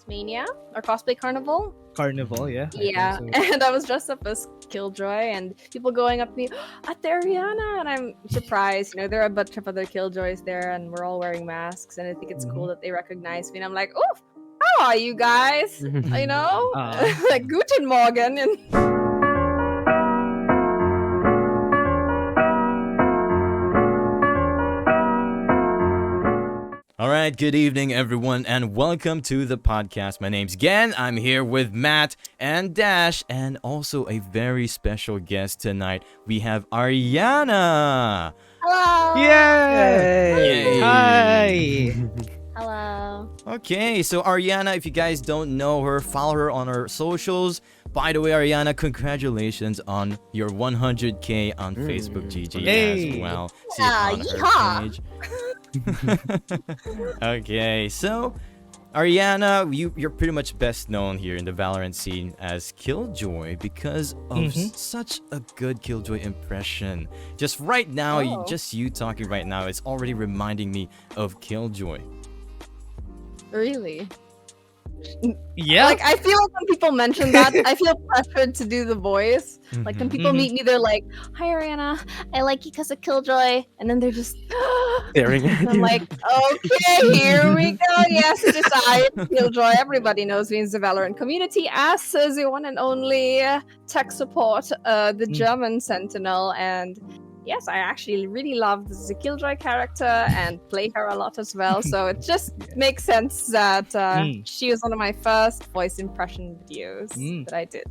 Mania or Cosplay Carnival. Carnival, yeah. Yeah, and I was dressed up as KillJoy, and people going up to me, at the Aryanna, and I'm surprised. There are a bunch of other KillJoys there, and we're all wearing masks, and I think it's cool that they recognize me, and I'm like, oh, how are you guys? Like Guten Morgen. And All right, good evening, everyone, and welcome to the podcast. My name's Gen. I'm here with Matt and Dash, and also a very special guest tonight. We have Aryanna. hello. Yay! Hi! Hello. Okay, so Aryanna, if you guys don't know her, follow her on her socials. By the way, Aryanna, congratulations on your 100K on Facebook GG as well. See it on her page. Okay, so Aryanna, you're pretty much best known here in the VALORANT scene as KillJoy because of such a good KillJoy impression. Just right now, you talking right now, it's already reminding me of KillJoy. Really? Yeah. Like, I feel like when people mention that, I feel pressured to do the voice. Like, when people meet me, they're like, hi, Aryanna, I like you because of KillJoy. And then they're just staring at you. I'm like, okay, here we go. Yes, it is I, KillJoy. Everybody knows me in the Valorant community as the one and only tech support, the German Sentinel. And yes, I actually really love the KillJoy character and play her a lot as well. So it just makes sense that she was one of my first voice impression videos that I did.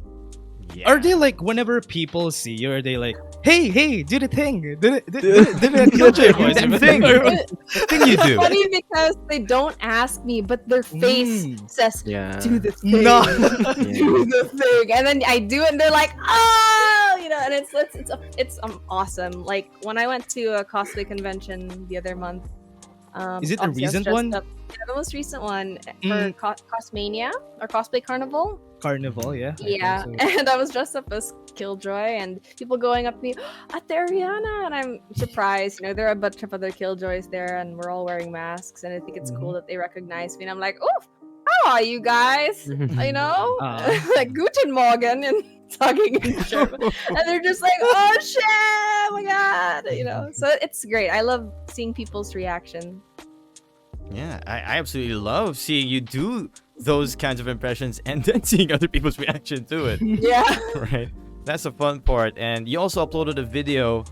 Yeah. Are they like, whenever people see you, are they like, hey, do the thing, do the KillJoy voice, the thing you do? It's funny because they don't ask me, but their face says, do the thing, No. do the thing, and then I do it, and they're like, oh, and it's awesome. Like when I went to a cosplay convention the other month. Is it the recent one? Yeah, the most recent one for Cosmania or Cosplay Carnival. Carnival, yeah. Yeah, and I was dressed up as KillJoy, and people going up to me, at the Aryanna, and I'm surprised. There are a bunch of other KillJoys there, and we're all wearing masks, and I think it's cool that they recognize me, and I'm like, oh, how are you guys? Like Guten Morgen, and talking in German, and they're just like, oh shit, oh my god, So it's great. I love seeing people's reaction. Yeah, I absolutely love seeing you do those kinds of impressions and then seeing other people's reaction to it. Yeah. Right. That's the fun part. And you also uploaded a video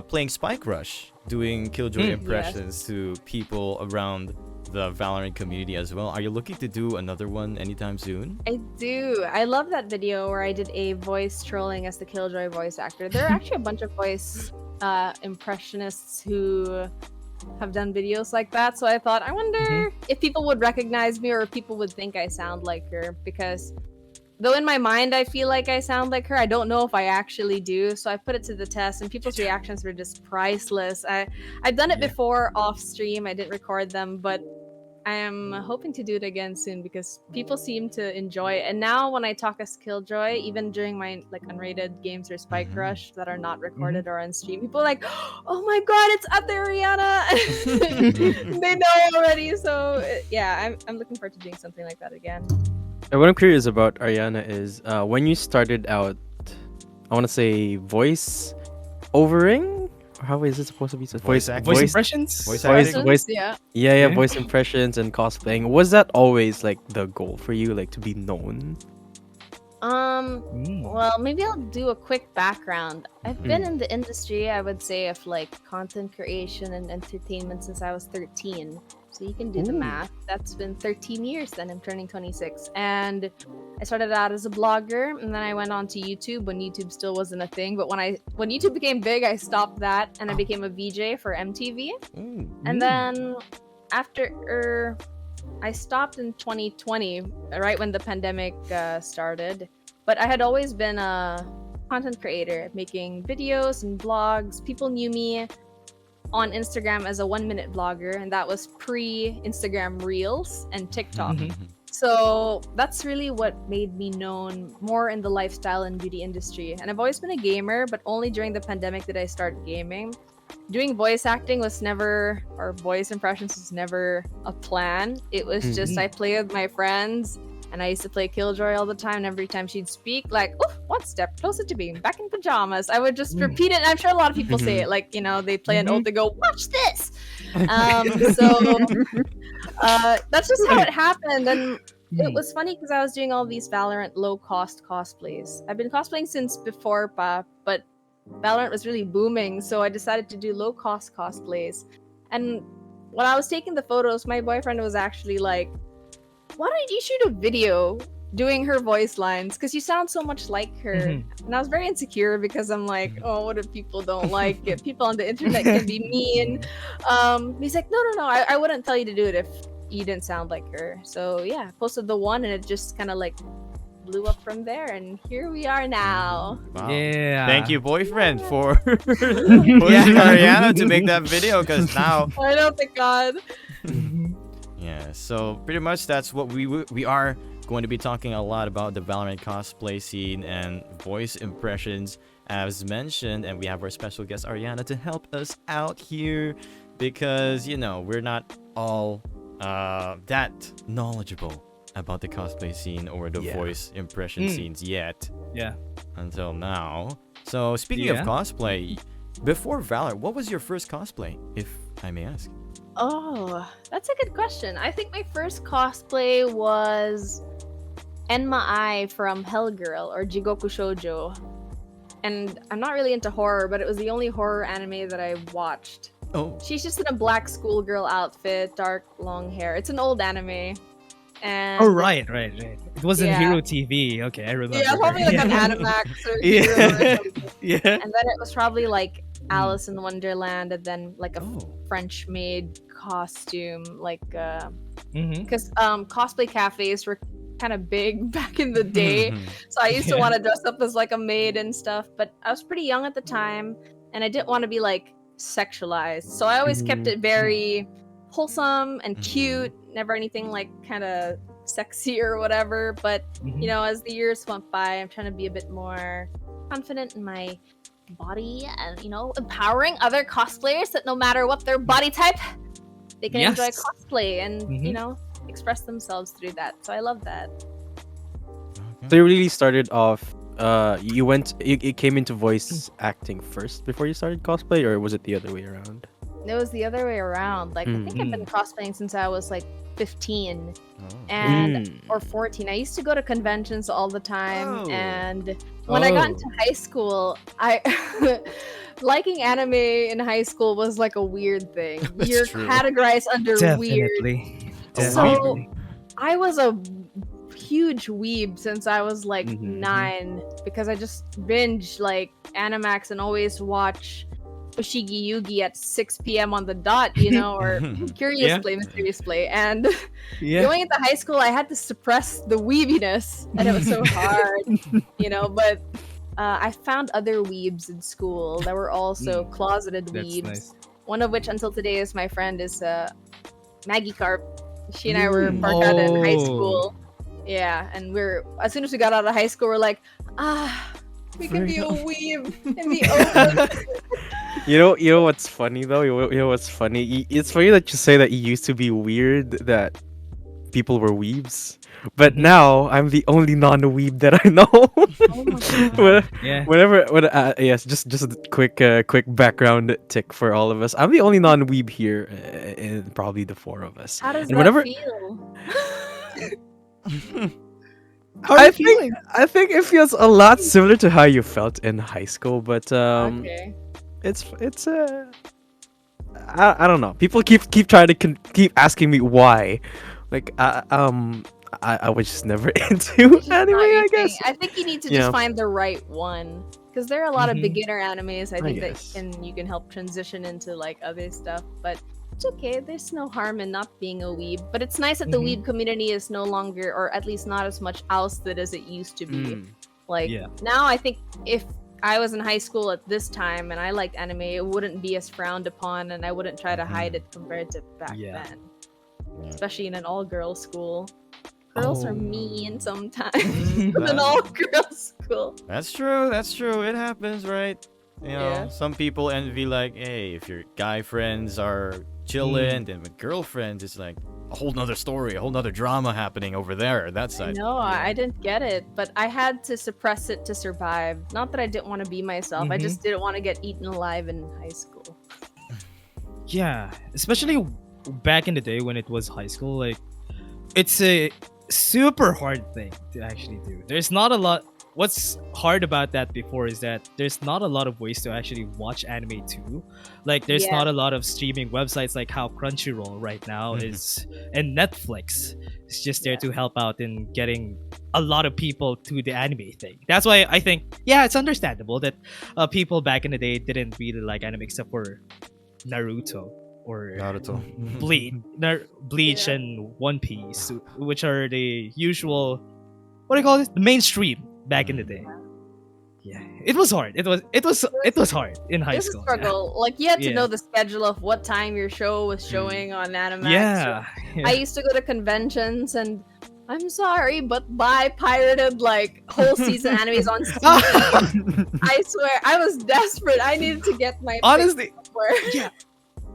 playing Spike Rush, doing KillJoy impressions to people around the Valorant community as well. Are you looking to do another one anytime soon? I do. I love that video where I did a voice trolling as the KillJoy voice actor. There are actually a bunch of voice impressionists who have done videos like that, so I thought, I wonder if people would recognize me or if people would think I sound like her, because though in my mind I feel like I sound like her, I don't know if I actually do. So I put it to the test, and people's reactions were just priceless. I've done it before off stream. I didn't record them, but I am hoping to do it again soon because people seem to enjoy it. And now when I talk as KillJoy, even during my unrated games or Spike Rush that are not recorded or on stream, people are like, oh my god, it's up there, Aryanna. They know already. So yeah, I'm looking forward to doing something like that again. And what I'm curious about, Aryanna, is when you started out, I want to say voice overing? How is it supposed to be? Voice impressions? Voice impressions and cosplaying. Was that always like the goal for you, like to be known? Well, maybe I'll do a quick background. I've been in the industry, I would say, of content creation and entertainment since I was 13. So you can do the math. That's been 13 years then. I'm turning 26. And I started out as a blogger, and then I went on to YouTube when YouTube still wasn't a thing. But when YouTube became big, I stopped that, and I became a VJ for MTV. And then after I stopped in 2020, right when the pandemic started. But I had always been a content creator, making videos and blogs. People knew me on Instagram as a 1-minute vlogger, and that was pre-Instagram Reels and TikTok. So that's really what made me known more in the lifestyle and beauty industry. And I've always been a gamer, but only during the pandemic did I start gaming. doing voice acting was never, or voice impressions was never a plan. It was just I play with my friends, and I used to play KillJoy all the time. And every time she'd speak, like, "Oh, one step closer to being back in pajamas," I would just repeat it. And I'm sure a lot of people say it, like, you know, they play an oath, they go, "Watch this." So that's just how it happened. And it was funny because I was doing all these Valorant low-cost cosplays. I've been cosplaying since before Pa, but Valorant was really booming, so I decided to do low-cost cosplays. And when I was taking the photos, my boyfriend was actually like, "Why don't you shoot a video doing her voice lines? Because you sound so much like her." And I was very insecure because I'm like, "Oh, what if people don't like it? People on the internet can be mean." He's like, no, I wouldn't tell you to do it if you didn't sound like her. So yeah, I posted the one, and it just kind of like blew up from there, and here we are now. Wow. Yeah. Thank you, boyfriend, for pushing Aryanna to make that video, because now I know, thank God. yeah, so pretty much that's what we are going to be talking a lot about, the Valorant cosplay scene and voice impressions as mentioned, and we have our special guest Aryanna to help us out here, because you know we're not all that knowledgeable about the cosplay scene or the voice impression scenes yet. Yeah. Until now. So speaking of cosplay, before Valorant, what was your first cosplay, if I may ask? Oh, that's a good question. I think my first cosplay was Enma Ai from Hellgirl or Jigoku Shoujo. And I'm not really into horror, but it was the only horror anime that I watched. Oh. She's just in a black schoolgirl outfit, dark long hair. It's an old anime. And Oh, right. It wasn't Hero TV. Okay, I remember. yeah, probably like an Animax or Yeah. Hero or something. Yeah. And then it was probably like Alice in Wonderland, and then like a French-made costume, like because cosplay cafes were kind of big back in the day, so I used to want to dress up as like a maid and stuff. But I was pretty young at the time, and I didn't want to be like sexualized, so I always kept it very wholesome and cute. Never anything like kind of sexy or whatever. But you know, as the years went by, I'm trying to be a bit more confident in my body, and you know, empowering other cosplayers that no matter what their body type, they can enjoy cosplay and you know, express themselves through that. So I love that. So you really started off. You came into voice acting first before you started cosplay, or was it the other way around? It was the other way around. Like I think I've been cosplaying since I was like 15 and or 14. I used to go to conventions all the time, and when I got into high school, I liking anime in high school was like a weird thing. You're categorized under weird. So I was a huge weeb since I was like 9, because I just binge like Animax and always watch Oshigi Yugi at 6 p.m. on the dot, you know, or Curious Play, Mysterious Play. And going into high school, I had to suppress the weebiness, and it was so hard, you know. But I found other weebs in school that were also closeted weebs. Nice. One of which, until today, is my friend is Maggie Carp. She and I were part out in high school. Yeah, and as soon as we got out of high school, we're like, we can be a weeb in the open. You know what's funny though? You know what's funny? It's funny that you say that it used to be weird that people were weebs, but now I'm the only non-weeb that I know. Yes, just a quick background tick for all of us. I'm the only non-weeb here, in probably the 4 of us. How does that feel? I think it feels a lot similar to how you felt in high school, but it's I don't know. People keep trying to keep asking me why. Like I was just never into anime, I guess. I think you need to just find the right one, because there are a lot of beginner animes I think that you can help transition into like other stuff, but it's okay. There's no harm in not being a weeb, but it's nice that the weeb community is no longer, or at least not as much ousted as it used to be. Like now, I think if I was in high school at this time and I liked anime, it wouldn't be as frowned upon, and I wouldn't try to hide it compared to back then. Especially in an all-girls school. Girls are mean sometimes. In an all-girls school. That's true. It happens, right? You know, some people envy like, hey, if your guy friends are chilling, then with girlfriends, it's like a whole nother story, a whole nother drama happening over there, that side. No, I didn't get it, but I had to suppress it to survive. Not that I didn't want to be myself, I just didn't want to get eaten alive in high school. Yeah, especially back in the day when it was high school, like it's a super hard thing to actually do. There's not a lot. What's hard about that before is that there's not a lot of ways to actually watch anime too. Like there's not a lot of streaming websites like how Crunchyroll right now is, and Netflix is just there to help out in getting a lot of people to the anime thing. That's why I think, yeah, it's understandable that people back in the day didn't really like anime except for Naruto or Bleach and One Piece, which are the usual, what do you call it? The mainstream back in the day. Yeah, it was hard. It was hard in high school. Struggle. Yeah. Like you had to know the schedule of what time your show was showing on Animax. Yeah. I used to go to conventions and I'm sorry, but buy pirated like whole season animes on Steam. I swear, I was desperate. I needed to get my honestly. Yeah.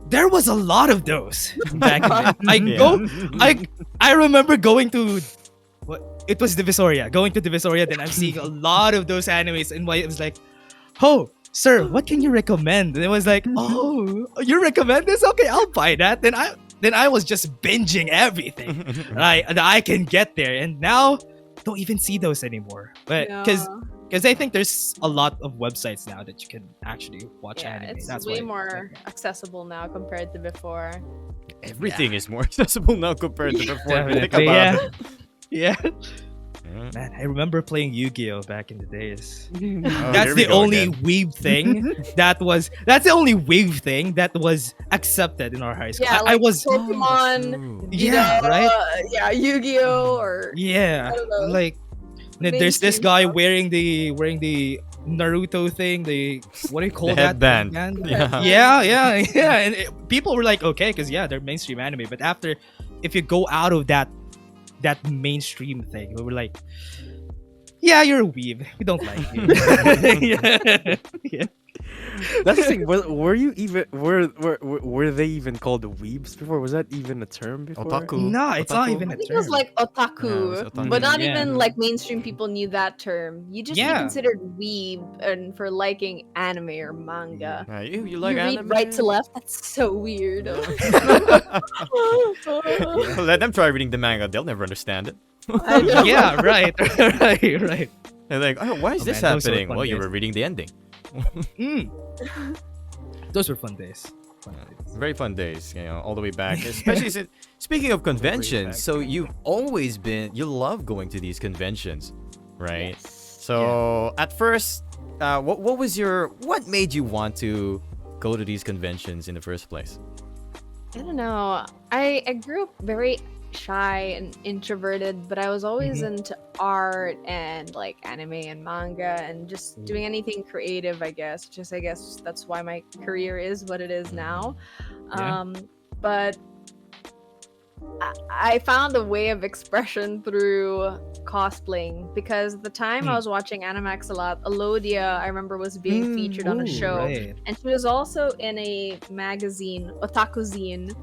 There was a lot of those back in the I remember going to it was Divisoria. Going to Divisoria, then I'm seeing a lot of those animes, and it was like, oh, sir, what can you recommend? And it was like, oh, you recommend this? Okay, I'll buy that. Then I was just binging everything, right? And I can get there, and now don't even see those anymore. But because I think there's a lot of websites now that you can actually watch anime. It's way more accessible now compared to before. Everything is more accessible now compared to before. Yeah. Man, I remember playing Yu-Gi-Oh back in the days. That's the only Weeb thing that's the only Weeb thing that was accepted in our high school. Yeah, I was Pokemon. right? Yeah, Yu-Gi-Oh or like there's this guy wearing the Naruto thing, what do you call that? Headband. Yeah. And people were like, okay, because they're mainstream anime. But after, if you go out of that mainstream thing, we were like, you're a weeb. We don't like you. Yeah. That's the thing. Were you even were they even called the weebs before? Was that even a term before? Otaku. No, it's not even a term. I think it was like otaku, but not even like mainstream people knew that term. You just be considered weeb and for liking anime or manga. You like anime? Read right to left? That's so weird. Let them try reading the manga. They'll never understand it. I know. Yeah, right. They're like, why is this happening? Well, you were reading the ending. Those were fun days. Very fun days, all the way back. Especially speaking of conventions, so you love going to these conventions, right? Yes. So at first, what made you want to go to these conventions in the first place? I don't know. I grew up very shy and introverted, but I was always into art and like anime and manga and just doing anything creative, I guess. I guess that's why my career is what it is now. But I found a way of expression through cosplaying, because at the time I was watching Animax a lot. Alodia, I remember, was being featured on a show, and she was also in a magazine, Otakuzine,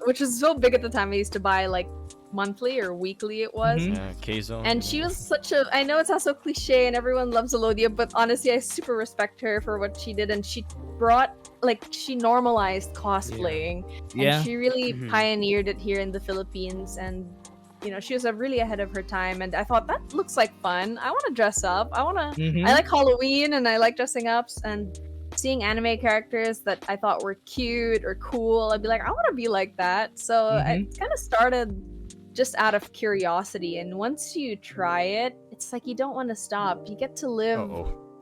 which was so big at the time. I used to buy like monthly or weekly it was. Keizo. And she was I know it sounds so cliche and everyone loves Alodia, but honestly I super respect her for what she did, and she she normalized cosplaying, and she really pioneered it here in the Philippines, and she was really ahead of her time, and I thought, that looks like fun. I want to dress up. I like Halloween and I like dressing up, and seeing anime characters that I thought were cute or cool, I'd be like, I want to be like that. So I kind of started just out of curiosity, and once you try it, it's like you don't want to stop. You get to live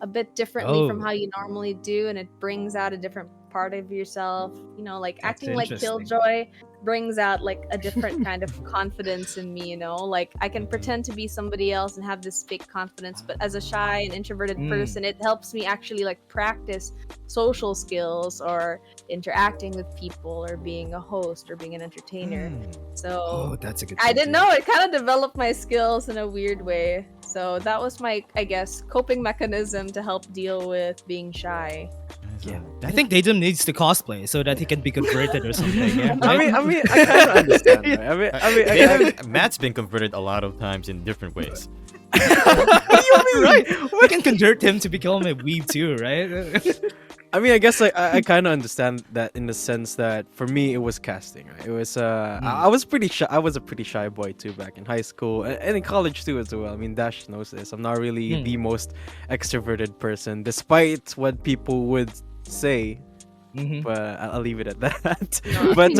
a bit differently from how you normally do, and it brings out a different part of yourself. Like acting like KillJoy brings out like a different kind of confidence in me, like I can pretend to be somebody else and have this fake confidence, but as a shy and introverted person, it helps me actually like practice social skills or interacting with people or being a host or being an entertainer. So that's a good I didn't know, it kind of developed my skills in a weird way. So that was my, I guess, coping mechanism to help deal with being shy. Yeah, I think Dadum needs to cosplay so that he can be converted or something. Yeah, I mean, I kind of understand. Right? Matt's been converted a lot of times in different ways. What do you mean? Right, we can convert him to become a weeb too, right? I mean, I guess like I kind of understand that in the sense that for me it was casting. Right? It was I was pretty shy. I was a pretty shy boy too back in high school and in college too as well. I mean, Dash knows this. I'm not really the most extroverted person, despite what people would say. But I'll leave it at that. But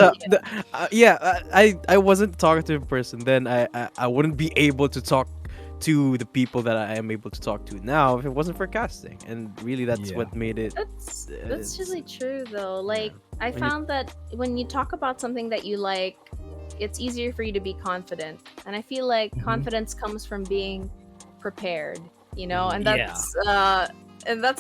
I wasn't a talkative person then. I wouldn't be able to talk to the people that I am able to talk to now if it wasn't for casting, and really that's what made it. That's really true though. Like I found that when you talk about something that you like, it's easier for you to be confident, and I feel like confidence comes from being prepared, you know, and that's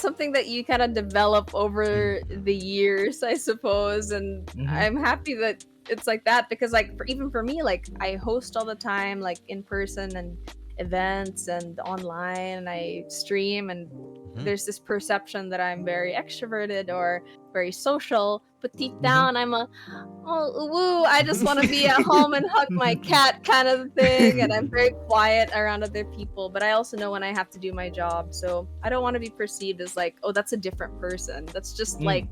something that you kind of develop over the years, I suppose. And I'm happy that it's like that, because like even for me, like I host all the time, like in person and events and online, and I stream, and there's this perception that I'm very extroverted or very social, but deep down I'm I just want to be at home and hug my cat kind of thing, and I'm very quiet around other people, but I also know when I have to do my job, so I don't want to be perceived as like, oh, that's a different person. That's just like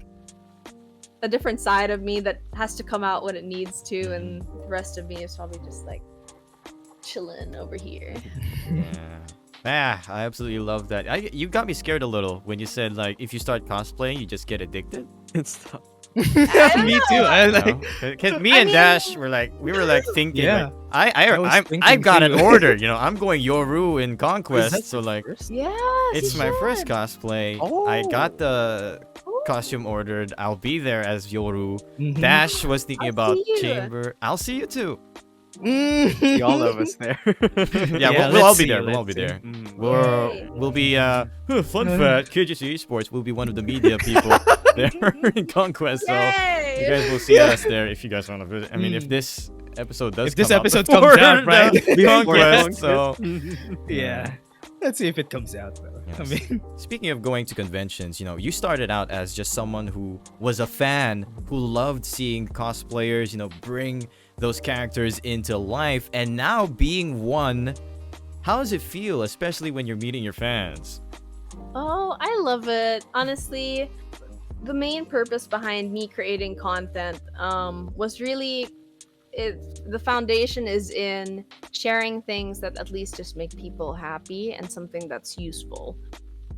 a different side of me that has to come out when it needs to, and the rest of me is probably just like chilling over here. I absolutely love that. You got me scared a little when you said like if you start cosplaying, you just get addicted. Stop. Me too. I like because me and Dash were like thinking. Yeah. Like, I I've got too. an order. You know, I'm going Yoru in Conquest, so like Yeah, it's my first cosplay. I got the costume ordered. I'll be there as Yoru. Dash was thinking about see you. Chamber. I'll see you too. See all of us there. We'll all be there. We'll all be there. Yay. We'll be fun fact, KillJoy eSports will be one of the media people there in Conquest, so Yay! you guys will see us there if you guys want to visit. I mean, if this episode does If this come out episode before comes out, right? the Conquest, so yeah. Let's see if it comes out though. Yes. I mean, Speaking of going to conventions, you know, you started out as just someone who was a fan, who loved seeing cosplayers, you know, bring those characters into life, and now being one, how does it feel, especially when you're meeting your fans? Oh, I love it. Honestly, the main purpose behind me creating content was really the foundation is in sharing things that at least just make people happy and something that's useful.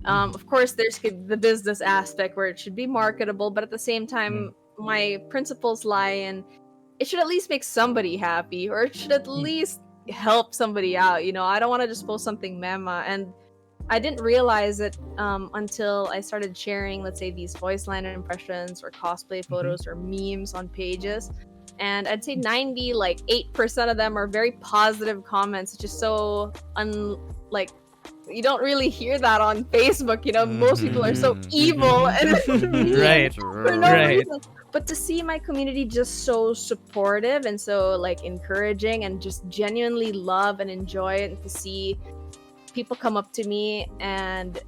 Of course, there's the business aspect where it should be marketable, but at the same time, my principles lie in it should at least make somebody happy, or it should at least help somebody out. You know, I don't want to just post something mema. And I didn't realize it until I started sharing, let's say, these voice line impressions or cosplay photos or memes on pages. And I'd say 8% of them are very positive comments. It's just so you don't really hear that on Facebook. You know, most people are so evil and right. for no reason. But to see my community just so supportive and so like encouraging and just genuinely love and enjoy it, and to see people come up to me and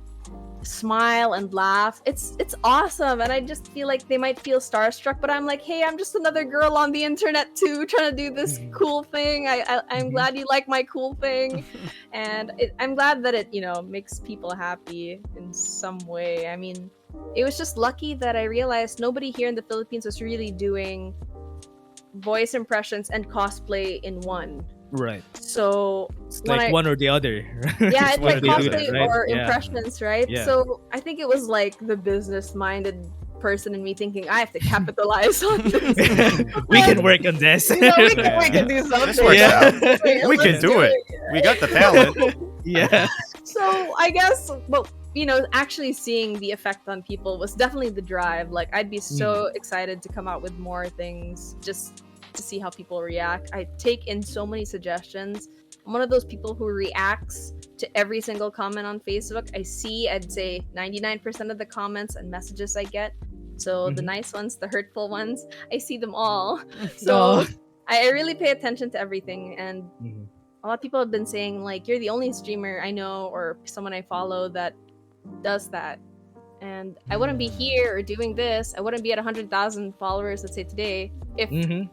smile and laugh, it's awesome. And I just feel like they might feel starstruck, but I'm like, hey, I'm just another girl on the internet too, trying to do this cool thing. I'm glad you like my cool thing, and I'm glad that it, you know, makes people happy in some way. I mean, it was just lucky that I realized nobody here in the Philippines was really doing voice impressions and cosplay in one. Right. So It's like one or the other. yeah, it's one like or the other, cosplay right? or Yeah. impressions, right? Yeah. So I think it was like the business-minded person in me thinking I have to capitalize on this. We can work on this. You know, we can do something. This works Yeah. out. We can do it. We got the talent. Yeah. So I guess, well, you know, actually seeing the effect on people was definitely the drive. Like, I'd be so excited to come out with more things just to see how people react. I take in so many suggestions. I'm one of those people who reacts to every single comment on Facebook. I'd say 99% of the comments and messages I get. So the nice ones, the hurtful ones, I see them all. So I really pay attention to everything. And a lot of people have been saying like you're the only streamer I know or someone I follow that does that. And I wouldn't be here or doing this. I wouldn't be at 100,000 followers, let's say today, if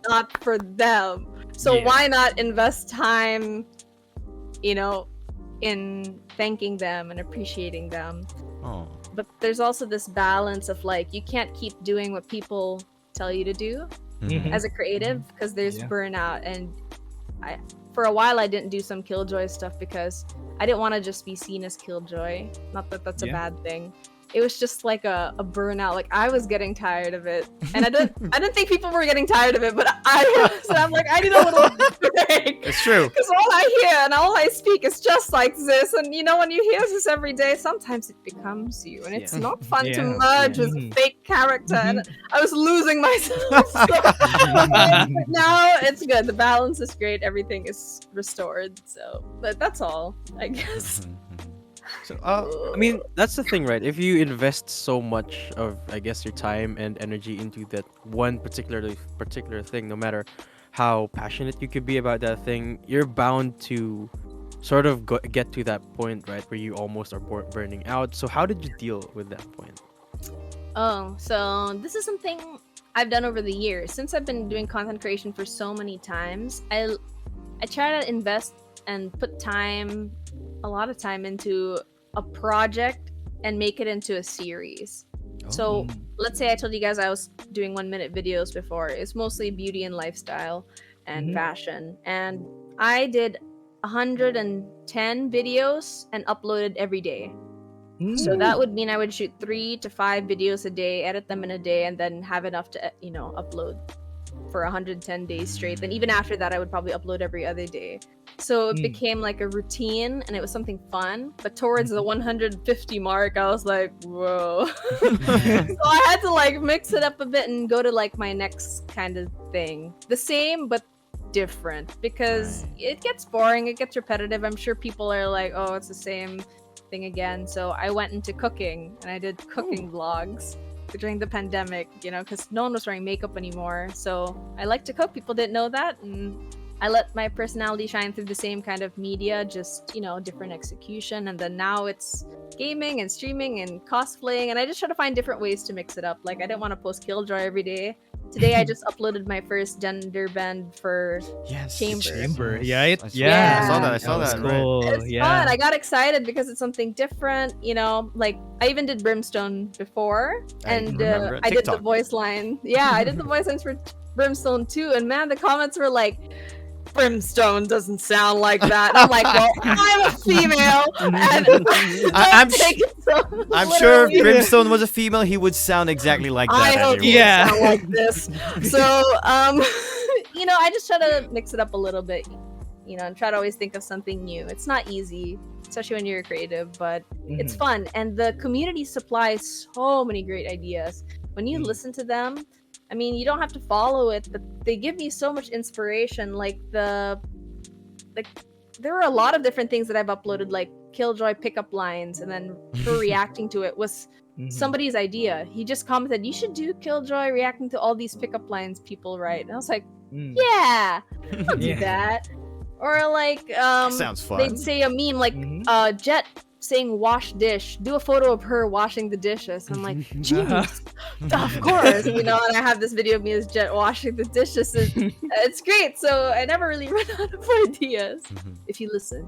not for them. So why not invest time, you know, in thanking them and appreciating them? Oh. But there's also this balance of like, you can't keep doing what people tell you to do as a creative, because there's burnout. And for a while I didn't do some KillJoy stuff because I didn't want to just be seen as KillJoy. Not that that's a bad thing. It was just like a burnout. Like I was getting tired of it, and I didn't think people were getting tired of it, but I was. And I'm like, I need a little break. It's true. Because all I hear and all I speak is just like this, and you know, when you hear this every day, sometimes it becomes you, and it's not fun to merge with a fake character. And I was losing myself. So, but now it's good. The balance is great. Everything is restored. So, but that's all, I guess. So, I mean, that's the thing, right? If you invest so much of, I guess, your time and energy into that one particular thing, no matter how passionate you could be about that thing, you're bound to sort of get to that point, right, where you almost are burning out. So how did you deal with that point? Oh, so this is something I've done over the years. Since I've been doing content creation for so many times, I try to invest and put a lot of time into a project and make it into a series. So let's say I told you guys I was doing 1-minute videos before. It's mostly beauty and lifestyle and fashion. And I did 110 videos and uploaded every day. So that would mean I would shoot 3 to 5 videos a day, edit them in a day, and then have enough to, you know, upload for 110 days straight. Then even after that, I would probably upload every other day. So it became like a routine, and it was something fun. But towards the 150 mark, I was like, whoa. So I had to like mix it up a bit and go to like my next kind of thing. The same, but different, because it gets boring, it gets repetitive. I'm sure people are like, oh, it's the same thing again. So I went into cooking, and I did cooking vlogs during the pandemic, you know, because no one was wearing makeup anymore. So I like to cook. People didn't know that, and I let my personality shine through the same kind of media, just, you know, different execution. And then now it's gaming and streaming and cosplaying, and I just try to find different ways to mix it up. Like I didn't want to post KillJoy every day. Today I just uploaded my first gender band for Chamber. Yeah. I saw that. Cool. Right. It's fun. I got excited because it's something different, you know. Like I even did Brimstone before, and I did the voice line. Yeah, I did the voice lines for Brimstone too, and man, the comments were like, Brimstone doesn't sound like that. And I'm like, well, I'm a female, and I'm sure if Brimstone was a female, he would sound exactly like that. I hope anyway. he would sound like this. So, you know, I just try to mix it up a little bit, you know, and try to always think of something new. It's not easy, especially when you're a creative, but it's fun. And the community supplies so many great ideas. When you listen to them, I mean, you don't have to follow it, but they give me so much inspiration. Like there were a lot of different things that I've uploaded, like KillJoy pickup lines, and then her reacting to it was somebody's idea. He just commented, you should do KillJoy reacting to all these pickup lines people write. And I was like, yeah, I'll do that. Or like, sounds fun. They'd say a meme like, Jet saying wash dish, do a photo of her washing the dishes. I'm like, jeez, of course, you know. And I have this video of me as Jet washing the dishes. It's great. So I never really run out of ideas if you listen.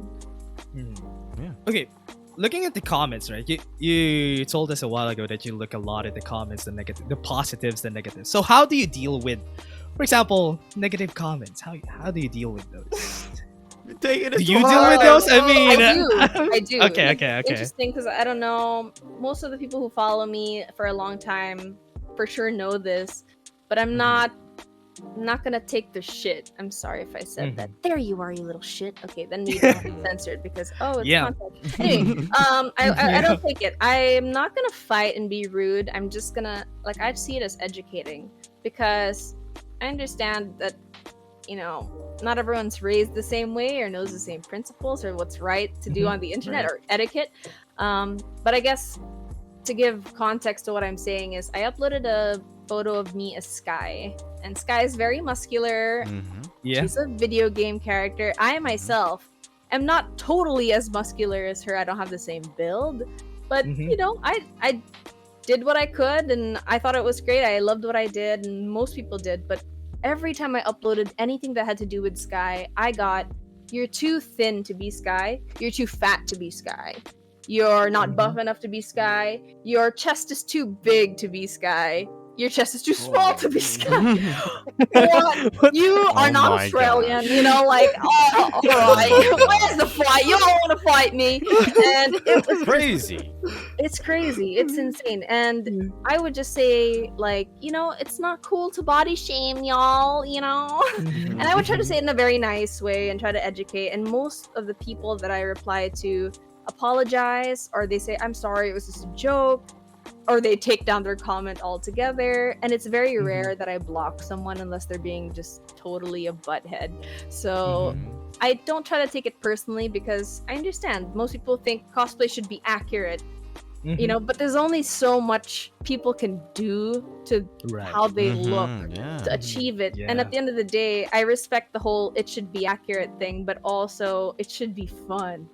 Yeah. Okay, looking at the comments, right? You told us a while ago that you look a lot at the comments, the positives, the negatives. So how do you deal with, for example, negative comments? How do you deal with those? Do you deal with those? I mean, I do. Okay. Interesting, because I don't know. Most of the people who follow me for a long time for sure know this, but I'm not gonna take the shit. I'm sorry if I said that. There you are, you little shit. Okay, then we don't be censored because it's content. Anyway, I don't take it. I'm not gonna fight and be rude. I'm just gonna I see it as educating, because I understand that, you know, not everyone's raised the same way or knows the same principles or what's right to do on the internet or etiquette. But I guess to give context to what I'm saying is I uploaded a photo of me as Sky, and Sky is very muscular. She's a video game character. I myself am not totally as muscular as her. I don't have the same build, but you know, I did what I could, and I thought it was great. I loved what I did, and most people did. But every time I uploaded anything that had to do with Sky, I got, "You're too thin to be Sky. You're too fat to be Sky. You're not buff enough to be Sky. Your chest is too big to be Sky. Your chest is too small to be Sky. What? You are not Australian." You know, like, oh, all right. Where's the fight? You don't want to fight me. And it was crazy. It's crazy. It's insane. And I would just say, like, you know, it's not cool to body shame, y'all, you know? And I would try to say it in a very nice way and try to educate. And most of the people that I reply to apologize, or they say, "I'm sorry, it was just a joke," or they take down their comment altogether. And it's very rare that I block someone unless they're being just totally a butthead. So I don't try to take it personally, because I understand most people think cosplay should be accurate, you know, but there's only so much people can do to how they look to achieve it. And at the end of the day, I respect the whole "it should be accurate" thing, but also it should be fun.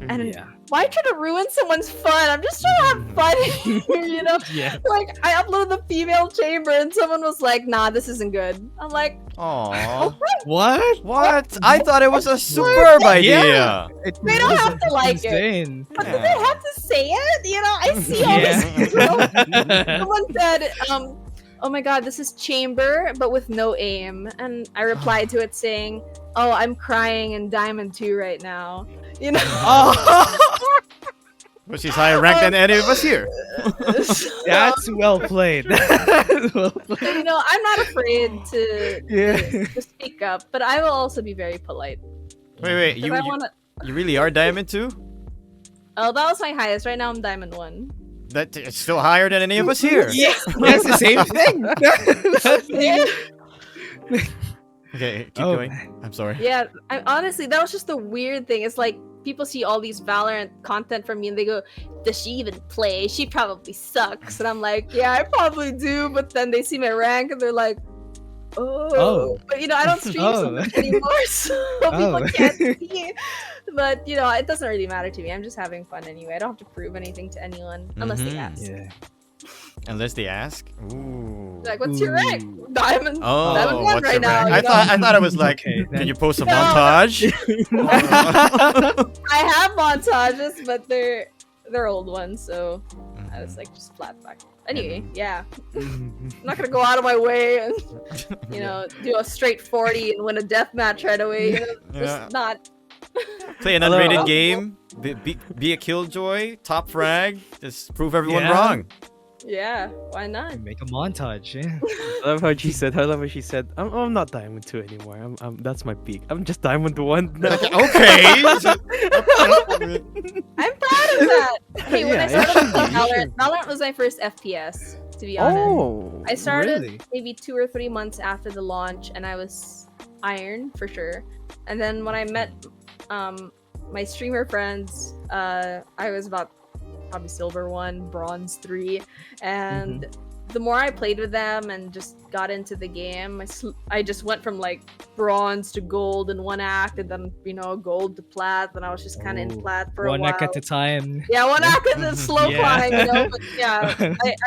And why try to ruin someone's fun? I'm just trying to have fun here, you know? Like, I uploaded the female chamber and someone was like, "Nah, this isn't good." I'm like, "Aww. What? I thought it was a superb idea." They don't have to like it. But do they have to say it? You know, I see all this. You know? Someone said, "Oh my god, this is chamber, but with no aim." And I replied to it saying, "Oh, I'm crying in Diamond 2 right now." You know? But she's higher ranked than any of us here. That's well played. So, you know, I'm not afraid to speak up, but I will also be very polite. Wait, you really are Diamond 2? Oh, that was my highest. Right now I'm Diamond 1. It's still higher than any of us here. That's the same thing. Okay, keep going. I'm sorry. Yeah, honestly, that was just the weird thing. It's like, people see all these Valorant content from me and they go, "Does she even play? She probably sucks." And I'm like, "Yeah, I probably do." But then they see my rank and they're like, oh. But, you know, I don't stream so much anymore, so people can't see. But, you know, it doesn't really matter to me. I'm just having fun anyway. I don't have to prove anything to anyone unless they ask. Unless they ask? Ooh. Like, what's your rank? Diamond. Oh, Diamond 1 right now. I thought it was like, can you post a montage? I have montages, but they're old ones, so I was like, just flat back. Anyway, I'm not gonna go out of my way and, you know, do a straight 40 and win a death match right away. You know, just not. Play an unrated game. Be a killjoy. Top frag. Just prove everyone wrong. Yeah, why not? Make a montage, I love how she said, I'm not Diamond 2 anymore. That's my peak. I'm just Diamond 1 now. Okay. I'm proud of that. Hey, when I started playing Valorant was my first FPS, to be honest. I started maybe 2 or 3 months after the launch, and I was Iron for sure. And then when I met my streamer friends, I was about probably Silver 1, Bronze 3, and the more I played with them and just got into the game, I just went from like Bronze to Gold in one act, and then, you know, Gold to Plat, and I was just kind of in Plat for a while. One act at a time. Yeah, one act at a slow climb, you know, but yeah,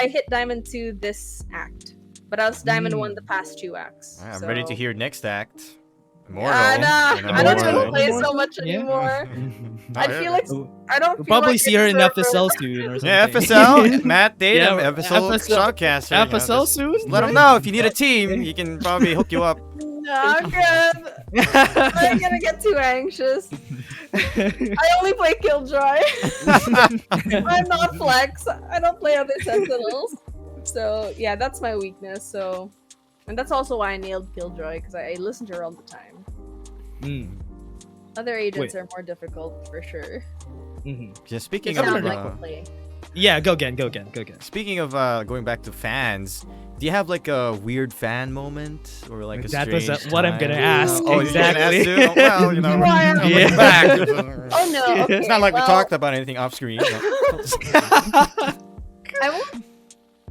I hit Diamond 2 this act, but I was Diamond 1 the past 2 acts. I'm ready to hear next act. Immortal. I don't even play so much anymore. I feel like I don't. We'll probably see her in FSL soon or something. Yeah, FSL. Matt, Dadum, FSL Shoutcaster. FSL soon. Let them know if you need a team. He can probably hook you up. No, I'm good. I'm gonna get too anxious. I only play KillJoy. I'm not Flex. I don't play other Sentinels. So yeah, that's my weakness. So. And that's also why I nailed KillJoy, because I listen to her all the time. Other agents are more difficult, for sure. Just speaking of... yeah, go again. Speaking of going back to fans, do you have like a weird fan moment? Or like a that strange was what I'm going to ask. Exactly. You're gonna ask well, you know, back. Oh no, okay, it's not like we talked about anything off screen.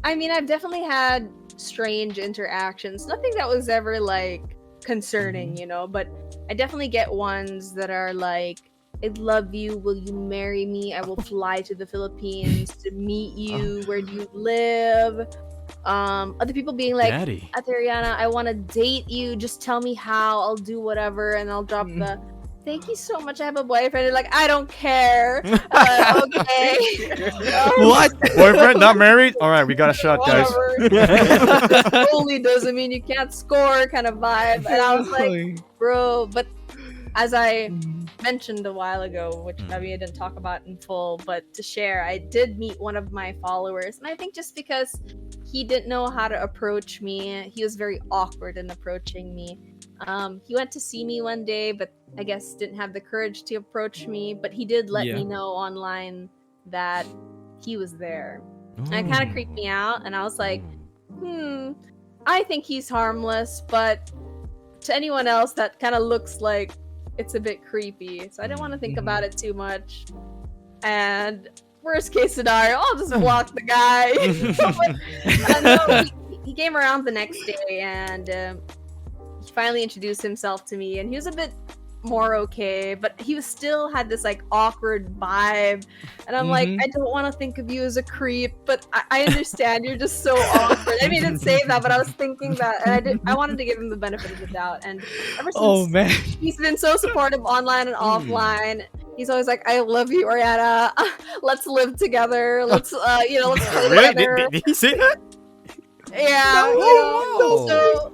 I mean, I've definitely had strange interactions. Nothing that was ever like concerning, you know, but I definitely get ones that are like, I love you. Will you marry me? I will fly to the Philippines to meet you. Where do you live? Other people being like, Daddy. Ate Aryanna, I want to date you. Just tell me how. I'll do whatever, and I'll drop the. Thank you so much. I have a boyfriend. They're like, I don't care. Okay. What? Boyfriend, not married? All right, we got a shot, guys. Whatever. Only doesn't mean you can't score kind of vibe. And I was like, bro, but as I mentioned a while ago, which I mean I didn't talk about in full, but to share, I did meet one of my followers, and I think just because he didn't know how to approach me, he was very awkward in approaching me. He went to see me one day, but I guess didn't have the courage to approach me, but he did let me know online that he was there. And it kind of creeped me out, and I was like, I think he's harmless, but to anyone else that kind of looks like it's a bit creepy. So I didn't want to think about it too much. And worst case scenario, I'll just block the guy. But, no, he came around the next day, and he finally introduced himself to me, and he was a bit more okay, but he was still had this like awkward vibe, and I'm like, I don't want to think of you as a creep, but I understand you're just so awkward. I mean, I didn't say that, but I was thinking that, and I wanted to give him the benefit of the doubt. And ever since, he's been so supportive online and offline. He's always like, I love you, Aryanna. Let's live together. Let's let's play together. Did he say that? Yeah, No. So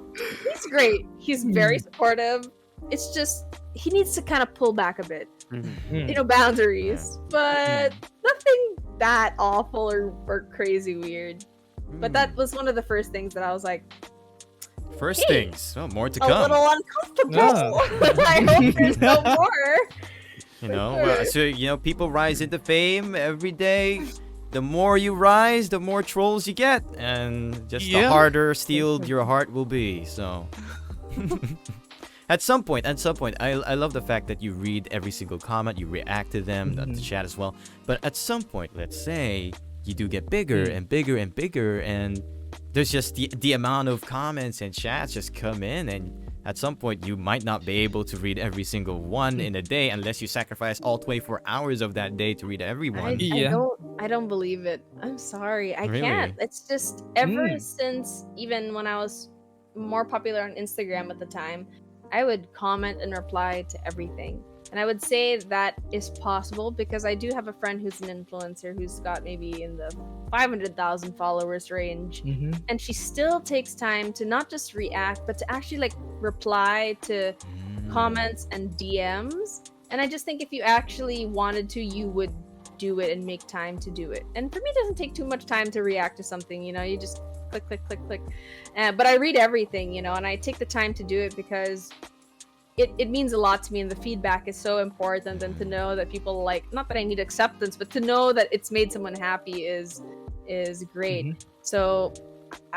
he's great. He's very supportive. It's just he needs to kind of pull back a bit, boundaries, but nothing that awful or crazy weird. But that was one of the first things that I was like, First things. Oh, more to a come. little uncomfortable. I hope there's no more. So people rise into fame every day. The more you rise, the more trolls you get, and just the harder steeled your heart will be. So. At some point, I love the fact that you read every single comment, you react to them, the chat as well. But at some point, let's say you do get bigger and bigger and bigger, and there's just the amount of comments and chats just come in, and at some point you might not be able to read every single one in a day unless you sacrifice all 24 hours of that day to read everyone. I don't believe it. I'm sorry, I can't. It's just ever since even when I was more popular on Instagram at the time, I would comment and reply to everything. And I would say that is possible because I do have a friend who's an influencer who's got maybe in the 500,000 followers range. And she still takes time to not just react, but to actually like reply to comments and DMs. And I just think if you actually wanted to, you would do it and make time to do it. And for me, it doesn't take too much time to react to something, you just click, click, click, click. But I read everything, and I take the time to do it because it means a lot to me, and the feedback is so important. And to know that people not that I need acceptance, but to know that it's made someone happy is great. So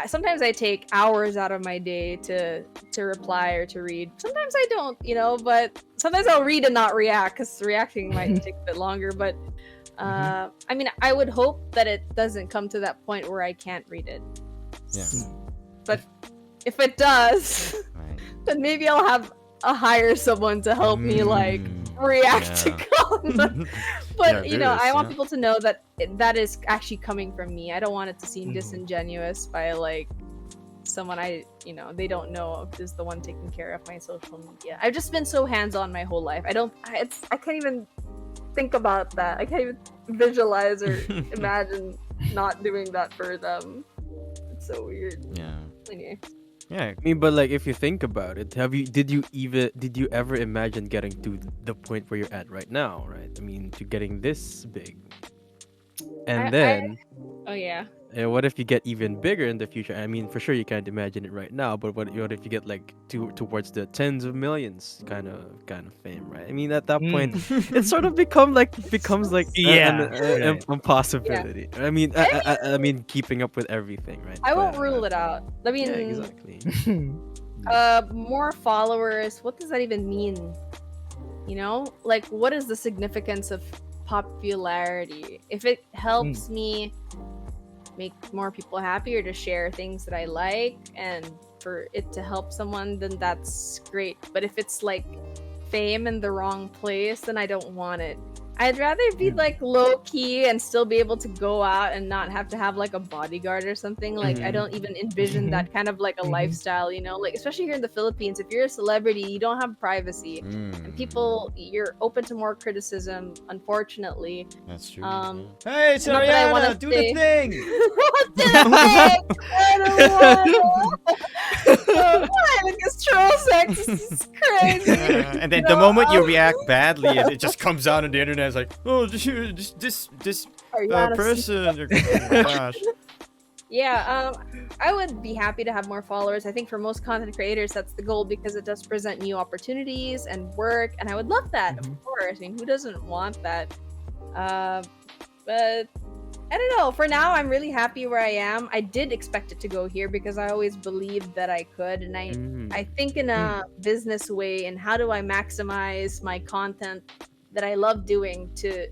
sometimes I take hours out of my day to reply or to read. Sometimes I don't, but sometimes I'll read and not react because reacting might take a bit longer. But I mean, I would hope that it doesn't come to that point where I can't read it. Yeah. But if it does, then maybe I'll hire someone to help me react to comments. But I want people to know that that is actually coming from me. I don't want it to seem disingenuous by someone they don't know is the one taking care of my social media. I've just been so hands-on my whole life. I can't even think about that. I can't even visualize or imagine not doing that for them. It's so weird. Yeah. Anyway. Yeah. I mean, but if you think about it, did you ever imagine getting to the point where you're at right now, right? I mean, to getting this big. And what if you get even bigger in the future? I mean, for sure you can't imagine it right now, but what if you get towards the tens of millions kind of fame, right? I mean, at that point, it sort of becomes an impossibility. I mean, keeping up with everything, right? I won't rule it out. I mean, exactly. More followers. What does that even mean? What is the significance of popularity? If it helps me make more people happy or to share things that I like and for it to help someone, then that's great. But if it's fame in the wrong place, then I don't want it. I'd rather be like low key and still be able to go out and not have to have like a bodyguard or something. Like I don't even envision that kind of like a lifestyle, you know, like especially here in the Philippines, if you're a celebrity, you don't have privacy. And people, you're open to more criticism, unfortunately. That's true. Hey, it's not that I wanna Aryanna, do the thing! What the heck? I don't want to. Like this troll sex is crazy. And then the moment you react badly, it just comes out on the internet. It's like, oh, this Aryannas person. Oh my gosh. Yeah, I would be happy to have more followers. I think for most content creators, that's the goal because it does present new opportunities and work, and I would love that, of course. I mean, who doesn't want that? But I don't know. For now, I'm really happy where I am. I did expect it to go here because I always believed that I could, and I think in a business way. And how do I maximize my content that I love doing to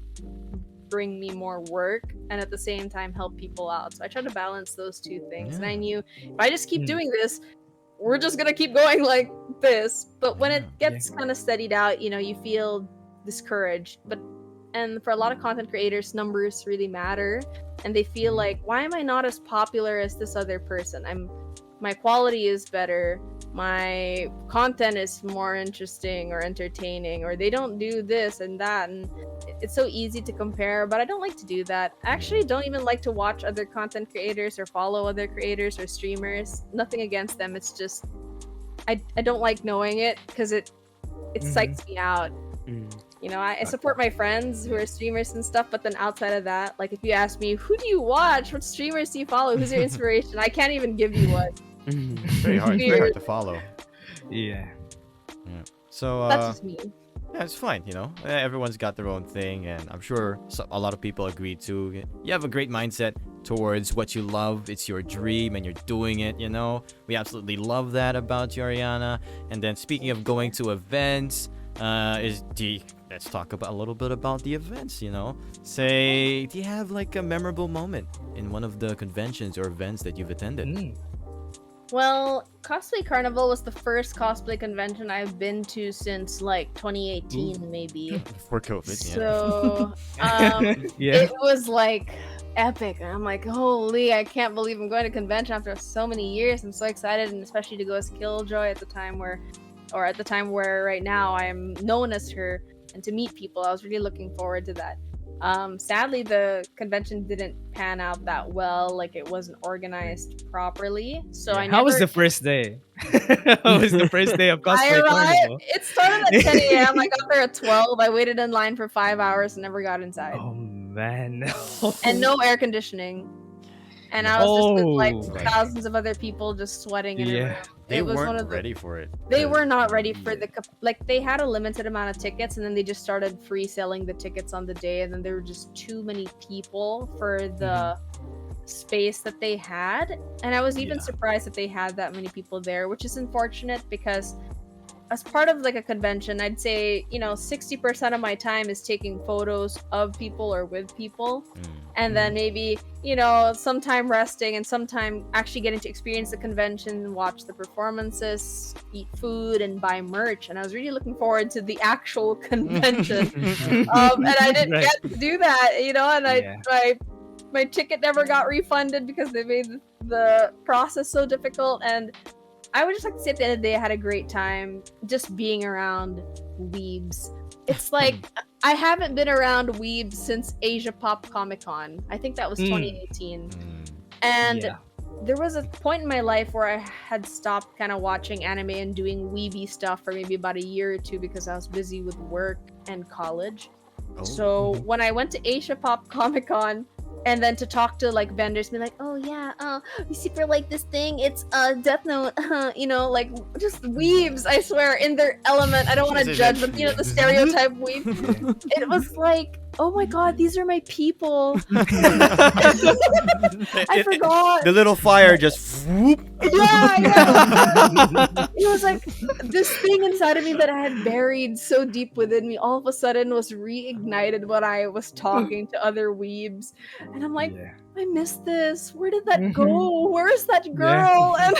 bring me more work and at the same time help people out? So I try to balance those two things. And I knew if I just keep doing this, we're just gonna keep going like this. But when it gets kind of steadied out, you know, you feel discouraged. And for a lot of content creators, numbers really matter, and they feel like, why am I not as popular as this other person? My quality is better, my content is more interesting or entertaining, or they don't do this and that, and it's so easy to compare. But I don't like to do that. I actually don't even like to watch other content creators or follow other creators or streamers. Nothing against them, it's just I don't like knowing it because it psychs me out. You know, I support my friends who are streamers and stuff, but then outside of that, like if you ask me, who do you watch? What streamers do you follow? Who's your inspiration? I can't even give you one. Very hard to follow. Yeah. So that's just me. Yeah, it's fine, you know. Everyone's got their own thing, and I'm sure a lot of people agree too. You have a great mindset towards what you love. It's your dream, and you're doing it, you know. We absolutely love that about you, Aryanna. And then speaking of going to events, let's talk about a little bit about the events, you know. Say, do you have like a memorable moment in one of the conventions or events that you've attended? Well, Cosplay Carnival was the first cosplay convention I've been to since like 2018, maybe. Before COVID, So, it was like epic. And I'm like, holy, I can't believe I'm going to convention after so many years. I'm so excited, and especially to go as KillJoy at the time where right now I'm known as her, and to meet people. I was really looking forward to that. Sadly, the convention didn't pan out that well. Like, it wasn't organized properly. So How was the first day? How was the first day of Cosplay Carnival? It started at 10 a.m. I got there at 12. I waited in line for 5 hours and never got inside. Oh man. And no air conditioning. And I was just with like thousands of other people just sweating in a room. They weren't ready for it. They were not ready for they had a limited amount of tickets, and then they just started free selling the tickets on the day, and then there were just too many people for the space that they had. And I was even surprised that they had that many people there, which is unfortunate because as part of like a convention, I'd say, you know, 60% of my time is taking photos of people or with people. And then maybe, you know, some time resting and some time actually getting to experience the convention, watch the performances, eat food, and buy merch. And I was really looking forward to the actual convention. And I didn't get to do that, you know, and my ticket never got refunded because they made the process so difficult. And I would just like to say at the end of the day, I had a great time just being around weebs. It's like, I haven't been around weebs since Asia Pop Comic Con. I think that was 2018. And there was a point in my life where I had stopped kind of watching anime and doing weeby stuff for maybe about a year or two because I was busy with work and college. So when I went to Asia Pop Comic Con, and then to talk to like vendors, be like, oh yeah, you super like this thing, it's Death Note, you know, like just weebs, I swear, in their element. I don't want to judge, but you know, the stereotype weeb. It was like, oh my god, these are my people. I forgot. The little fire just whoop. Yeah. It was like this thing inside of me that I had buried so deep within me all of a sudden was reignited when I was talking to other weebs. And I'm like, I miss this. Where did that go? Where's that girl? And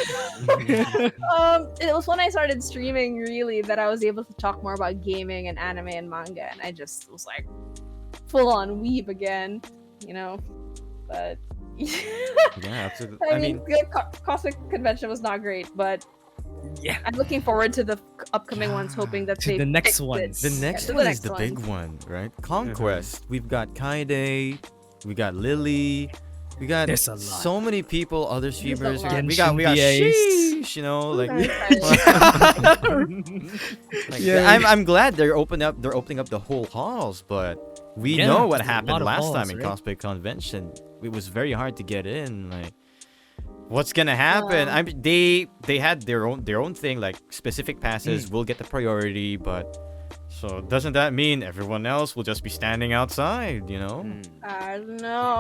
it was when I started streaming really that I was able to talk more about gaming and anime and manga, and I just was like full on weeb again, you know. But Yeah, absolutely. I mean, the Cosplay Convention was not great, but Yeah. I'm looking forward to the upcoming ones, hoping that To they the next fix it. ones. The next to one the is the next big one, right? Conquest. We've got Kaide, we got Lily, we got There's a lot. so many people, other streamers. lot. We got Genshin Sheesh, you know, like. Yeah. I'm glad they're opening up the whole halls, but we Yeah, know what there's a happened lot of last halls, time in right? Cosplay Convention. It was very hard to get in. Like, what's gonna happen? I mean, they had their own thing, like specific passes will get the priority, but so doesn't that mean everyone else will just be standing outside? You know? I don't know.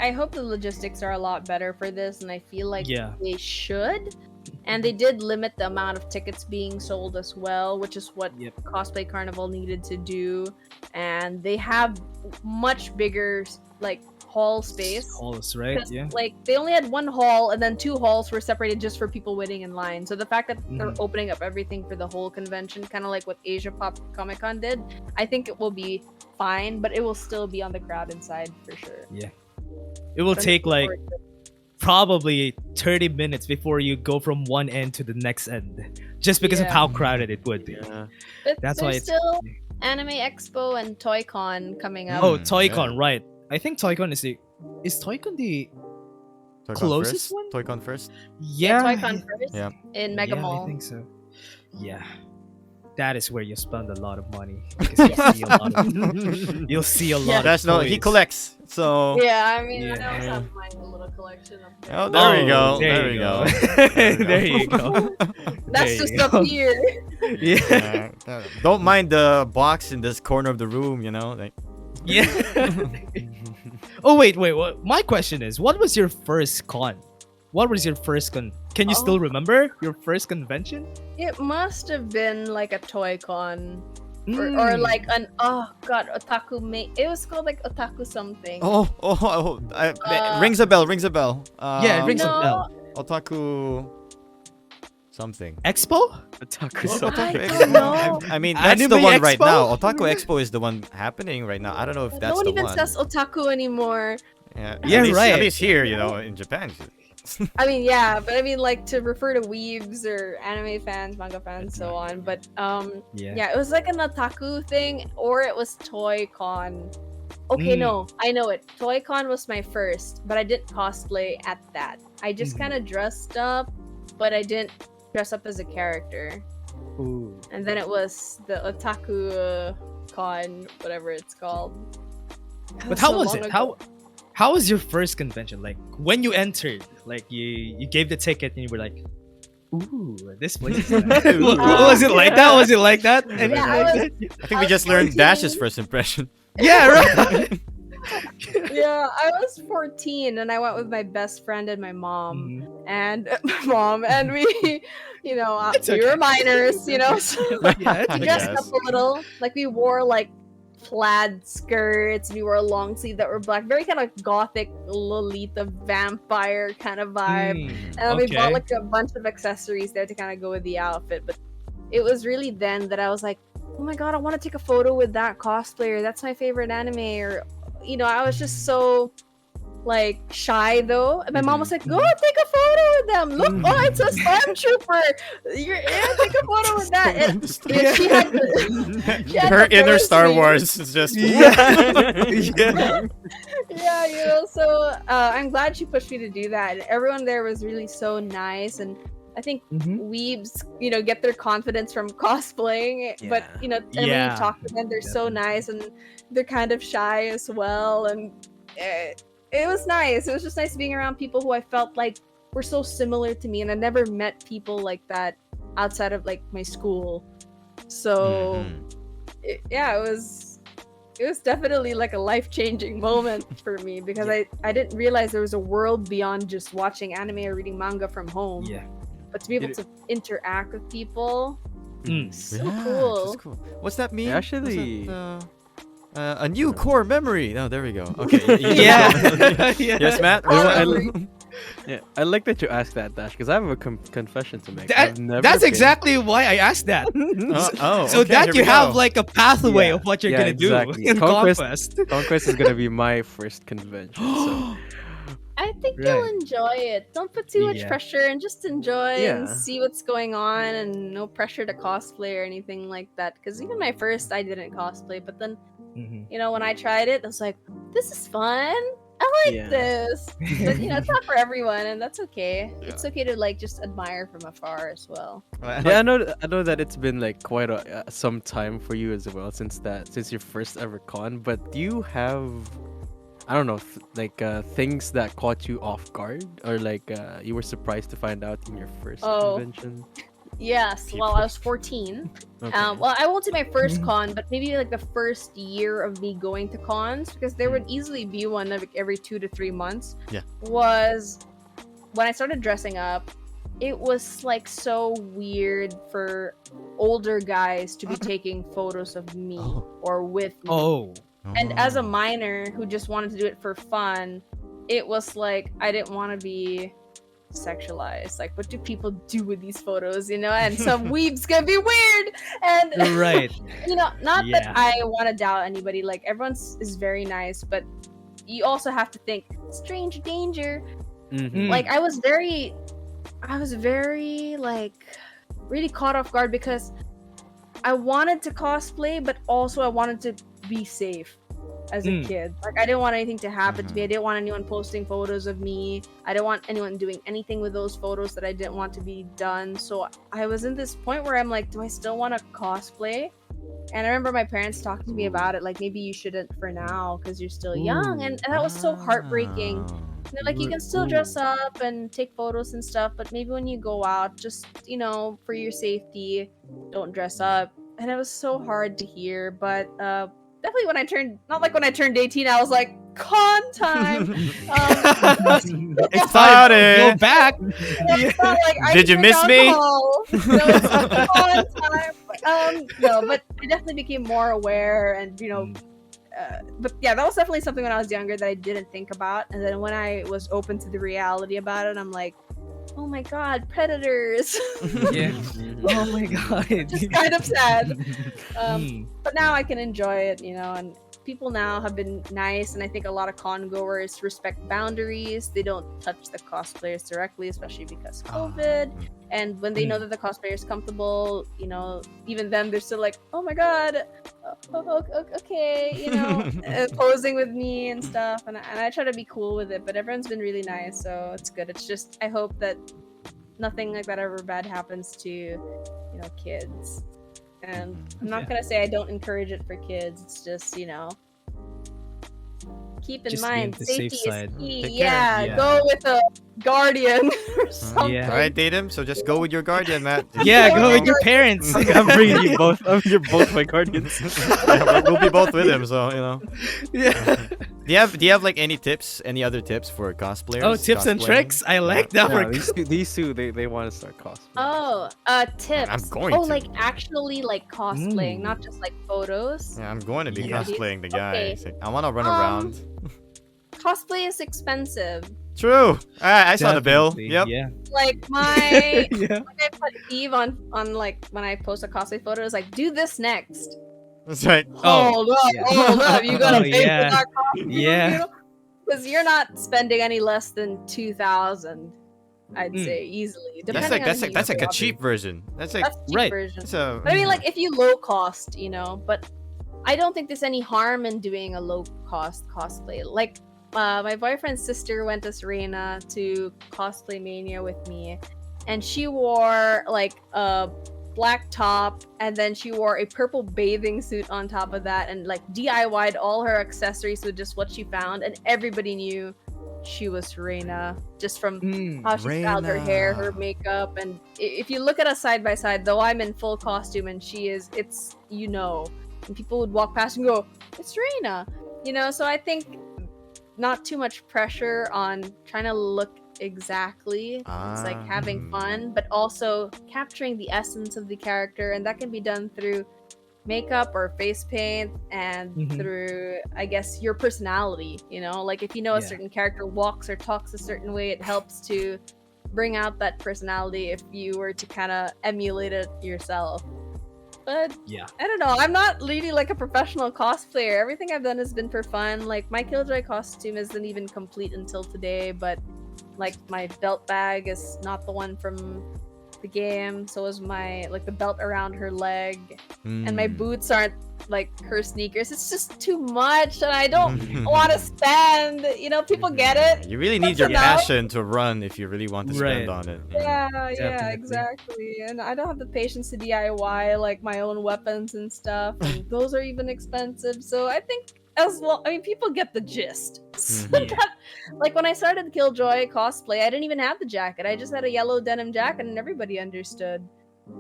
I hope the logistics are a lot better for this, and I feel like Yeah. they should. And they did limit the amount of tickets being sold as well, which is what Yep. Cosplay Carnival needed to do. And they have much bigger like hall space. Halls, right? 'Cause, Yeah. like they only had one hall, and then 2 halls were separated just for people waiting in line. So the fact that they're opening up everything for the whole convention, kind of like what Asia Pop Comic Con did, I think it will be fine, but it will still be on the crowded side for sure. It will So I'm take looking like forward to it. probably 30 minutes before you go from one end to the next end, just because of Yeah. how crowded it would be. Yeah. But That's why there's it's still Anime Expo and Toy Con coming up. Oh, Mm, Toy-Con, yeah. right? I think Toy-Con is Toy-Con the Toy-Con closest first? one? Toy-Con first? yeah? Toy Con first Yeah. in Mega yeah, Mall. I think so. Yeah, that is where you spend a lot of money. Because you'll see a lot. Yeah. Of That's no. He toys. collects. So. Yeah, I mean, I Yeah. always have my little collection of them. Oh, there we go. There we you go. go. There you go. That's There just you up go. here. Yeah. Don't mind the box in this corner of the room. You know, like. Yeah. Oh wait. What? My question is, what was your first con? What was your first con? Can you still remember your first convention? It must have been like a Toy Con. Or Mm. like an otaku it was called like otaku something. Rings a bell. Rings a bell. Yeah, it rings a no, bell. Otaku. Something. Expo? Otaku. Well, I Otaku don't know. Expo. I mean, that's the Anime one right Expo? now. Otaku Expo is the one happening right now. I don't know if no that's one the even one. says otaku anymore. Yeah, Yeah, at least, right. At least here, you know, in Japan. I mean, yeah, but I mean, like to refer to weebs or anime fans, manga fans, so on. But yeah, it was like an otaku thing, or it was Toy Con. Okay, no, I know it. Toy Con was my first, but I didn't cosplay at that. I just kind of dressed up, but I didn't dress up as a character. Ooh. And then it was the otaku con, whatever it's called. But how So was long it? ago. How was your first convention? Like when you entered, like you gave the ticket and you were like, "Ooh, this place." Is nice." Was it like that? Was it like that? Anything Yeah, like I that? I think we was just learned 14. Dash's first impression. Yeah, right. Yeah, I was 14 and I went with my best friend and my mom and we, you know, It's we were okay. minors, you know, so Yeah, it's we I dressed guess. up a little. Like we wore like plaid skirts, we wore a long sleeve that were black, very kind of gothic Lolita vampire kind of vibe. And then we bought like a bunch of accessories there to kind of go with the outfit. But it was really then that I was like, oh my god, I want to take a photo with that cosplayer. That's my favorite anime. Or, you know, I was just so like shy though. And my mom was like, go take a photo with them. Look, oh, it's a stormtrooper. Take a photo with that. And you know, she had Her to inner force Star me. Wars is just. Yeah. Yeah, you know, so I'm glad she pushed me to do that. And everyone there was really so nice, and I think weebs, you know, get their confidence from cosplaying. But you know, and when Yeah. you talk to them, they're so nice, and they're kind of shy as well. And it was nice. It was just nice being around people who I felt like were so similar to me, and I never met people like that outside of like my school. So yeah, it was definitely like a life-changing moment for me, because I didn't realize there was a world beyond just watching anime or reading manga from home. Yeah. But to be able to interact with people, so Yeah, cool. just cool. What's that mean? Actually- What's that, A new core memory. Oh, there we go. Okay. Yeah. Yes, Matt. Yeah, I like that you asked that, Dash, because I have a confession to make. That's exactly why I asked that. So okay, that you have like a pathway Yeah, of what you're yeah, gonna exactly. do in Conquest. Conquest is gonna be my first convention. So. I think you'll enjoy it. Don't put too much pressure and just enjoy and Yeah. see what's going on, and no pressure to cosplay or anything like that. Because even my first, I didn't cosplay, but then, you know, when I tried it, I was like, this is fun. I like this. But, you know, it's not for everyone, and that's okay. Yeah. It's okay to, like, just admire from afar as well. Yeah, I know that it's been like quite some time for you as well since your first ever con. But do you have, I don't know, things that caught you off guard, or like you were surprised to find out in your first convention? Yes, well, I was 14. Okay. Well, I won't say my first con, but maybe like the first year of me going to cons, because there would easily be one like every 2 to 3 months. Yeah. Was when I started dressing up. It was like so weird for older guys to be taking photos of me or with me. Oh. And as a minor who just wanted to do it for fun, it was like I didn't want to be sexualized. Like, what do people do with these photos, you know? And some weeb's gonna be weird. And right. You know, not that I want to doubt anybody. Like, everyone is very nice, but you also have to think strange danger. Like, I was very like really caught off guard because I wanted to cosplay, but also I wanted to be safe as a kid. Like, I didn't want anything to happen to me. I didn't want anyone posting photos of me. I didn't want anyone doing anything with those photos that I didn't want to be done. So I was in this point where I'm like, do I still want to cosplay? And I remember my parents talking to me about it, like, maybe you shouldn't for now because you're still young. And that was so heartbreaking. And they're like, you can still dress up and take photos and stuff, but maybe when you go out, just, you know, for your safety, don't dress up. And it was so hard to hear, but definitely when I turned, not like when I turned 18, I was like, con time. Excited. Go back. Did you miss me? No, it's con time. No, but I definitely became more aware, and you know, but yeah, that was definitely something when I was younger that I didn't think about, and then when I was open to the reality about it, I'm like, oh my god, predators. Yeah. Oh my god. Just kind of sad. But now I can enjoy it, you know, and people now have been nice, and I think a lot of con goers respect boundaries. They don't touch the cosplayers directly, especially because COVID. And when they know that the cosplayer is comfortable, you know, even them, they're still like, oh my god, okay, you know, posing with me and stuff. And I try to be cool with it, but everyone's been really nice, so it's good. It's just, I hope that nothing like that ever bad happens to, you know, kids. And I'm not gonna say I don't encourage it for kids. It's just, you know, keep in mind safety is key. Yeah, go with a guardian or something. All right, Dadum. So just go with your guardian, Matt. Yeah, go with your parents. I'm bringing you both. You're both my guardians. We'll be both with him, so you know. Yeah. Do you have like any other tips for cosplayers? Oh, tips and tricks. I like that. Yeah, these two, they want to start cosplaying. Oh, tips. I'm going to. Like actually like cosplaying, not just like photos. Yeah, I'm going to be cosplaying the guy. Okay. Like, I want to run around. Cosplay is expensive. True. I saw the bill. Yep. Yeah. Like my, like I put Eve on like when I post a cosplay photo, it's like, do this next. That's right. Hold up, you gotta pay for that costume. Yeah. Because you're not spending any less than 2,000, I'd say easily. That's like a cheap version. That's like cheap version. So But I mean, like if you low cost, you know. But I don't think there's any harm in doing a low cost cosplay. Like my boyfriend's sister went as Reina to Cosplay Mania with me, and she wore like a black top, and then she wore a purple bathing suit on top of that, and like DIY'd all her accessories with just what she found, and everybody knew she was Reina just from how she styled her hair, her makeup. And if you look at us side by side, though I'm in full costume and she is, it's, you know, and people would walk past and go, it's Reina, you know. So I think not too much pressure on trying to look exactly. It's like having fun, but also capturing the essence of the character, and that can be done through makeup or face paint and through, I guess, your personality. You know, like if you know a certain character walks or talks a certain way, it helps to bring out that personality if you were to kind of emulate it yourself. But Yeah. I don't know. I'm not really like a professional cosplayer. Everything I've done has been for fun. Like my KillJoy costume isn't even complete until today, but like my belt bag is not the one from the game. So is my like the belt around her leg, and my boots aren't like her sneakers. It's just too much, and I don't want to spend. You know, people get it. You really need your passion to run if you really want to spend on it. Yeah, Definitely. exactly. And I don't have the patience to DIY like my own weapons and stuff, and those are even expensive. So I think as well, I mean, people get the gist. So that, like when I started KillJoy cosplay, I didn't even have the jacket. I just had a yellow denim jacket, and everybody understood.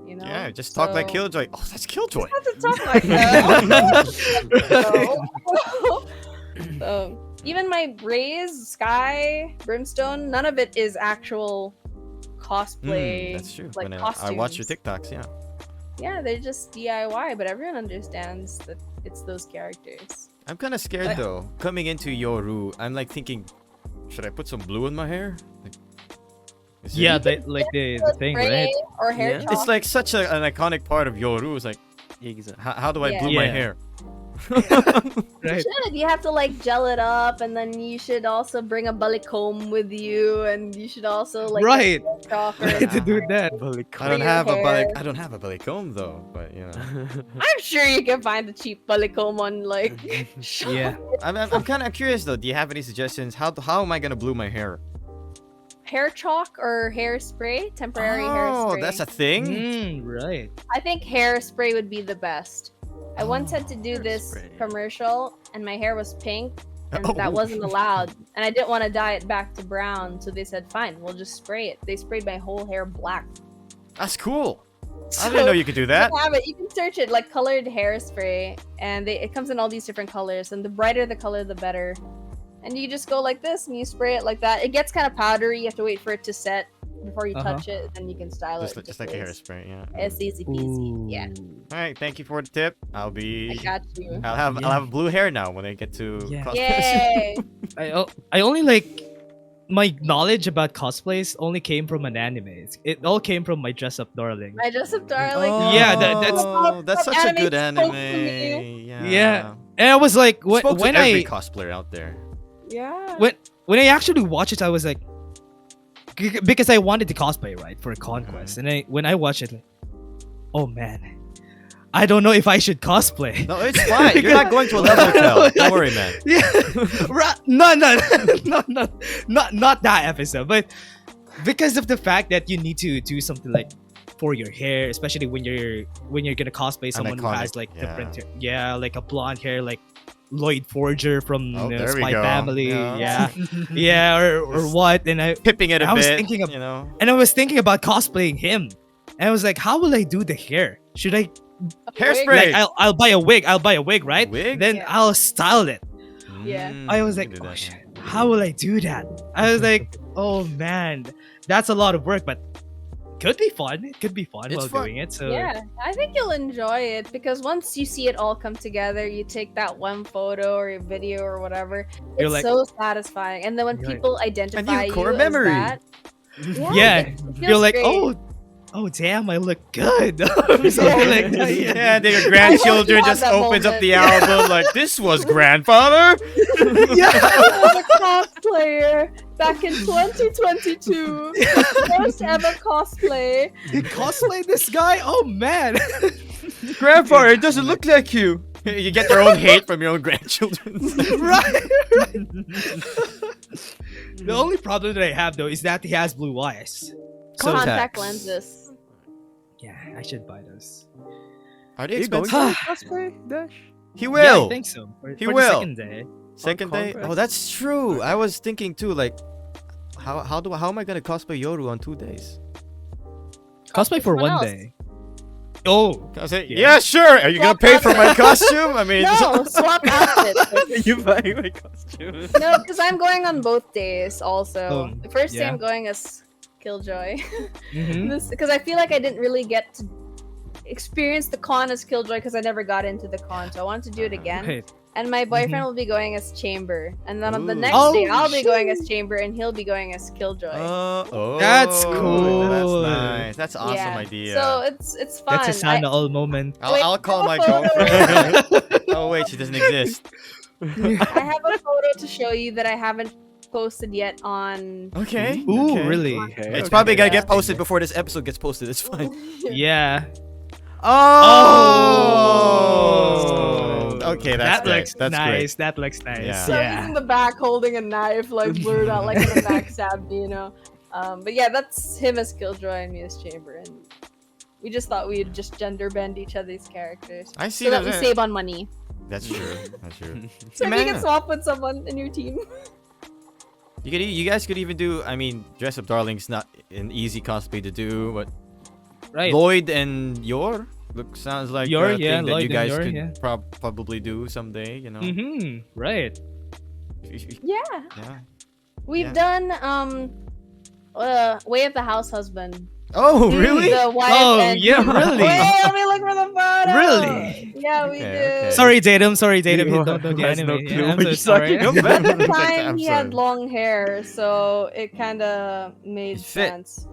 You know? Yeah, just talk like KillJoy. Oh, that's KillJoy. Just have to talk like that. So, even my Raze, Sky, Brimstone, none of it is actual cosplay. That's true. Like When I costumes. watch your TikToks, yeah. Yeah, they're just DIY, but everyone understands that it's those characters. I'm kind of scared though. Coming into Yoru, I'm like thinking, should I put some blue in my hair? Like, is Yeah, it- the thing, Spray right? or hair Yeah. chalk. it's like such an iconic part of Yoru. It's like, how do I Yeah. blue my Yeah. hair? Right. You have to like gel it up, and then you should also bring a bully comb with you, and you should also like Right. get chalk or- to do that. I don't your have a hair. I don't have a belly comb though, but you know. I'm sure you can find the cheap bully comb on like Yeah. I'm kind of curious though. Do you have any suggestions? How am I gonna blue my hair? hair chalk or hairspray, temporary hairspray. Oh, that's a thing. Right. I think hairspray would be the best. I once had to do this hairspray. commercial, and my hair was pink, and Oh. that wasn't allowed. And I didn't want to dye it back to brown, so they said, "Fine, we'll just spray it." They sprayed my whole hair black. That's cool. I didn't know you could do that. You can have it. You can search it like colored hairspray, and it comes in all these different colors. And the brighter the color, the better. And you just go like this, and you spray it like that. It gets kind of powdery. You have to wait for it to set before you touch it, and then you can style Just, it. just like a hairspray, yeah. It's easy peasy. Yeah, All right, thank you for the tip. I got you. I'll have blue hair now when I get to Yeah. cosplay. Yay! I only like my knowledge about cosplays only came from an anime. It all came from my dress up darling. I just have darling. Yeah, that's- that's such a good Anime anime. spoke to me. Yeah. Yeah. And I was like, Spoke when to every I cosplayer out there. Yeah. when I actually watched it, I was like, because I wanted to cosplay right for a conquest, and when I watched it, like, oh man, I don't know if I should cosplay. No, it's fine. You're not going to a level hotel. Don't worry, man. Yeah, no, not that episode, but because of the fact that you need to do something like for your hair, especially when you're gonna cosplay someone who has iconic, like yeah. different hair. Yeah, like a blonde hair, like Lloyd Forger from Oh, there we Spy go. Family. Yeah. Yeah, or what? And Pipping it a I was bit, thinking of- you know. I was thinking about cosplaying him, and I was like, how will I do the hair? Should I Hairspray. like I'll buy a wig? I'll buy a wig, right? Wig? Then Yeah. I'll style it. Yeah. I was you like, can do oh that, shit, how will I do that? I was like, oh man, that's a lot of work, but could be fun. It could be fun It's while fun. doing it. So Yeah, I think you'll enjoy it because once you see it all come together, you take that one photo or a video or whatever. You're It's like- so satisfying, and then when You're like- people identify you core as memory. that, yeah, it you're feels like, great. oh damn, I look good. Or something like that. Yeah, then your grandchildren have just that opens up moment. the album like, this was grandfather. Yeah. I was a cosplayer back in 2022. First ever cosplay. You cosplay this guy? Oh man. Grandfather, it doesn't look like you. You get your own hate from your own grandchildren. right. The only problem that I have though is that he has blue eyes. So Contact lenses. yeah, I should buy those. Are they Are you going expensive? to cosplay, Dash? He Yeah, will. I think so. He for will. the second day. Second day? Conquest? Oh, that's true. I was thinking too, like, how am I gonna cosplay Yoru on 2 days? Cosplay for someone one else. day. Oh, I say, Yeah. yeah, sure. Are you gonna Swap pay for my outfits. costume? I mean, No, swap outfits. You buying my costume? No, because I'm going on both days also. Oh, The first day yeah. I'm going as KillJoy. mhm. Because I feel like I didn't really get to experienced the con as KillJoy because I never got into the con, so I wanted to do it again. Right. And my boyfriend will be going as Chamber, and then on the next Oh, day I'll be going as Chamber, and he'll be going as KillJoy. That's cool. That's nice. That's awesome Yeah. idea. So it's fun. That's a Sana all moment. I'll call my Wait, girlfriend. Oh wait, she doesn't exist. I have a photo to show you that I haven't posted yet on. Okay. Ooh, okay. really? It's probably gonna get posted before this episode gets posted. It's fine. Yeah. Oh. Okay, that great. looks That's nice. great. That looks nice. Yeah. So he's in the back holding a knife, like blurred out, like in a backstab, you know. But yeah, that's him as KillJoy and me as Chamber, and we just thought we'd just gender bend each other's characters. I see so that that. we save on money. That's true. That's true. So Man. you can swap with someone in your team. You guys could even do. I mean, dress up darling's not an easy cosplay to do, but Right. Lloyd and sounds like Yor, a yeah, thing that Lloyd you and guys Yor, could yeah. probably do someday. You know. Right. Yeah, Yeah. we've Yeah. done Way of the House Husband. Oh, Dude, really? The wife Oh, and yeah, really? Wait, let me look for the photo. Really? Yeah, we Okay, did. okay. Sorry, Datum. Sorry, Datum. You You don't know the has no anime. clue Yeah, I'm what so you're sorry. talking about. At the I'm time, he sorry. had long hair, so it kind of made It fit. sense.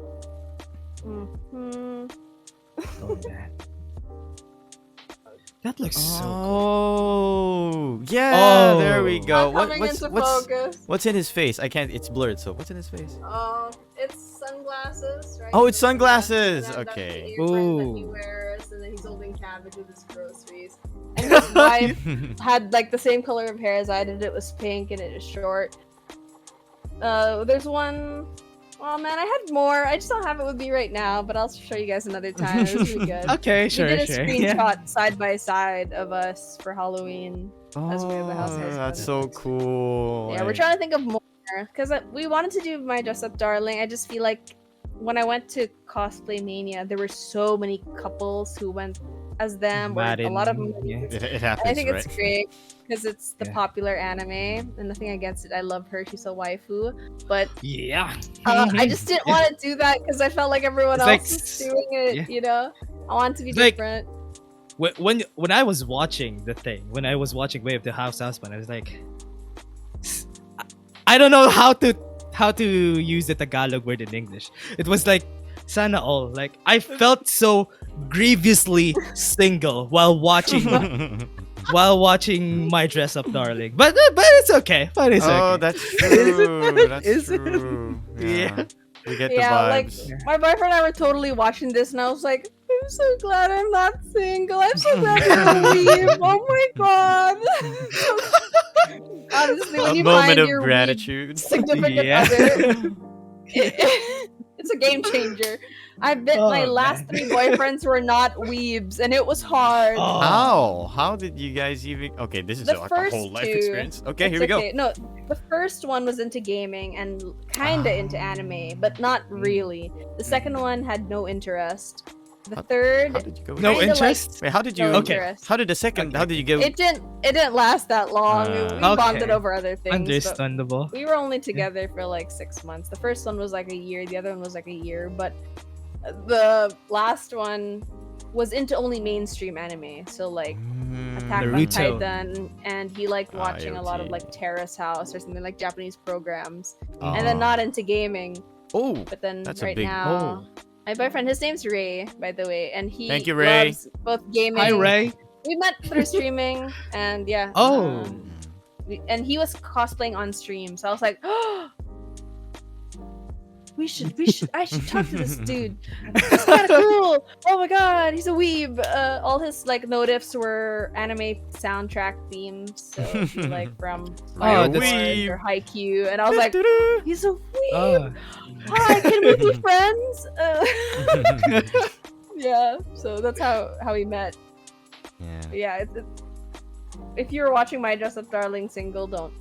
Mhm. Oh, man. That looks so cool. Oh, yeah. Oh. There we go. Not coming into focus. What's in his face? I can't. It's blurred. So what's in his face? It's sunglasses, right? Oh, it's sunglasses. That's the Okay. earrings that he Ooh. wears, and then he's holding cabbage with his groceries. And his wife had like the same color of hair as I did. It was pink and it is short. There's one. Oh man, I had more. I just don't have it with me right now, but I'll show you guys another time. It was really good. Okay, sure, we did a sure. screenshot side by side of us for Halloween. As we have a house husband. That's so cool. Yeah, we're trying to think of more because we wanted to do my dress up darling. I just feel like when I went to Cosplay Mania, there were so many couples who went as them. Or a lot of them. Yeah. It happens, I think right? it's great because it's the Yeah. popular anime, and nothing against it. I love her; she's a waifu. But Yeah. I just didn't want to do that because I felt like everyone It's else like was doing it. yeah. You know, I want to be It's like- different. When I was watching the thing, when I was watching Way of the House Husband, I was like, I don't know how to use the Tagalog word in English. It was like sana all. Like I felt so grievously single while watching my dress up darling. But it's okay. But it's Oh, okay. that's true. That's Is it? true. Yeah. We get Yeah, the like vibes. my boyfriend and I were totally watching this, and I was like, I'm so glad I'm not single. I'm so glad I'm leave. Oh my god. Honestly, when A you moment find of your gratitude. significant Yeah. other, it's a game changer. My Oh, last man. 3 boyfriends were not weebs, and it was hard. Oh. How? How did you guys even? Okay, this is The like a first whole life 2, experience. Okay, It's here we go. okay. No, the first one was into gaming and kinda into anime, but not really. The second one had no interest. The third, How did you go? with No that? kinda interest? Wait, how did you? no Okay. interest. How did the second? Okay. How did you go? It didn't last that long. We Okay. bonded over other things. But Understandable. we were only together for like 6 months. The first one was like a year. The other one was like a year. But the last one was into only mainstream anime. So like Attack on Naruto. Titan, and he liked watching a lot of IoT. like Terrace House or something like Japanese programs. Oh. And then not into gaming. Oh, But then That's a right big now, my boyfriend, his name's Ray, by the way, and he Thank you, Ray. loves both gaming. Hi Ray. We met through streaming, and yeah. Oh. And he was cosplaying on stream, so I was like, oh, I should talk to this dude. He's kind of cool. Oh my god, he's a weeb. All his like notifs were anime soundtrack themes, so like from Oh, Fire that's- Force or Haikyuu, and I was like, he's a weeb. Oh. Hi, can we be friends? Yeah, so that's how we met. Yeah. But yeah, if you were watching my Dress Up Darling single, don't.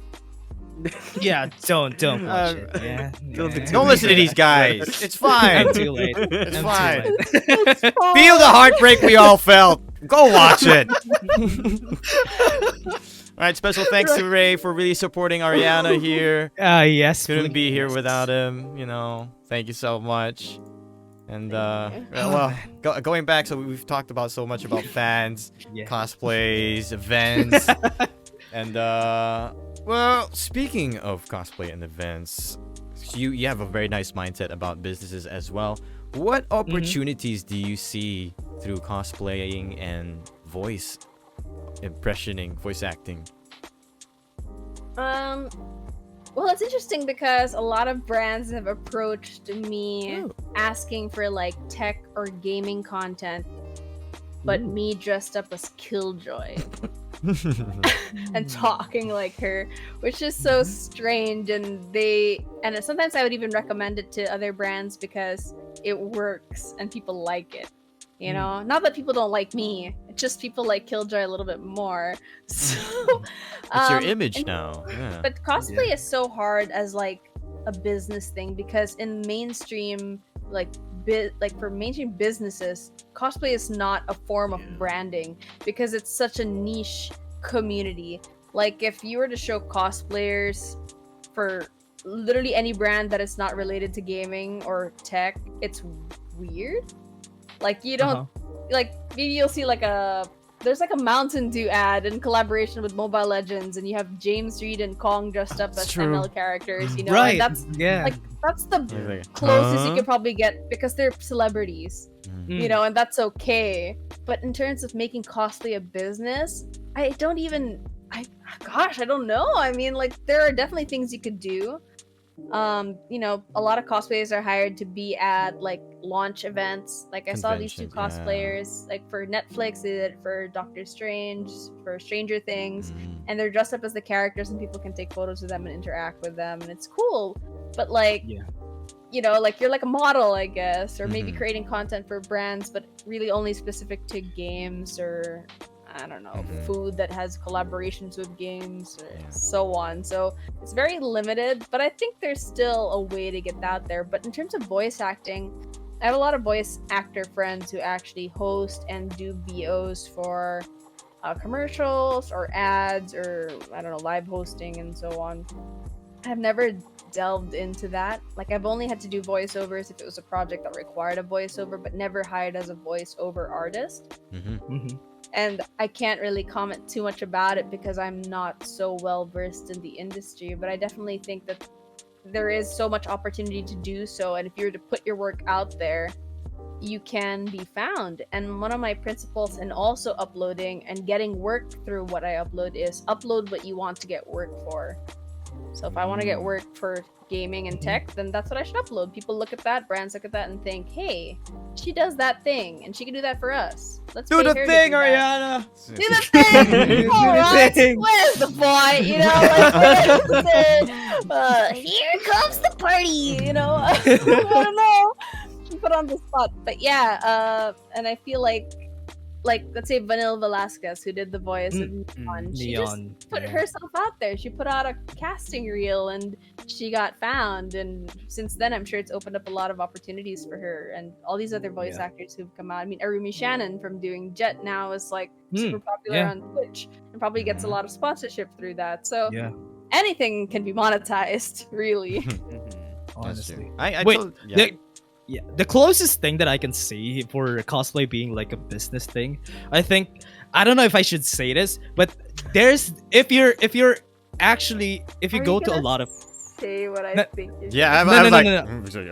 Yeah, don't watch it. Yeah. Don't yeah. Don't listen to these guys. It's fine. I'm too late. It's I'm fine. too late. It's fine. Feel the heartbreak we all felt. Go watch it. All right, special thanks to Ray for really supporting Aryanna here. Yes. Couldn't please. be here without him, you know. Thank you so much. And Thank well, going back, so we've talked about so much about fans, Yeah. cosplays, events, and well, speaking of cosplay and events, you have a very nice mindset about businesses as well. What opportunities do you see through cosplaying and voice impressioning, voice acting? Well, it's interesting because a lot of brands have approached me asking for like tech or gaming content, but me dressed up as KillJoy and talking like her, which is so strange. And sometimes I would even recommend it to other brands because it works and people like it. You know, not that people don't like me, it's just people like KillJoy a little bit more. So It's your image now. Yeah. but cosplay is so hard as like a business thing because in mainstream like for mainstream businesses, cosplay is not a form of branding because it's such a niche community. Like if you were to show cosplayers for literally any brand that is not related to gaming or tech, it's weird. Like you don't like maybe you'll see like there's like a Mountain Dew ad in collaboration with Mobile Legends, and you have James Reed and Kong dressed up as ML characters, you know, Right. and that's Yeah. that's the closest you could probably get because they're celebrities, you know, and that's okay. But in terms of making cosplay a business, I don't know. I mean, like there are definitely things you could do. You know, a lot of cosplayers are hired to be at like launch events. Like I saw these two cosplayers, like for Netflix, they did it for Doctor Strange, for Stranger Things, and they're dressed up as the characters, and people can take photos of them and interact with them, and it's cool. But like, you know, like you're like a model, I guess, or maybe creating content for brands, but really only specific to games or I don't know, food that has collaborations with games or so on. So it's very limited, but I think there's still a way to get out there. But in terms of voice acting, I have a lot of voice actor friends who actually host and do VOs for commercials or ads or I don't know, live hosting and so on. I've never delved into that. Like I've only had to do voiceovers if it was a project that required a voiceover, but never hired as a voiceover artist. And I can't really comment too much about it because I'm not so well versed in the industry, but I definitely think that there is so much opportunity to do so, and if you were to put your work out there, you can be found. And one of my principles in also uploading and getting work through what I upload is upload what you want to get work for. So if I want to get work for gaming and tech, then that's what I should upload. People look at that, brands look at that and think, hey, she does that thing and she can do that for us. Let's do pay the her to thing, do that. Aryanna. Do the thing. All right. Where's the point? You know, like, here comes the party. You know, I don't know. Put on the spot, but yeah. And I feel like let's say Vanilla Velasquez, who did the voice of Neon, she just put herself out there. She put out a casting reel and she got found, and since then I'm sure it's opened up a lot of opportunities for her and all these other voice actors who've come out. I mean, Arumi Shannon from doing Jet now is like super popular on Twitch and probably gets a lot of sponsorship through that. So anything can be monetized, really. Honestly, the closest thing that I can see for cosplay being like a business thing, I think, I don't know if I should say this, but there's if you go to a lot of say what I think. Are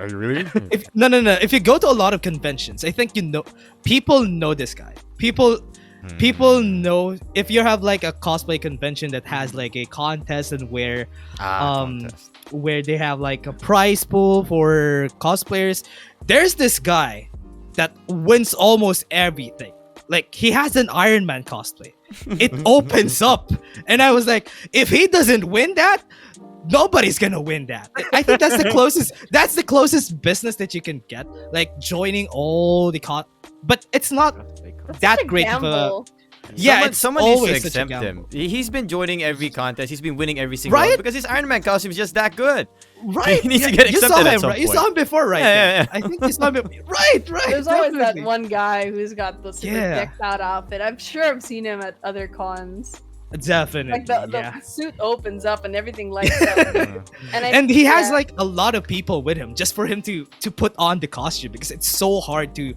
you really? If you go to a lot of conventions, I think people know this guy. People know if you have like a cosplay convention that has like a contest and where they have like a prize pool for cosplayers. There's this guy that wins almost everything. Like he has an Iron Man cosplay. It opens up, and I was like, if he doesn't win that, nobody's gonna win that. I think that's the closest. That's the closest business that you can get. Like joining all the but it's not that great of a. Yeah, someone needs to accept him. He's been joining every contest. He's been winning every single one because his Iron Man costume is just that good. Right. He needs to get accepted at some point. You saw him before, right? Yeah. I think you saw him. Right. There's always that one guy who's got the super decked out outfit. I'm sure I've seen him at other cons. Definitely. Like the yeah. suit opens up and everything lights up. And he has like a lot of people with him just for him to put on the costume because it's so hard to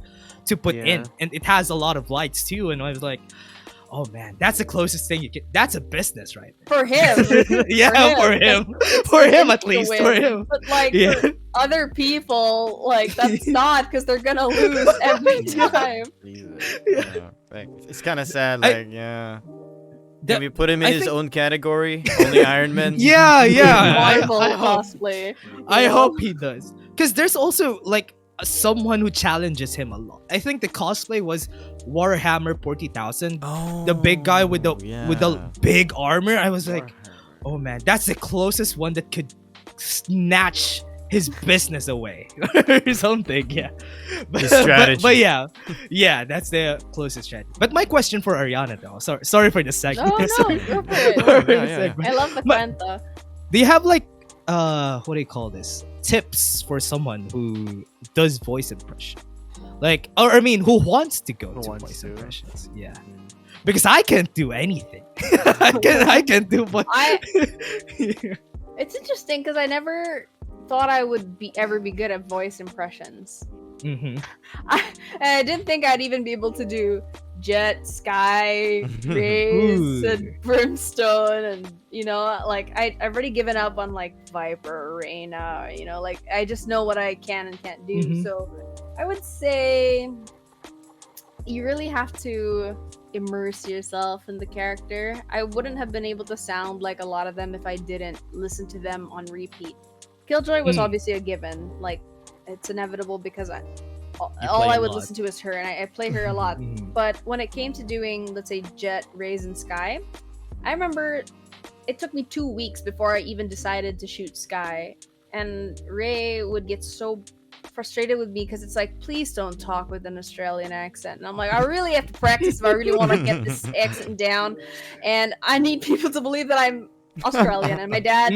put in, and it has a lot of lights too. And I was like, oh man, that's the closest thing you can. That's a business, right? For him. Yeah, for him. For him at least. For him. But like for other people, like that's not, because they're gonna lose every time. Yeah. Like, it's kind of sad. Like, can we put him in his own category? Only Iron Man? Yeah. Marvel cosplay. I hope he does. Because there's also like someone who challenges him a lot. I think the cosplay was Warhammer 40,000. Oh, The big guy with the big armor. I was like, oh man, that's the closest one that could snatch his business away or something. Yeah. His strategy. But yeah, that's the closest strategy. But my question for Aryanna though. Sorry for the segment. No, go for it. I love the kwenta. Do you have like what do you call this? Tips for someone who does voice impression? Like, or I mean, who wants to go to voice impressions? Yeah. Because I can't do anything. I can't do voice. It's interesting because I never thought I would ever be good at voice impressions. I didn't think I'd even be able to do Jet, Sky, Raze, and Brimstone, and like I've already given up on like Viper, Reyna. Like I just know what I can and can't do. So I would say you really have to immerse yourself in the character. I wouldn't have been able to sound like a lot of them if I didn't listen to them on repeat. KillJoy was obviously a given. Like, it's inevitable because all I would listen to is her, and I play her a lot. But when it came to doing, let's say, Jet, Raze, and Sky, I remember it took me 2 weeks before I even decided to shoot Sky. And Ray would get so frustrated with me because it's like, please don't talk with an Australian accent. And I'm like, I really have to practice if I really want to get this accent down. And I need people to believe that I'm Australian, and my dad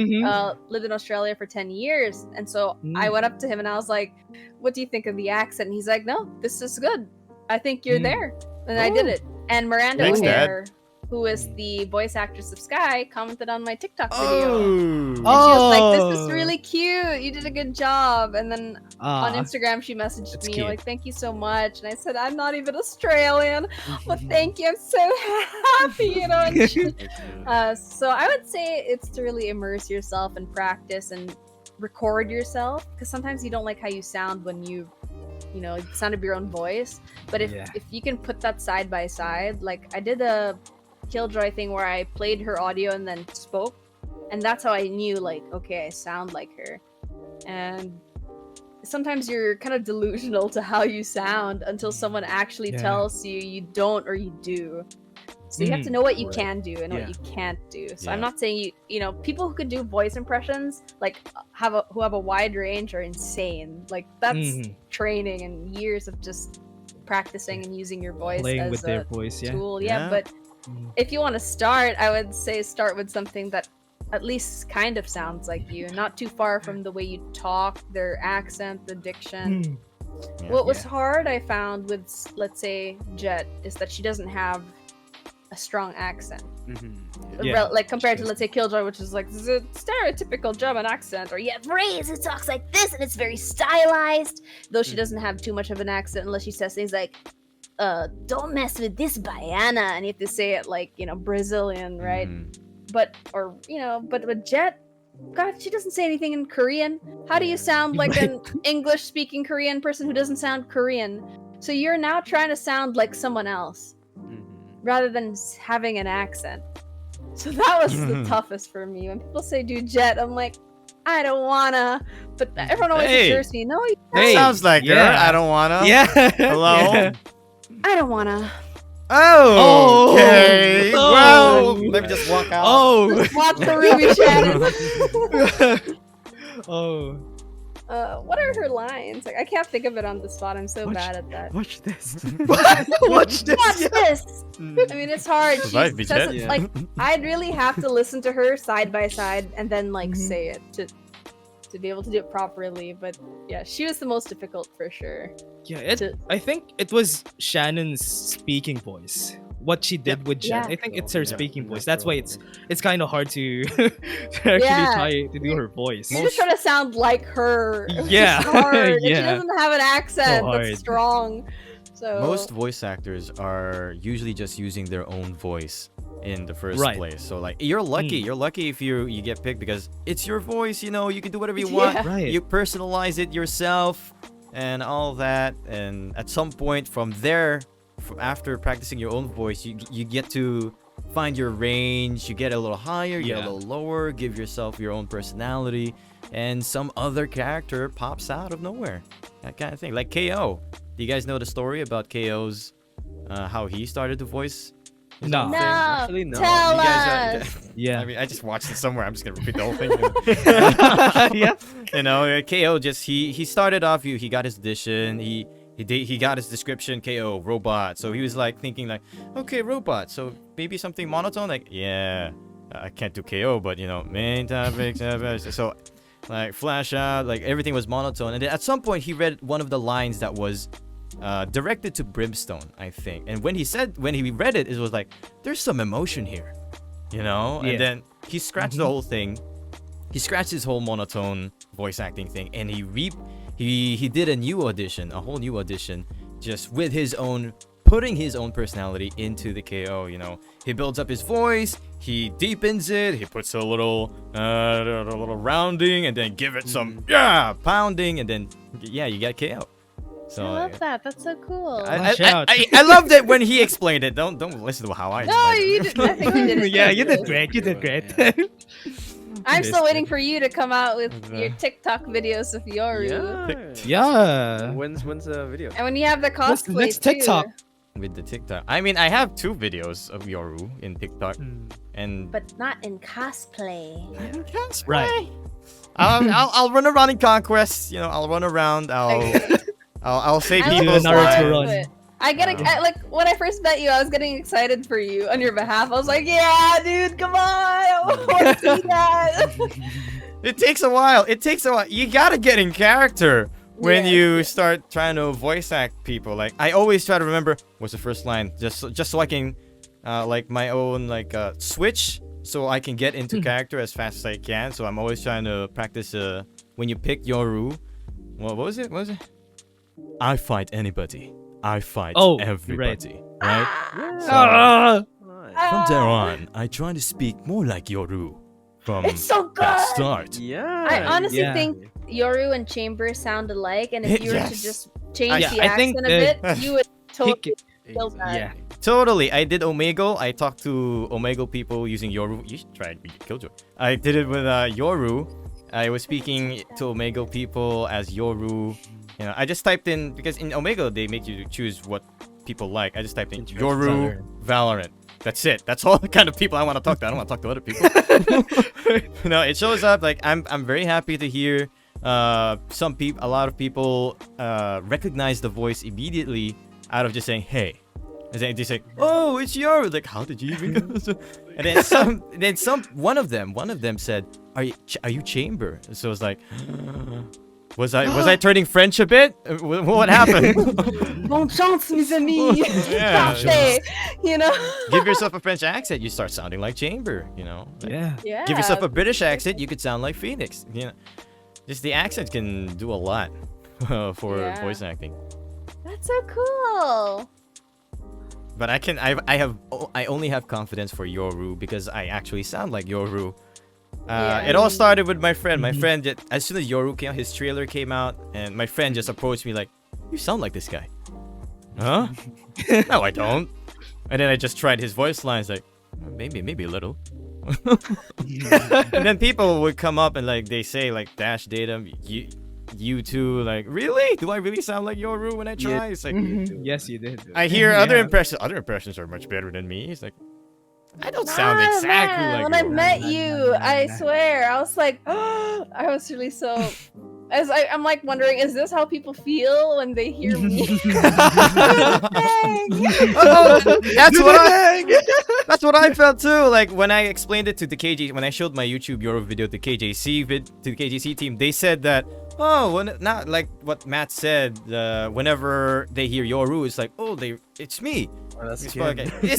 lived in Australia for 10 years, and so I went up to him and I was like, what do you think of the accent? And he's like, no, this is good, I think you're there. And I did it. And Miranda O'Hare, who is the voice actress of Sky, commented on my TikTok video. And she was like, this is really cute, you did a good job. And then on Instagram she messaged me like, thank you so much. And I said, I'm not even Australian, but thank you, I'm so happy, and so I would say it's to really immerse yourself and practice and record yourself, because sometimes you don't like how you sound when you sound of your own voice. But if you can put that side by side, like I did a KillJoy thing where I played her audio and then spoke, and that's how I knew, like, okay, I sound like her. And sometimes you're kind of delusional to how you sound until someone actually tells you you don't or you do. So you have to know what you can do and what you can't do. So I'm not saying people who can do voice impressions, like who have a wide range, are insane. Like that's training and years of just practicing and using your voice playing as with their voice, tool. But if you want to start, I would say start with something that at least kind of sounds like you, not too far from the way you talk, their accent, the diction. What was hard, I found, with, let's say, Jet, is that she doesn't have a strong accent. Like compared to, let's say, KillJoy, which is like, this is a stereotypical German accent, or Raze, who talks like this and it's very stylized, though she doesn't have too much of an accent unless she says things like, don't mess with this Bayana, and you have to say it like, Brazilian, right? But with Jet, God, she doesn't say anything in Korean. How do you sound like an English-speaking Korean person who doesn't sound Korean? So you're now trying to sound like someone else rather than having an accent. So that was the toughest for me. When people say do Jet, I'm like, I don't wanna. But everyone always assures me, no, you sounds like her. I don't wanna. Hello? I don't wanna. Oh, okay. Well, let me just walk out. Just watch the Ruby Shannon. What are her lines? Like, I can't think of it on the spot. I'm so bad at that. Watch this. Watch this. Watch this. I mean, it's hard. She says it, like, I'd really have to listen to her side by side and then like say it to be able to do it properly. But yeah, she was the most difficult for sure. Yeah, I think it was Shannon's speaking voice what she did with Jen. Yeah. I think it's her Yeah. speaking voice. That's why it's kind of hard to, to actually try to do her voice. You're just trying to sound like her. It's Yeah. just hard. And she Yeah. doesn't have an accent hard. that's strong. So Most voice actors are usually just using their own voice in the first Right. place. So like you're lucky. Mm. You're lucky if you get picked because it's your voice, you know, you can do whatever you want. Yeah. Right. You personalize it yourself and all that, and at some point from there after practicing your own voice, you get to find your range. You get a little higher, you get a Yeah. little lower, give yourself your own personality, and some other character pops out of nowhere. That kind of thing. Like KO. Do you guys know the story about KO's how he started to voice his No. own no, thing? Actually, no. tell You guys us. Yeah. I mean, I just watched it somewhere. I'm just gonna repeat the whole thing. Yeah. You know, KO just he started off. He got his audition. He got his description. KO robot. So he was like thinking like, okay, robot. So maybe something monotone. Like, yeah, I can't do KO, but you know, main topics. So like flash out. Like everything was monotone. And then at some point he read one of the lines that was directed to Brimstone, I think. And when he read it, it was like, there's some emotion here, you know. Yeah. And then he scratched the whole thing. He scratched his whole monotone voice acting thing, and he did a whole new audition, just with his own, putting his own personality into the KO. You know, he builds up his voice, he deepens it, he puts a little rounding, and then give it some pounding, and then you get KO. So I love that. That's so cool. I loved it when he explained it. Don't listen to how I no, explained you it. did. I think you did it. Yeah, good. you did great. You did great. I'm still waiting for you to come out with your TikTok videos of Yoru. Yeah. When's the video? And when you have the cosplay Next TikTok. With the TikTok. I mean, I have 2 videos of Yoru in TikTok, and but not in cosplay. Right. I'll run around in Conquest. You know, I'll run around. I'll say I people's look Naruto forward run. to it. I get like when I first met you, I was getting excited for you on your behalf. I was like, "Yeah, dude, come on, I want to see that." It takes a while. You gotta get in character when Yeah. you start trying to voice act people. Like I always try to remember what's the first line, just so I can like my own switch, so I can get into character as fast as I can. So I'm always trying to practice when you pick Yoru. What was it? I fight anybody. I fight everybody. Right? Ah! From there on, I try to speak more like Yoru. From It's so good. that start. Yeah. I honestly Yeah. think Yoru and Chamber sound alike, and if you were to Yes. just change Yeah, the I think accent a bit, you would totally feel that. Yeah. Totally. I did Omegle. I talked to Omegle people using Yoru. You should try KillJoy. I did it with Yoru. I was speaking to Omegle people as Yoru. You know, I just typed in, because in Omegle they make you choose what people like. I just typed in Yoru, Valorant. That's it. That's all the kind of people I want to talk to. I don't want to talk to other people. No, it shows up. Like I'm very happy to hear a lot of people recognize the voice immediately out of just saying hey. And then they say, "Oh, it's Yoru." Like, how did you even? And then one of them said, "Are you Chamber?" So it's like, was I turning French a bit? What happened? Bon chance, mes amis. Yeah. Parfait. You know. Give yourself a French accent, you start sounding like Chamber. You know. Like, Yeah. Yeah. Give yourself a British accent, you could sound like Phoenix. You know, just the accent can do a lot for Yeah. voice acting. That's so cool. But I only have confidence for Yoru because I actually sound like Yoru. Yeah. It all started with my friend. My friend, as soon as Yoru came out, his trailer came out, and my friend just approached me like, "You sound like this guy." Huh? No, I don't. And then I just tried his voice lines, like, maybe a little. And then people would come up and like they say like Dash Datum, you too, like, really? Do I really sound like Yoru when I try? It's like, Yes, you did. I hear other Yeah. impressions. Other impressions are much better than me. It's like, I don't sound Ah, exactly man, like when I Yoru. met you, I swear, I was like, I was really so. I'm like wondering, is this how people feel when they hear me? Oh, that's what I felt too. Like when I explained it to the when I showed my YouTube Yoru video to to the KJC team, they said that, not like what Matt said. Whenever they hear Yoru, it's like, oh, it's me. Oh, that's That's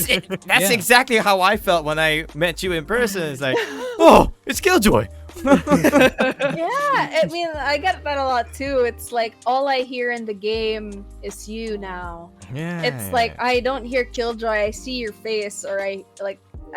cute. Yeah. exactly how I felt when I met you in person. It's like, oh, it's KillJoy. Yeah, I mean, I get that a lot too. It's like all I hear in the game is you now. Yeah. It's like I don't hear Killjoy, I see your face, or I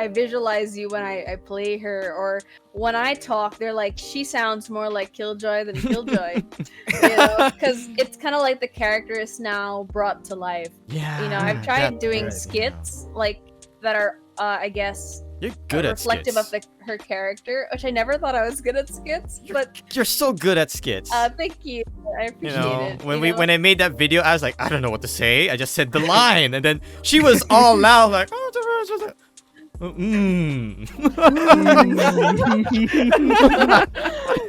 visualize you when I play her, or when I talk, they're like, she sounds more like Killjoy than Killjoy. Because it's kind of like the character is now brought to life. Yeah. I've tried that's doing right, skits like that are, I guess, You're good at reflective skits. of her character, which I never thought I was good at skits, but You're so good at skits. thank you. I appreciate it. When I made that video, I was like, I don't know what to say. I just said the line, and then she was all loud, like, I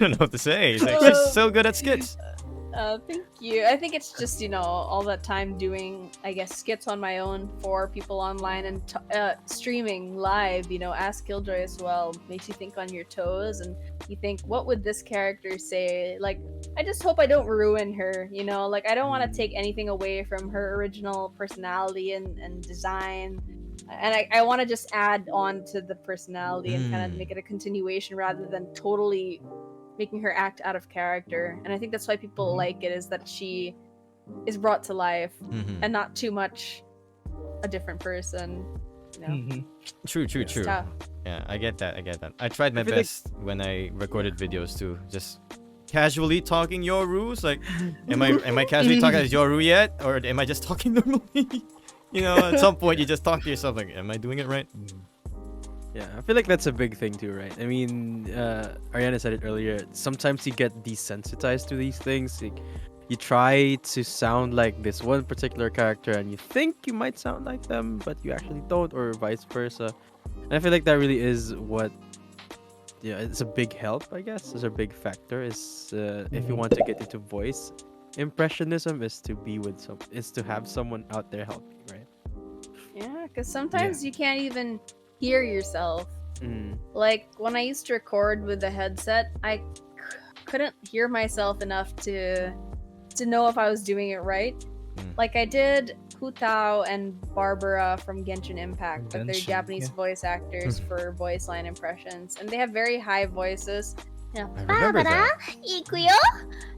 don't know what to say. It's like, she's so good at skits. Thank you. I think it's just, all that time doing, I guess, skits on my own for people online and streaming live, as KillJoy as well, makes you think on your toes, and you think, what would this character say? Like, I just hope I don't ruin her, Like, I don't want to take anything away from her original personality and design. And I want to just add on to the personality and kind of make it a continuation rather than totally making her act out of character. And I think that's why people like it, is that she is brought to life and not too much a different person. True. Tough. Yeah, I get that. I tried my best when I recorded videos to just casually talking Yoru's. Like, am I casually talking as Yoru yet, or am I just talking normally? At some point you just talk to yourself like, am I doing it right? Yeah, I feel like that's a big thing too, right? I mean, Aryanna said it earlier. Sometimes you get desensitized to these things. Like, you try to sound like this one particular character, and you think you might sound like them, but you actually don't, or vice versa. And I feel like that really is what, it's a big help, I guess. It's a big factor. Is if you want to get into voice impressionism, is to have someone out there helping, right? Yeah, because sometimes you can't even hear yourself. Like, when I used to record with the headset, I couldn't hear myself enough to know if I was doing it right. Like, I did Hu Tao and Barbara from Genshin Impact, but they're Japanese voice actors for voice line impressions, and they have very high voices. I remember that. Ikuyo?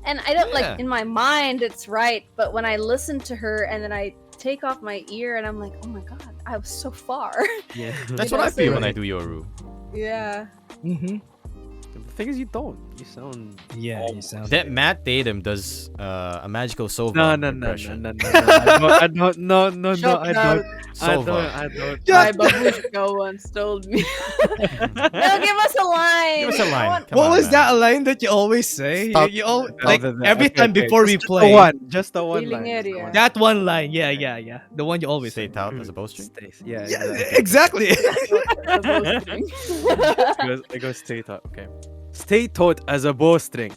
And I don't like, in my mind it's right, but when I listen to her and then I take off my ear and I'm like, oh my god, I was so far. Yeah. That's what I feel when I do Yoru. Yeah. The thing is, you don't. You sound. Yeah, you sound. That Matt Dadum does a magical Sova No. impression. I don't. No. I don't. Sova. I don't. My babushka once told me. No, give us a line. Give us a line. Come What on, was man. that line that you always say? Stop. You all, No, like every okay, time okay. before we Just play. Just the one Feeling line. it, Just the yeah. one. That one line, yeah. The one you always say. Stay out as a bowstring? Stays. Yeah, Yeah, exactly. exactly. It goes stay taut. Okay. Stay taut as a bowstring.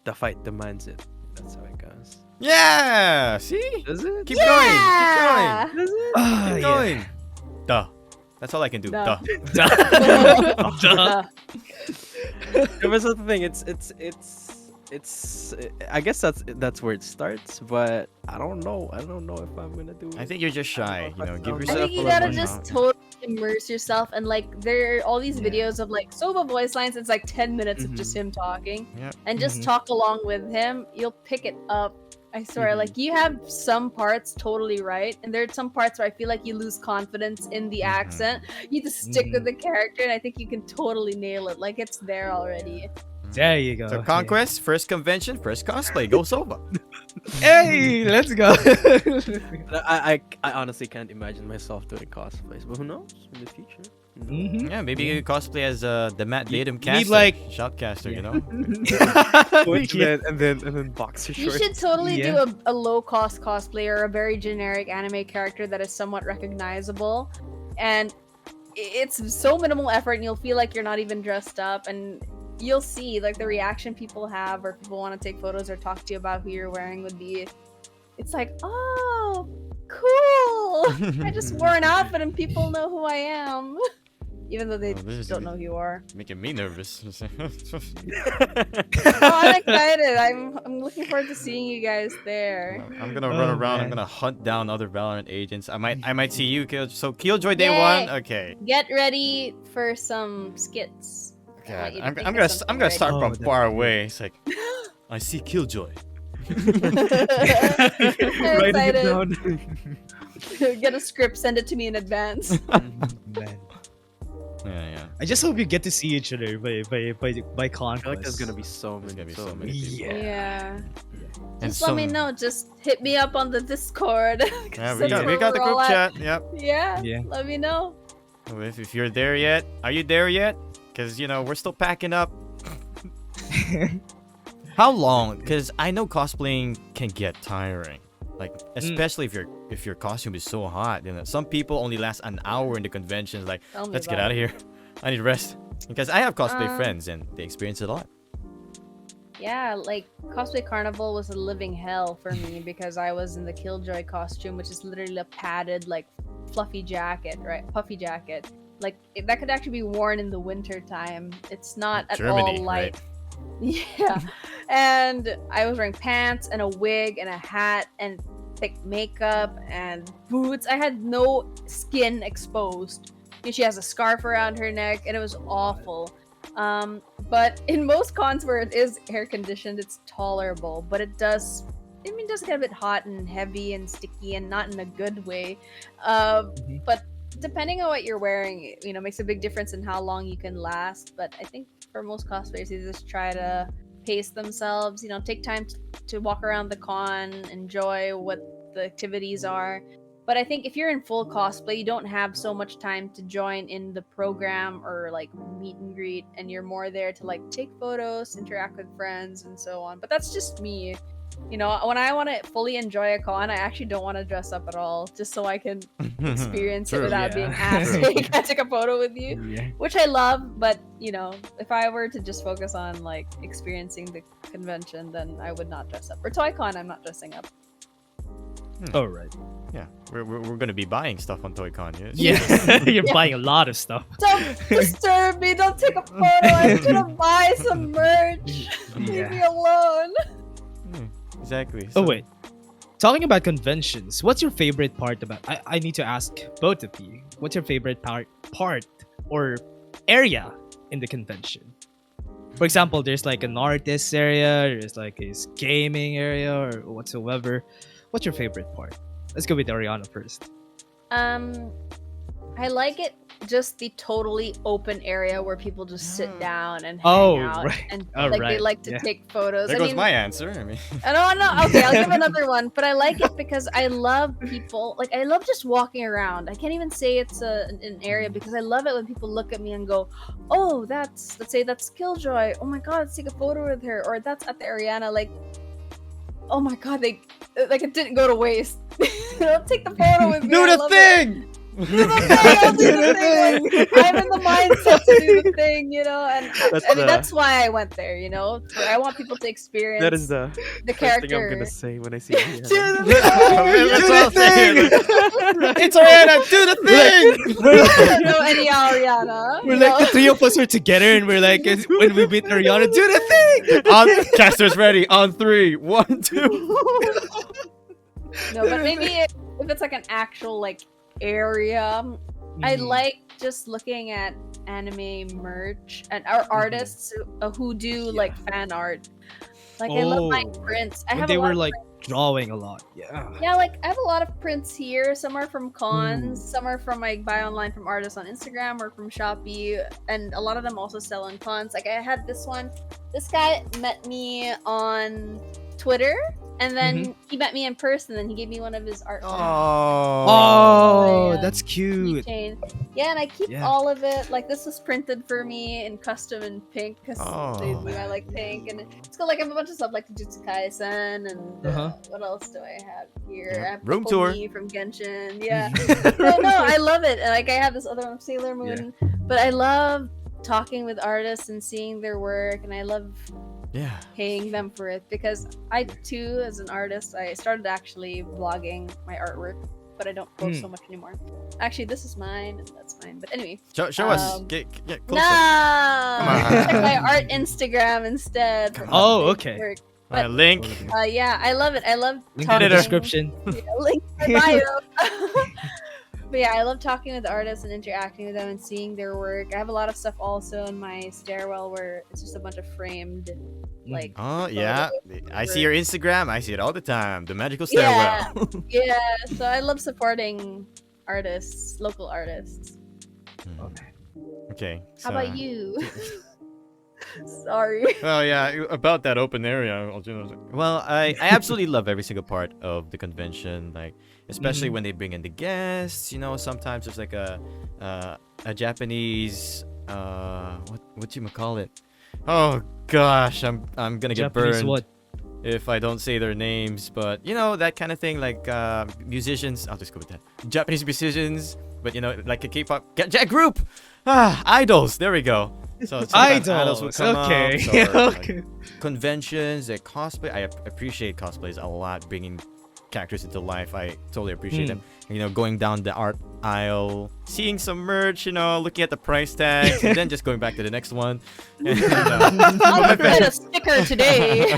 The fight demands it. That's how it goes. Yeah! See? Does it? Keep Yeah. going. Keep going. Duh. That's all I can do. Duh. Duh. But that's the thing. I guess that's where it starts, but I don't know. I don't know if I'm gonna do it. I think you're just shy. Give I yourself think you a gotta little just more. totally immerse yourself, and like there are all these videos of like Soba voice lines. It's like 10 minutes of just him talking, Yep. and just talk along with him. You'll pick it up. I swear, like you have some parts totally right, and there are some parts where I feel like you lose confidence in the accent. You just stick with the character, and I think you can totally nail it. Like it's there already. There you go. So Conquest, first convention, first cosplay. Go Sova. Hey, let's go. I honestly can't imagine myself doing cosplays, but who knows in the future? Yeah, maybe you could cosplay as the Matt Dadum caster. need, like- Shoutcaster, you know? and then boxer You shorts. should totally Yeah. do a low cost cosplay or a very generic anime character that is somewhat recognizable, and it's so minimal effort, and you'll feel like you're not even dressed up, and you'll see like the reaction people have, or people want to take photos or talk to you about who you're wearing would be, it's like, oh, cool. I just wore an outfit and people know who I am. even though they Oh, this is don't know who you are. making me nervous. Oh, I'm excited. I'm looking forward to seeing you guys there. I'm gonna run Oh, around. I'm man. gonna hunt down other Valorant agents. I might see you, Kill. So Killjoy day Yay. 1. Okay. Get ready for some skits. I want God, you to I'm think gonna of something I'm gonna start ready. from Oh, far that's away. It's like I see Killjoy. I'm Writing it excited. down. Get a script, send it to me in advance. Man. Yeah. I just hope you get to see each other by I conquest. feel like there's gonna be so There's many, gonna be so many Yeah. Yeah. And Just let me know. Just hit me up on the Discord. Yeah, we That's got where the we're all group at. chat. Yep. Yeah. Yeah. Let me know. If you're there yet, are you there yet? Because we're still packing up. How long? Because I know cosplaying can get tiring. Like especially if your costume is so hot. Some people only last an hour in the conventions. Like, Tell me let's get about out of here. I need rest. Because I have cosplay Um, friends and they experience it a lot. Yeah, like Cosplay Carnival was a living hell for me because I was in the KillJoy costume, which is literally a padded, like, fluffy jacket, right? Puffy jacket. Like, that could actually be worn in the winter time. It's not at Germany, all light. right? Yeah. And I was wearing pants and a wig and a hat and thick makeup and boots. I had no skin exposed. And she has a scarf around her neck and it was awful. But in most cons where it is air conditioned, it's tolerable. But it does get a bit hot and heavy and sticky and not in a good way. But depending on what you're wearing, makes a big difference in how long you can last. But I think for most cosplayers, they just try to pace themselves, take time to walk around the con, enjoy what the activities are. But I think if you're in full cosplay, you don't have so much time to join in the program or like meet and greet, and you're more there to like take photos, interact with friends, and so on. But that's just me. When I want to fully enjoy a con, I actually don't want to dress up at all, just so I can experience it True. without Yeah. being asked True. to take a photo with you, Yeah. which I love. But if I were to just focus on like experiencing the convention, then I would not dress up. For ToyCon, I'm not dressing up. Oh right. Yeah, we're gonna be buying stuff on ToyCon. Yeah. You're buying a lot of stuff. Don't disturb me. Don't take a photo. I'm gonna buy some merch. Leave me alone. Exactly. Oh wait. Talking about conventions, what's your favorite part about? I need to ask both of you. What's your favorite part or area in the convention? For example, there's like an artist area, there's like a gaming area or whatsoever. What's your favorite part? Let's go with Aryanna first. I like it just the totally open area where people just sit down and hang Oh, out right. and Oh, they right. like to Yeah. take photos. There I goes mean, my answer. I mean, no. Okay, I'll give another one. But I like it because I love people. Like I love just walking around. I can't even say it's an area because I love it when people look at me and go, "Oh, let's say that's KillJoy. Oh my God, let's take a photo with her." Or that's at the Aryanna. Like, oh my God, it didn't go to waste. They'll take the photo with me. do I the love thing. it. Do the thing. I'll do the thing. Like, I'm in the mindset to do the thing, and that's why I went there. I want people to experience That is the the first character. thing I'm gonna say when I see you. Do the Let's thing. all say it. It's Aryanna. Do the thing. I don't know any Ariana. We're like the three of us are together and we're like when we meet Aryanna, do the thing! On casters ready. On 3, 1, 2. No, but maybe if it's like an actual like area, I like just looking at anime merch and our artists who do like fan art. Like I love my Oh, prints. I When have they a lot were of like drawing a lot. Yeah. Yeah, like I have a lot of prints here. Some are from cons, some are from like buy online from artists on Instagram or from Shopee, and a lot of them also sell on cons. Like I had this one. This guy met me on Twitter, and then he met me in person, and he gave me one of his art. Oh, Yeah. that's cute. Keychain. Yeah, and I keep Yeah. all of it. Like this was printed for me in custom in pink because Oh. I like pink, and it's got like I have a bunch of stuff like Jujutsu Kaisen and what else do I have here? Yeah. I have Room Purple tour. Me from Genshin. Yeah, no, I love it. And like I have this other one of Sailor Moon, but I love talking with artists and seeing their work, and I love Yeah. paying them for it because I too, as an artist, I started actually blogging my artwork but I don't post so much anymore. Actually, this is mine and that's mine. But anyway, Show us. Get closer. No, check my art Instagram instead. for Oh, cosplay okay. work. Link. Yeah, I love it. I love Link in the talking. description. Yeah, link in my bio. But yeah, I love talking with artists and interacting with them and seeing their work. I have a lot of stuff also in my stairwell where it's just a bunch of framed, like. Oh yeah, I see your Instagram. I see it all the time. The magical Yeah, stairwell. yeah. So I love supporting artists, local artists. Okay. How about you? Sorry. Well, yeah, about that open area. Well, I absolutely love every single part of the convention. Like, especially when they bring in the guests. You know, sometimes there's like a Japanese what you call it? Oh gosh, I'm gonna get Japanese burned what? if I don't say their names. But you know that kind of thing, like musicians. I'll just go with that. Japanese musicians, but you know, like a K-pop group. Idols. There we go. So idols would come okay. up, so, Okay. like, conventions, like cosplay. I appreciate cosplays a lot, bringing characters into life. I totally appreciate them. You know, going down the art aisle, seeing some merch, you know, looking at the price tags, and then just going back to the next one. And, I'll get a sticker today.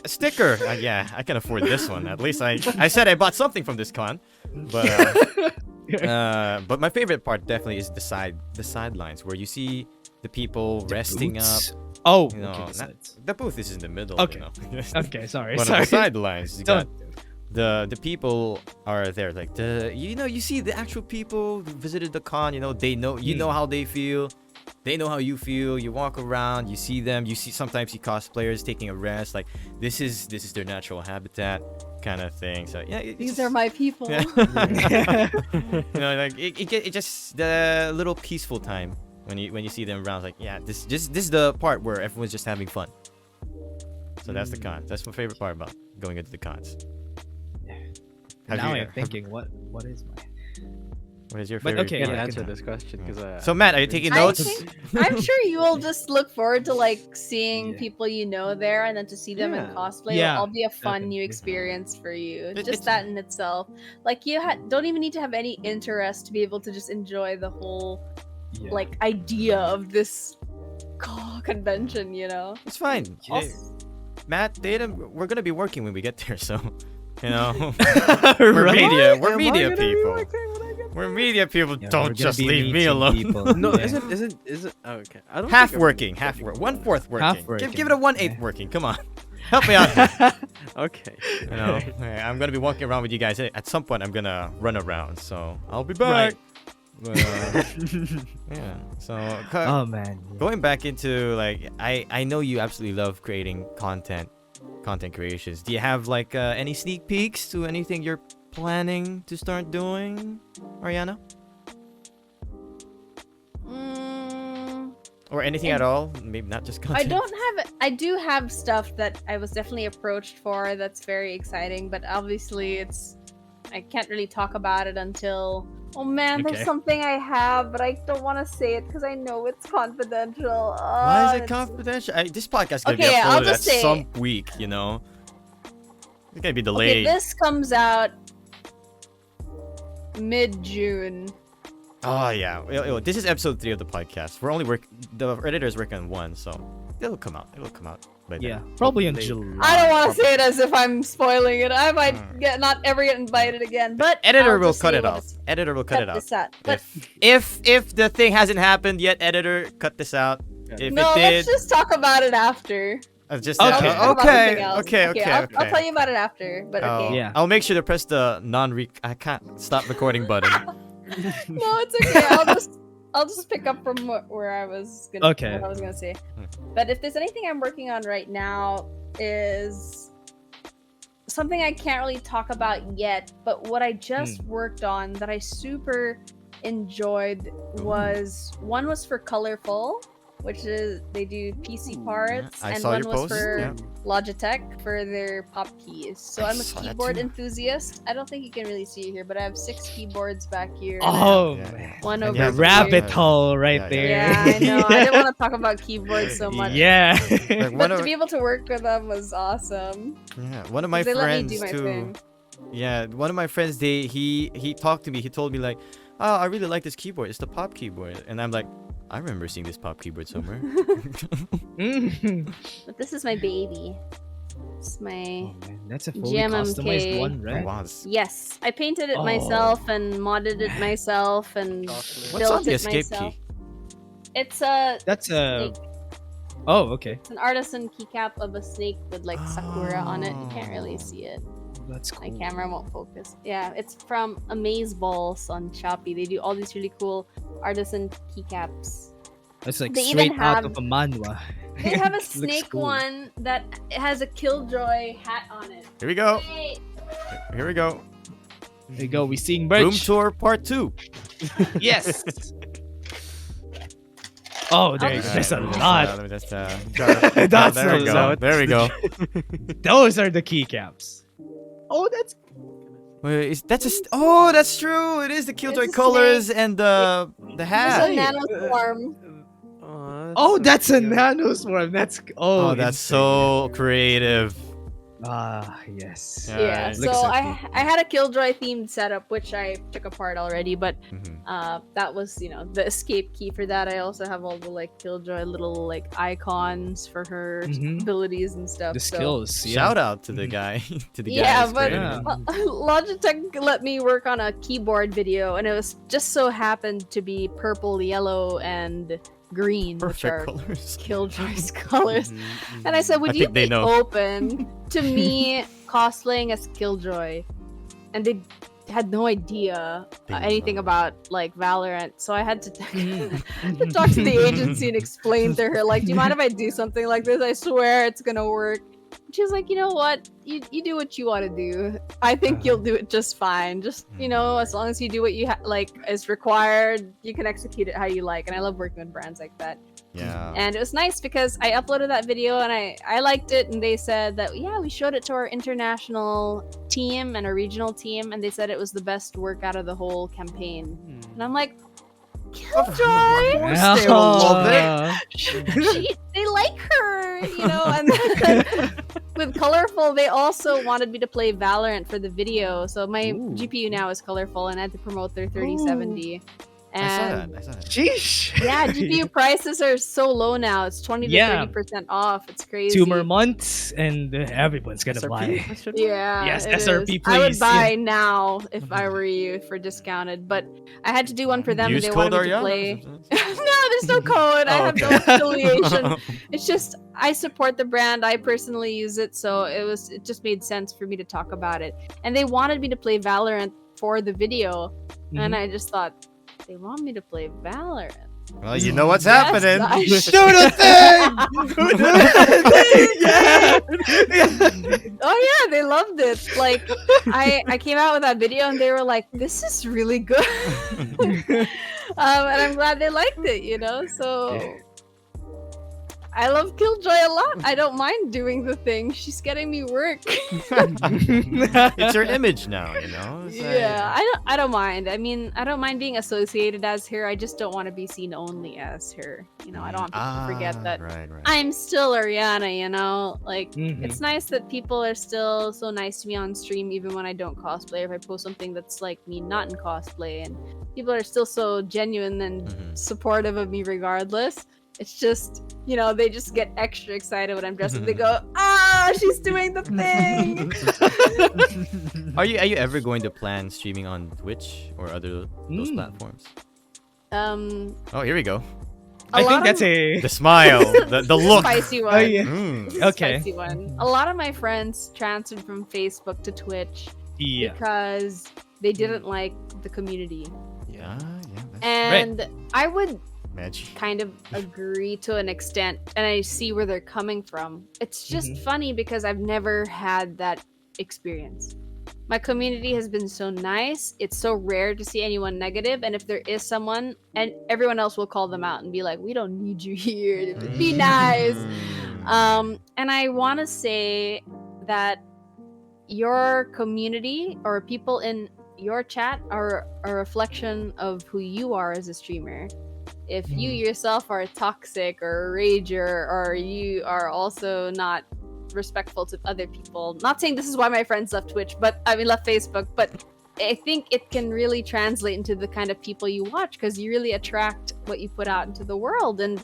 A sticker. Yeah, I can afford this one. At least I said I bought something from this con. But my favorite part definitely is the sidelines where you see the people resting booths? up. Oh, You know, okay, the not- sides. the booth is in the middle. Okay. You know? Okay, sorry. But on sorry. the sidelines, you got Don't. the people are there. Like you see the actual people who visited the con. You know, they know know how they feel. They know how you feel. You walk around, you see them. You see sometimes you cosplayers taking a rest. Like this is their natural habitat, kind of thing. So yeah, These are my people. Yeah. You know, like it just the little peaceful time when you see them around. Like yeah, this is the part where everyone's just having fun. So that's the con. That's my favorite part about going into the cons. Now I'm thinking, what is my? What is your But favorite? okay, Can't yeah, answer continue. this question because So Matt, are you taking I notes? think, I'm sure you will just look forward to like seeing people you know there, and then to see them in Yeah. cosplay Yeah, will all be a fun new definitely. experience for you. It- Just it's- that in itself, like you don't even need to have any interest to be able to just enjoy the whole Yeah. like idea of this convention. You know. It's fine. Also- Matt, Dadum, we're gonna be working when we get there, so you know. Right. We're media people. We're media people. Yeah, we're Don't gonna just be leave me meeting alone. people. No, Yeah. isn't oh, okay. I don't Half think I'm- working, 1/4 working. Half Give working, it a 1/8 yeah. working. Come on, help me out. Here. Okay. You know, I'm gonna be walking around with you guys. At some point, I'm gonna run around, so I'll be back. Right. But, yeah. So Oh man. going back into like, I know you absolutely love creating content creations. Do you have like any sneak peeks to anything you're planning to start doing, Aryanna? Or anything at all? Maybe not just I content. don't have. I do have stuff that I was definitely approached for. That's very exciting, but obviously I can't really talk about it until. Oh man, Okay. there's something I have, but I don't want to say it because I know it's confidential. Why is it it's- confidential? This podcast is gonna Okay, be I'll uploaded at just say some week, you know. It's gonna be Okay, delayed. this comes out mid-June. Oh yeah. This is episode 3 of the podcast. We're only the editor's working on 1, so it'll come out. By then. Yeah, probably in Hopefully. July. I don't want to say it as if I'm spoiling it. I might not ever get invited again, but Editor I'll will just cut say it what off. it's- Editor will cut it out. this out. But If the thing hasn't happened yet, editor, cut this out. If no, it did, let's just talk about it after. just Okay. I'll talk about something else. okay. I'll tell you about it after. But okay. Yeah. I'll make sure to press the I can't stop recording button. No, it's okay. I'll just pick up from where I was gonna. Okay. What I was gonna say. But if there's anything I'm working on right now, is something I can't really talk about yet. But what I just worked on that I super enjoyed was one was for Colorful, which is they do PC parts, I and saw one your was post, for yeah. Logitech for their pop keys. So I I'm a saw that keyboard too. enthusiast. I don't think you can really see it here, but I have 6 keyboards back here. Oh Yeah, man. One And over you Yeah, have here. rabbit hole right Yeah, there. Yeah, I know. I didn't want to talk about keyboards so much. Yeah. Like, But to be able to work with them was awesome. yeah, one of my 'Cause they let me do friends my too. thing. Yeah, one of my friends, he talked to me. He told me like, "Oh, I really like this keyboard. It's the pop keyboard." And I'm like, "I remember seeing this pop keyboard somewhere." But this is my baby. It's my Oh, man, that's a fully GMMK. customized one, Oh, right? wow. yes. I painted it Oh. myself and modded it myself and What's on built the it escape myself. key? It's a That's a. snake. Oh, okay. It's an artisan keycap of a snake with like sakura on it. You can't really see it. That's My cool. camera won't focus. Yeah, it's from Amaze Balls on Shopee. They do all these really cool artisan keycaps. That's like They even straight out have- of a manhwa. They have a Looks snake cool. one that has a KillJoy hat on it. Here we go. Hey, Here we go. There you go. We seeing Room merch. tour part 2. Yes. Oh, there you go. There's a lot. Let me just, That's there we a go. lot. There we go. Those are the keycaps. Oh, that's. Wait, oh, that's true. It is the KillJoy It's a colors and the there's hat. a nano swarm. Oh, that's a nanoswarm. That's. Oh, that's so creative. Ah, yes. Yeah. Yeah, it so looks so I had a KillJoy themed setup, which I took apart already, but Mhm. that was, you know, the escape key for that. I also have all the like KillJoy little like icons for her Mhm. abilities and stuff. The so- skills. Yeah. Shout out to the guy. To the guy. Yeah, who's but creating it. Logitech let me work on a keyboard video, and it was just so happened to be purple, yellow, and green, which Perfect are colors. KillJoy's colors. And I said, "Would I you think they be know. open to me cosplaying as KillJoy?" And they had no idea They anything know. about like Valorant, so I had to, to talk to the agency and explain to her, like, "Do you mind if I do something like this? I swear it's gonna work." And she was like, "You know what? You do what you want to do. I think you'll do it just fine. Just, you know, as long as you do what you like is required, you can execute it how you like." And I love working with brands like that. Yeah. And it was nice because I uploaded that video and I liked it, and they said that, yeah, we showed it to our international team and our regional team, and they said it was the best work out of the whole campaign. And I'm like, KillJoy, course they will love they like her, you know. And then with Colorful, they also wanted me to play Valorant for the video, so my Ooh. GPU now is Colorful, and I had to promote their 3070. And I saw that. Sheesh. yeah, GPU prices are so low now. It's 20 to Yeah. 30% off. It's crazy. 2 more months and everyone's gonna buy. Yeah. Yes, it SRP, is. I would please. buy now if I were you for discounted, but I had to do one for them. Use and they code wanted me to Aryanna. play. No, there's no code. I Oh, have no okay. affiliation. It's just I support the brand. I personally use it, so it just made sense for me to talk about it. And they wanted me to play Valorant for the video, and I just thought, they want me to play Valorant. Well, you know what's Yes, happening. I Do should. the thing. Oh yeah, they loved it. Like I came out with that video and they were like, "This is really good," and I'm glad they liked it. You know, so I love KillJoy a lot. I don't mind doing the thing. She's getting me work. It's your image now, you know. It's like- Yeah, I don't mind. I mean, I don't mind being associated as her. I just don't want to be seen only as her. You know, I don't want people to forget that Right, right. I'm still Aryanna, you know? Like, Mhm. it's nice that people are still so nice to me on stream, even when I don't cosplay. If I post something that's like me not in cosplay, and people are still so genuine and Mhm. supportive of me regardless. It's just, you know, they just get extra excited when I'm dressed up. They go, "Ah, she's doing the thing!" Are you ever going to plan streaming on Twitch or other those platforms? Oh, here we go. I think that's The smile, the look. Spicy one. Oh, yeah. This is a Okay. spicy one. A lot of my friends transferred from Facebook to Twitch Yeah. because they didn't like the community. Yeah, that's And I would magic. kind of agree to an extent, and I see where they're coming from. It's just funny because I've never had that experience. My community has been so nice. It's so rare to see anyone negative, and if there is someone, and everyone else will call them out and be like, "We don't need you here. Be nice." And I want to say that your community or people in your chat are a reflection of who you are as a streamer. If you yourself are toxic or a rager, or you are also not respectful to other people. Not saying this is why my friends left Twitch, but I mean left Facebook, but I think it can really translate into the kind of people you watch because you really attract what you put out into the world. And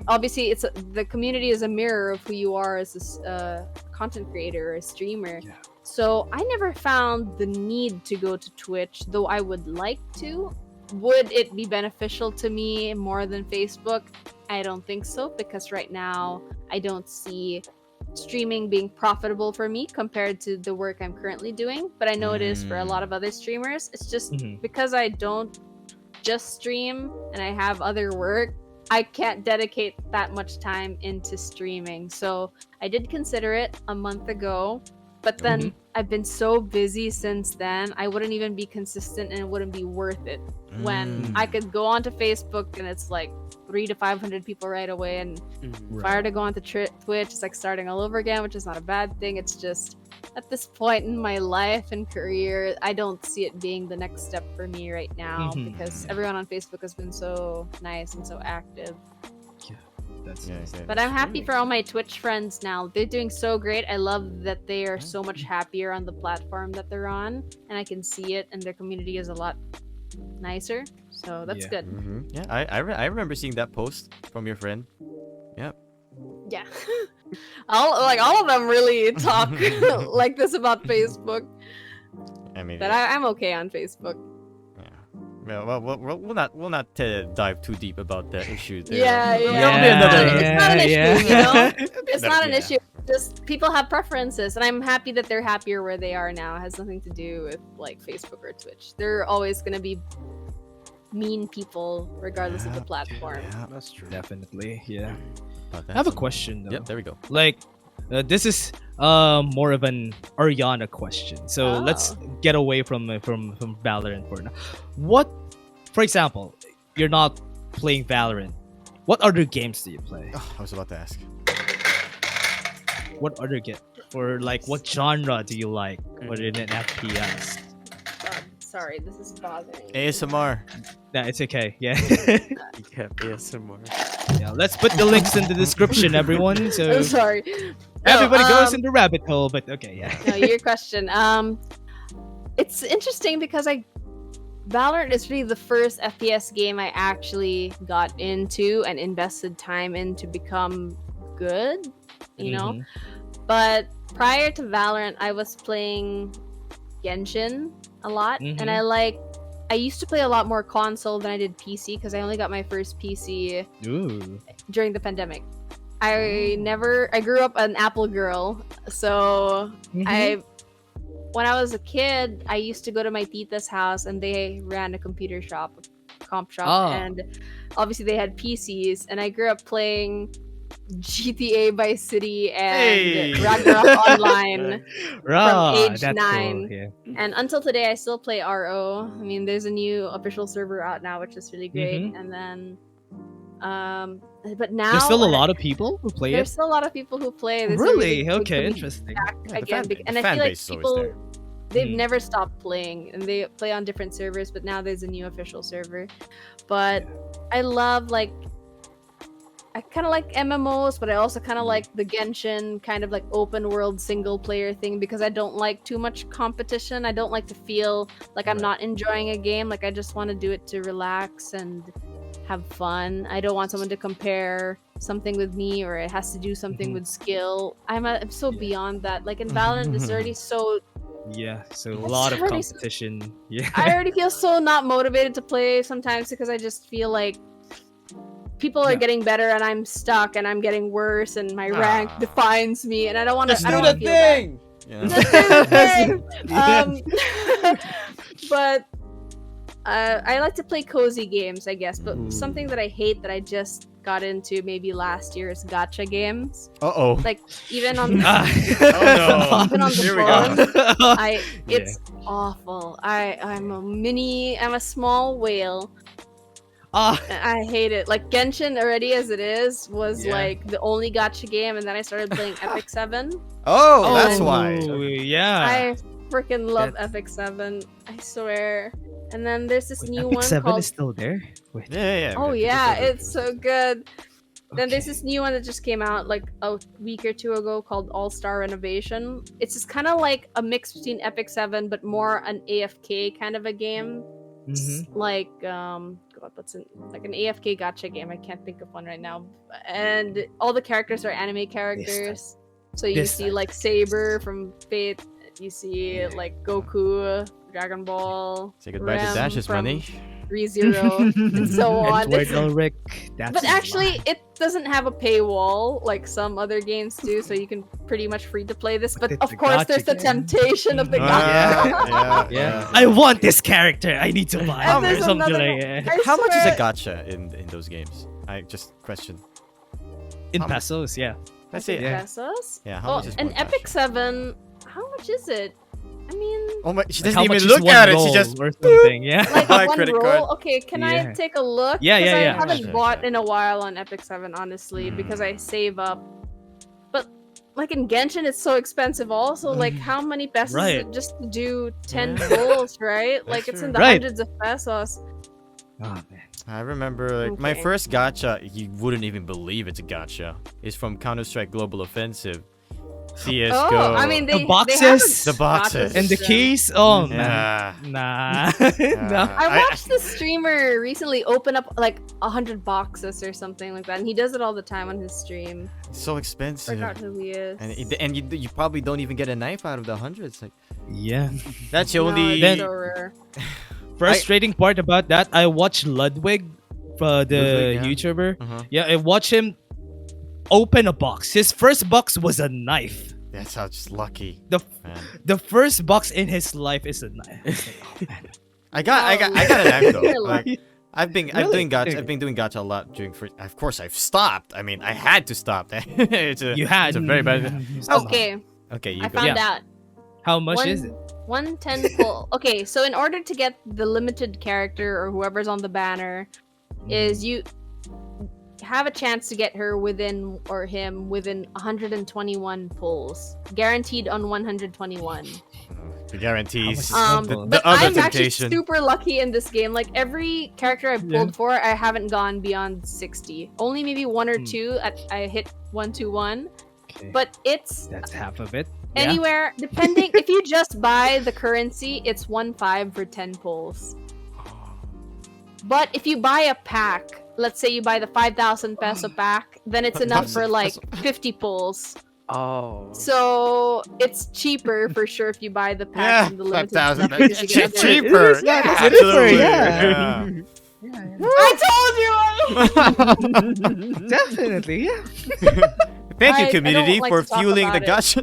obviously, the community is a mirror of who you are as a content creator or a streamer. Yeah. So I never found the need to go to Twitch, though I would like to. Would it be beneficial to me more than Facebook? I don't think so, because right now I don't see streaming being profitable for me compared to the work I'm currently doing, but I know it is for a lot of other streamers. It's just because I don't just stream and I have other work, I can't dedicate that much time into streaming. So I did consider it a month ago, but then I've been so busy since then, I wouldn't even be consistent and it wouldn't be worth it. When I could go onto Facebook and it's like 300 to 500 people right away, and if I were to go onto Twitch, it's like starting all over again, which is not a bad thing. It's just at this point in my life and career, I don't see it being the next step for me right now because everyone on Facebook has been so nice and so active. But I'm happy for all my Twitch friends now. They're doing so great. I love that they are so much happier on the platform that they're on, and I can see it, and their community is a lot nicer. So that's good. Yeah, I remember seeing that post from your friend. Yep. Yeah. all of them really talk like this about Facebook. I mean, but I'm okay on Facebook. Well, we'll not dive too deep about the issue there. It's not an issue, you know? It's not an issue. Just people have preferences, and I'm happy that they're happier where they are now. It has nothing to do with like Facebook or Twitch. They're always gonna be mean people regardless of the platform. Yeah, that's true. Definitely, yeah. I have a question though. Yep, there we go. Like, this is more of an Aryanna question. So let's get away from Valorant for now. What, for example, you're not playing Valorant. What other games do you play? Oh, I was about to ask. What other game? Or like, what genre do you like? Or in an FPS? Sorry, this is bothering me. ASMR. Nah, it's okay. Yeah. ASMR. Yeah, let's put the links in the description, everyone. So I'm sorry. Everybody goes in the rabbit hole, but okay, yeah. No, your question. It's interesting because Valorant is really the first FPS game I actually got into and invested time in to become good, you know? But prior to Valorant, I was playing Genshin a lot, and I used to play a lot more console than I did PC because I only got my first PC during the pandemic. I grew up an Apple girl, so when I was a kid, I used to go to my tita's house, and they ran a computer shop, comp shop, and obviously they had PCs, and I grew up playing GTA Vice City and Ragnarok Online from age 9. Cool, yeah. And until today, I still play RO. I mean, there's a new official server out now, which is really great. And then, but now there's still a lot of people who play There's still a lot of people who play. There's really? Okay, interesting. Again, and I feel like people, they've never stopped playing, and they play on different servers, but now there's a new official server. But I love, like, I kind of like MMOs, but I also kind of like the Genshin kind of like open world single player thing because I don't like too much competition. I don't like to feel like I'm not enjoying a game. Like, I just want to do it to relax and have fun. I don't want someone to compare something with me, or it has to do something with skill. I'm so beyond that. Like in Valorant, it's already so... Yeah, so a lot of competition. Yeah, I already feel so not motivated to play sometimes because I just feel like people are getting better and I'm stuck and I'm getting worse and my rank defines me, and I don't want to. I don't want to feel that. But I like to play cozy games, I guess. But something that I hate that I just got into maybe last year is gacha games. Like even on even on the phone, it's awful. I'm a small whale. I hate it. Like Genshin already as it is was like the only gacha game, and then I started playing Epic 7. That's why. Yeah. I freaking love Epic 7. I swear. And then there's this new Epic one 7 called... is still there? Wait. Yeah. Oh yeah, it's so good. Then there's this new one that just came out like a week or two ago called All Star Renovation. It's just kind of like a mix between Epic 7 but more an AFK kind of a game. Like God, what's like an AFK gacha game? I can't think of one right now. And all the characters are anime characters. So you see like Saber from Fate. You see like Goku, Dragon Ball. Say goodbye Rem to Dash's from money. ReZero, and so on. Edward Elric. That's But his actually, line. it doesn't have a paywall like some other games do, so you can pretty much free to play this. But it's of a course, gacha there's the game. temptation of the Yeah. Yeah. I want this character. I need to buy And it or there's something another like one. that. I How much is a swear- gacha in those games? I just question. In How much? pesos, yeah. Let's say. Yeah. Pesos? Yeah, how much is an one Epic gacha? 7. How much is it? I mean, Oh my! She Like, doesn't how even much is look one at it. She roll just. or something. Yeah. like My one credit roll. card. Okay, can Yeah. I take a look? Yeah, 'Cause yeah, yeah. I haven't Sure, bought sure. in a while on Epic 7, honestly, because I save up. But like in Genshin, it's so expensive. Also, like how many pesos is Right. it just to do 10 Yeah. rolls, right? Like it's true. in the Right. hundreds of pesos. Oh man. I remember like my Okay. first gacha. You wouldn't even believe it's a gacha. It's from Counter-Strike Global Offensive. CS:GO. Oh, I mean, The they boxes? have The boxes. And the system. keys? Oh Yeah. man. Nah. Yeah. No. I watched this streamer recently open up like 100 boxes or something like that, and he does it all the time on his stream. It's so expensive. Forgot who he is. And you probably don't even get a knife out of the hundreds. Like Yeah. that's the No, only. it's Then- so rare. Frustrating part about that, I watched Ludwig, the Ludwig, yeah. YouTuber. Uh-huh. Yeah, I watched him open a box. His first box was a knife. That's how just lucky. The Man. the first box in his life is a knife. I was like, oh, man. I got a knife though. You're Like, lucky. I've been doing gacha. I've been doing gacha a lot during. Of course, I've stopped. I mean, I had to stop. It's a, You had It's a very bad. Okay, Okay, you I go. found out. How much is it? 110 pull. Okay, so in order to get the limited character or whoever's on the banner, is you have a chance to get her within or him within 121 pulls, guaranteed on 121. The guarantees. How much is The- one the But other I'm actually temptation. super lucky in this game. Like every character I've pulled for, I haven't gone beyond 60. Only maybe one or two I hit 121. Okay. But it's That's half of it. Yeah. anywhere depending. If you just buy the currency, it's 1.5 for 10 pulls. But if you buy a pack, let's say you buy the 5,000 peso pack, then it's enough for like 50 pulls. Oh. So it's cheaper for sure if you buy the pack Yeah, from the limited 5,000. stuff, because you It's get the- cheaper. It is, yeah, Yeah, it is for- absolutely. yeah. I told you! Definitely, yeah. Thank you, I community, don't like for to talk fueling the about gacha.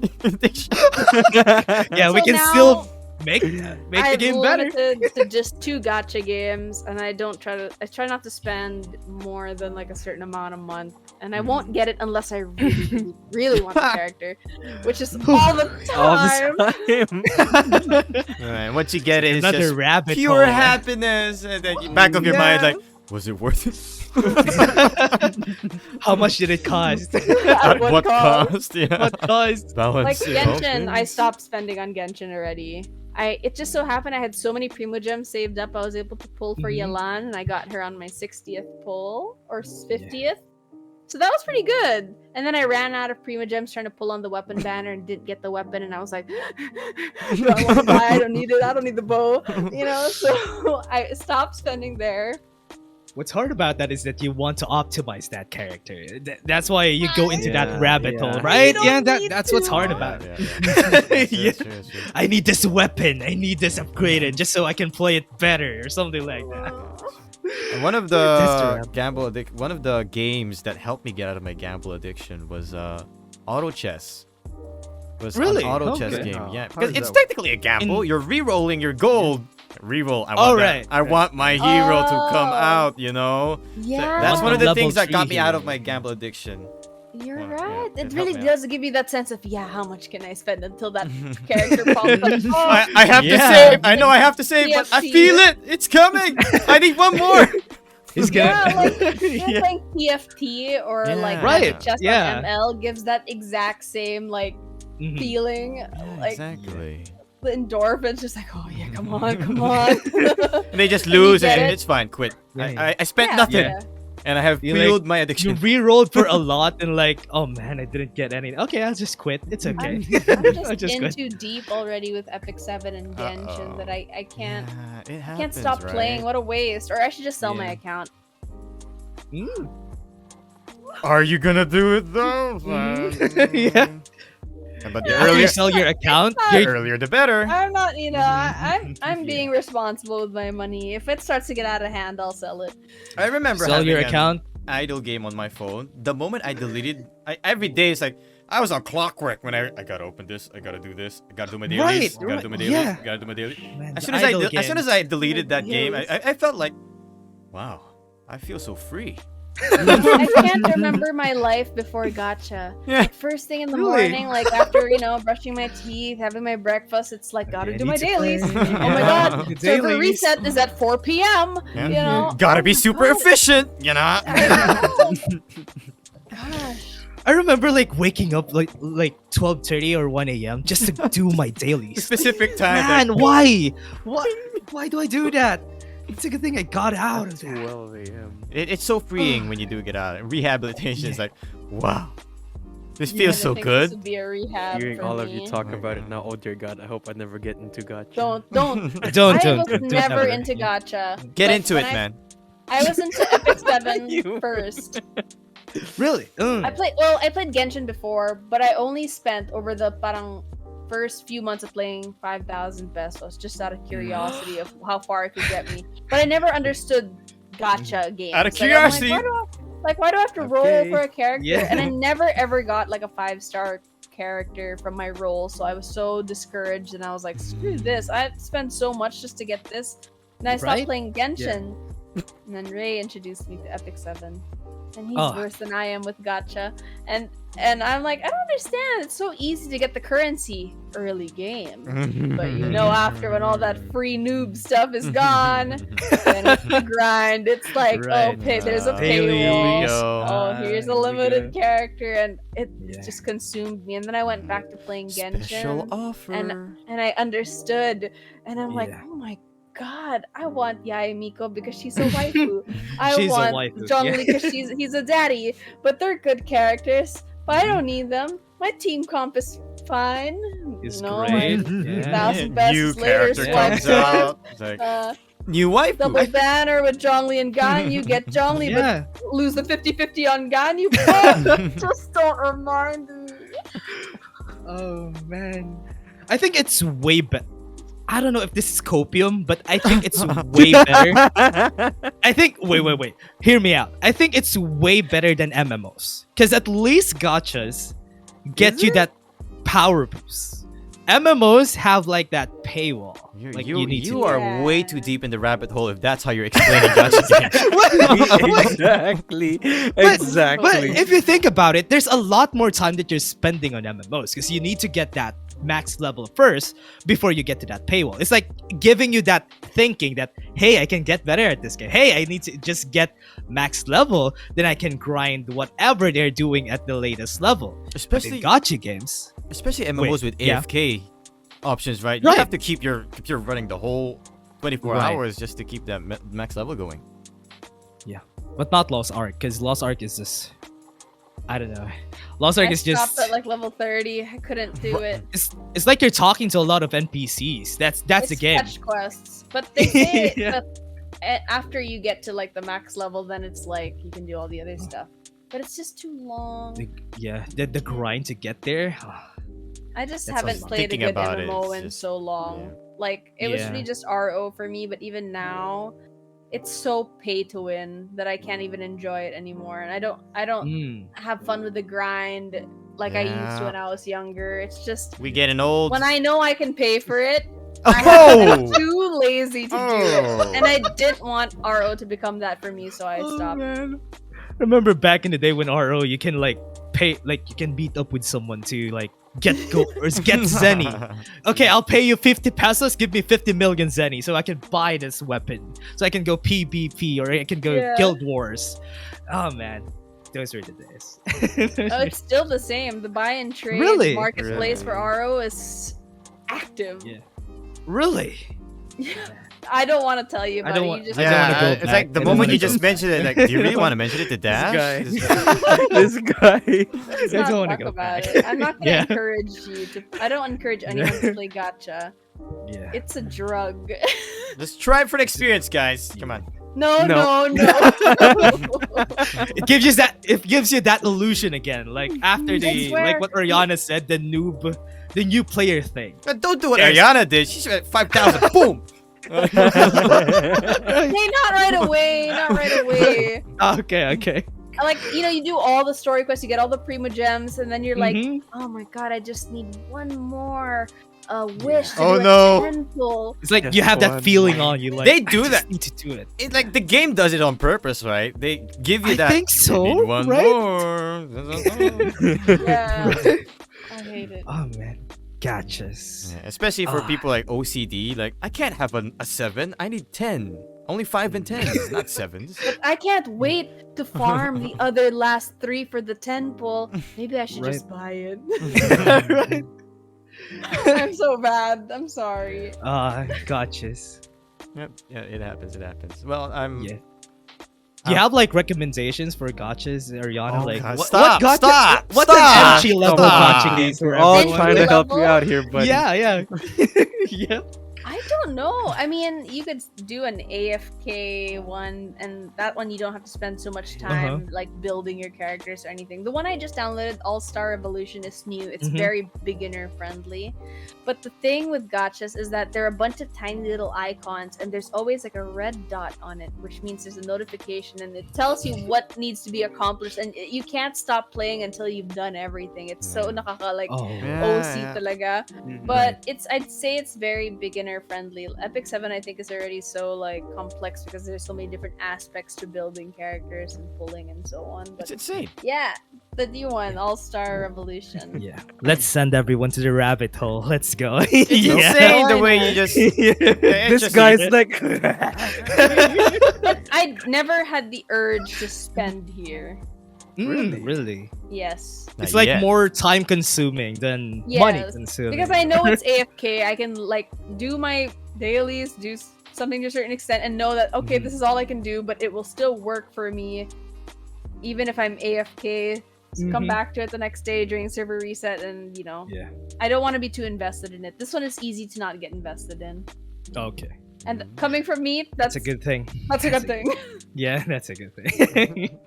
Yeah, we So can now- still make the I've game better. limited to just 2 gacha games, and I try not to spend more than like a certain amount a month, and I won't get it unless I really, really want the character, which is all the All time. the time. Alright, what you get is Another just rabbit pure hole. happiness, and then back of your mind, like, was it worth it? How much did it cost? At what cost? cost? Yeah. What cost? Balance Like it, Genshin, okay. I stopped spending on Genshin already. It just so happened I had so many Primo Gems saved up, I was able to pull for Mhm. Yalan, and I got her on my 60th pull, or 50th. So that was pretty good. And then I ran out of Primo Gems trying to pull on the weapon banner and didn't get the weapon, and I was like, do I want to buy? I don't need it. I don't need the bow. You know, so I stopped spending there. What's hard about that is that you want to optimize that character. That's why you go into Yeah, that rabbit yeah. hole, right? don't Yeah, need that's what's to. hard about it. Yeah. Yeah. I need this weapon. I need this upgraded just so I can play it better or something like that. And one of the one of the games that helped me get out of my gamble addiction was auto chess. Was Really? an auto chess Okay. game, Oh, yeah. how Because does it's that technically a gamble. You're re-rolling your gold. Reroll. I want Oh, that. right. I want my hero to come Oh. out. You know. Yeah, That's one of the Level things that 3 got me out hero. of my gamble addiction. you're Yeah, right. yeah, It it really helped me out. does give you that sense of, yeah, how much can I spend until that character pops up? Oh, I have to Yeah. save. I know I have to save, but I TFT. feel it. It's coming. I need one more. He's yeah, gonna. like Yeah. playing TFT or Yeah. like Right, Magic Chess yeah. on ML gives that exact same like Mhm. feeling. Yeah, Like exactly. the endorphins, just like, oh yeah, come on, come on. And they just And you lose, get and it. it's fine. Quit. Yeah, I spent Yeah, nothing. yeah. and I have You, fueled my You addiction. re-rolled for a lot and like, oh man, I didn't get any. Okay, I'll just quit. It's okay. I'm I'll just in quit. too deep already with Epic 7 and Genshin that I can't Yeah, it happens, can't stop right? playing. What a waste! Or I should just sell my Yeah. account. Mm. Are you gonna do it though? Yeah. But the After earlier, you sell your account, the you're earlier the better. I'm not, I'm being responsible with my money. If it starts to get out of hand, I'll sell it. I remember sell having your an account. idle game on my phone. The moment I deleted, every day it's like I was on clockwork when I gotta open this, I gotta do this, I gotta do my dailies, Right, gotta do my dailies, yeah. gotta do my dailies. Man, As the soon as idle as soon games. as I deleted that game, Yes. I felt like, wow, I feel so free. I can't remember my life before Gacha. Yeah. Like, first thing in the Really? morning, like after brushing my teeth, having my breakfast, it's like gotta Okay, do I my need to dailies. play. Oh my Yeah. god, The server dailies. reset is at 4 p.m. Yeah. You know, Gotta Oh be my super God. efficient, you know. Gosh. I remember like waking up like 12:30 or 1 a.m. just to do my dailies. Specific time. Man, why? Why do I do that? It's a good thing I got out of that. 12 a.m. It's so freeing when you do get out. Rehabilitation is like, wow, this Yeah, feels I so think good. This would be a rehab Hearing for all of me. you talk Oh my about it God. now, oh dear God, I hope I never get into Gacha. Don't. Don't I was never ever. into Gacha. Get But into when it, man. I was into Epic 7 You. first. Really? I played Genshin before, but I only spent over the parang first few months of playing 5,000 pesos just out of curiosity of how far it could get me. But I never understood gacha games. Out of Like, I'm curiosity. why do I have to roll Okay. for a character? Yeah. And I never ever got like a 5-star character from my roll, so I was so discouraged and I was like, screw this. I spent so much just to get this. And I stopped Right? playing Genshin. And then Ray introduced me to Epic 7. And he's Oh. worse than I am with gacha. And I'm like, I don't understand. It's so easy to get the currency early game. But after when all that free noob stuff is gone, then it's the grind. It's like, Right. there's a Daily. paywall. Go. Oh, here's a limited character, and it Yeah. just consumed me. And then I went back to playing Genshin, Special offer. and I understood, and I'm like, Yeah. oh my god, I want Yae Miko because she's a waifu. I She's a want waifu, Zhongli yeah. because he's a daddy. But they're good characters. But I don't need them. My team comp is fine. It's no, great. my Yeah. 1,000 best New is later character swipe comes swipe. out. It's like, new wife. Double banner with Zhongli and Ganyu. Get Zhongli, Yeah. but lose the 50-50 on Ganyu. Oh, just don't remind me. Oh man. I think it's way better. I don't know if this is copium, but I think it's way better. I think wait. Hear me out. I think it's way better than MMOs. Cause at least gachas get you that power boost. MMOs have like that paywall. Like you need to. are Yeah. way too deep in the rabbit hole if that's how you're explaining gacha games. Exactly. But Exactly. if you think about it, there's a lot more time that you're spending on MMOs because you need to get that max level first before you get to that paywall. It's like giving you that thinking that, hey, I can get better at this game. Hey, I need to just get max level, then I can grind whatever they're doing at the latest level. But in Especially gacha games, especially MMOs with yeah. AFK options, right? You Right. have to keep your running the whole 24 Right. hours just to keep that max level going. but not Lost Ark, because Lost Ark is just, I don't know. Lost Ark I is just, stopped at like level 30. I couldn't do it. it's like you're talking to a lot of NPCs. That's the It's game. fetch quests, but they say Yeah. that after you get to like the max level, then it's like you can do all the other stuff. But it's just too long. The grind to get there. I just That's haven't awesome. played a Thinking good about it, MMO it's in just- so long. yeah. Like it was Yeah. really just RO for me, but even now, it's so pay to win that I can't even enjoy it anymore. And I don't Mm. have fun with the grind like I used to Yeah. when I was younger. It's just We getting old. when I know I can pay for it, Oh! I'm too lazy to do it. Oh. And I didn't want RO to become that for me, so I stopped. Man. Remember back in the day when RO, you can like pay, like you can beat up with someone to like get gold or get Zenny. Okay, I'll pay you 50 pesos, give me 50 million Zenny so I can buy this weapon. So I can go PvP or I can go Yeah. Guild Wars. Oh man, those were the days. Oh, it's still the same. The buy and trade Really? marketplace for RO is active. Yeah. Really? I don't want to tell you, I buddy. don't want- You just I don't wanna go it's back. like the I don't moment wanna you go just mentioned it, like, do you really want to mention it to Dash? This guy. Let's I not don't wanna talk go about back. it. I'm not gonna Yeah. encourage you to. I don't encourage anyone to play gacha. Yeah. It's a drug. Just try it for the experience, guys. Come on. No. It gives you that. It gives you that illusion again. Like after the swear. like what Aryanna said, the new player thing. But don't do what There's- Aryanna did. She spent 5,000. Boom. Hey, not right away. Not right away. Okay. Like, you do all the story quests, you get all the primo gems, and then you're like, Mhm. oh my god, I just need one more wish to Oh, do no. a tenfold. It's like Just you have that one feeling more. on you. Like They do I just that. Need to do it. It, like the game does it on purpose, right? They give you I that. think so, "You need one right? more. Yeah. I hate it. Oh man, gotchas. Yeah, especially for Ah. people like OCD. Like, I can't have a 7. I need 10. Only 5 and 10s, not 7s. I can't wait to farm the other last 3 for the 10 pull. Maybe I should just buy it. Right. I'm so bad. I'm sorry. Gotchas. Yep. Yeah, it happens. It happens. Well, I'm. Yeah. Do you have like recommendations for gachas, Ariana? Oh, like God, what stop, gacha? stop, What's stop, an entry level stop. gacha game for We're all everyone? trying to Like- help you out here, but Yeah. Yeah. I don't know. I mean, you could do an AFK one, and that one you don't have to spend so much time like building your characters or anything. The one I just downloaded, All Star Revolution, is new. It's Mhm. very beginner friendly. But the thing with gachas is that there are a bunch of tiny little icons, and there's always like a red dot on it, which means there's a notification, and it tells you what needs to be accomplished, and you can't stop playing until you've done everything. It's so nakaka like Oh. OC talaga. Mhm. But I'd say it's very beginner friendly. Epic 7 I think is already so like complex because there's so many different aspects to building characters and pulling and so on. It's But insane. yeah, the new one, All-Star Revolution. Yeah. Let's send everyone to the rabbit hole. Let's go. It's insane the way you just. This just- guy's like. I never had the urge to spend here. Really? Yes. Not It's like yet. more time consuming than money Yes, consuming. Because I know it's AFK, I can like do my dailies, do something to a certain extent, and know that okay, Mhm. this is all I can do, but it will still work for me, even if I'm AFK. Come Mhm. back to it the next day during server reset, and Yeah. I don't want to be too invested in it. This one is easy to not get invested in, Okay. and coming from me, That's a good thing. That's a good thing. Yeah, that's a good thing.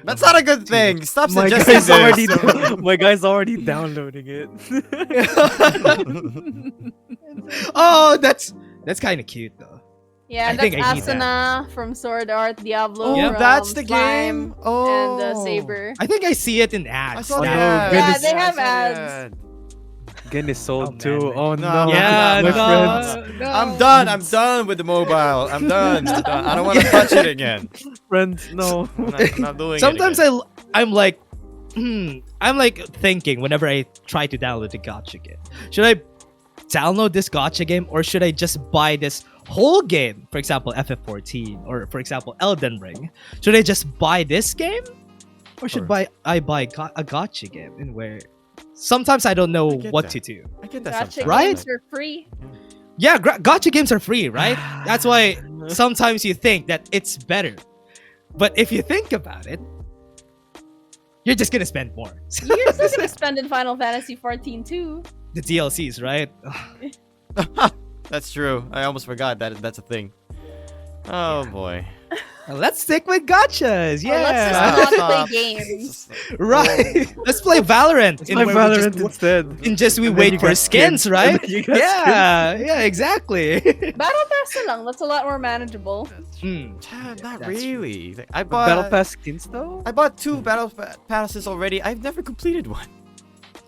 That's not a good thing. Stop My suggesting guy's already, this. my guy's already downloading it. Oh, that's kind of cute though. Yeah, I and think that's I need that. Asuna from Sword Art, Diablo. Oh, from that's the Slime, game. Oh, and Saber. I think I see it in I ads. saw Oh, the no, ad. goodness. Yeah, they I have saw the ads. ad. Again, is sold man. too. Oh no, No, Yeah, my no, friends, no. I'm done. I'm done with the mobile. I'm done. I'm done. I don't want to touch it again. friends, no. I'm not doing Sometimes it again. I'm like, I'm like thinking whenever I try to download the gacha game. Should I download this gacha game or should I just buy this whole game? For example, FF14 or for example, Elden Ring. Should I just buy this game or should I buy a gacha game? And where sometimes I don't know get what that. to do. I get that Gotcha sometimes. Right? games are free. Yeah, gacha games are free, right? That's why sometimes you think that it's better. But if you think about it, you're just gonna spend more. You're still gonna spend in Final Fantasy 14 too. The DLCs, right? That's true. I almost forgot that that's a thing. Oh boy. Let's stick with gachas. Or let's Yeah, just Stop. not play games. right. Let's play Valorant. It's my where we Valorant just, instead. and just we And then wait you for got skins, skins. right? And then you got Yeah, exactly. Battle Pass na lang. That's a lot more manageable. Chad, not that's really. Like, I Battle bought Pass skins though. I bought 2 battle passes already. I've never completed one.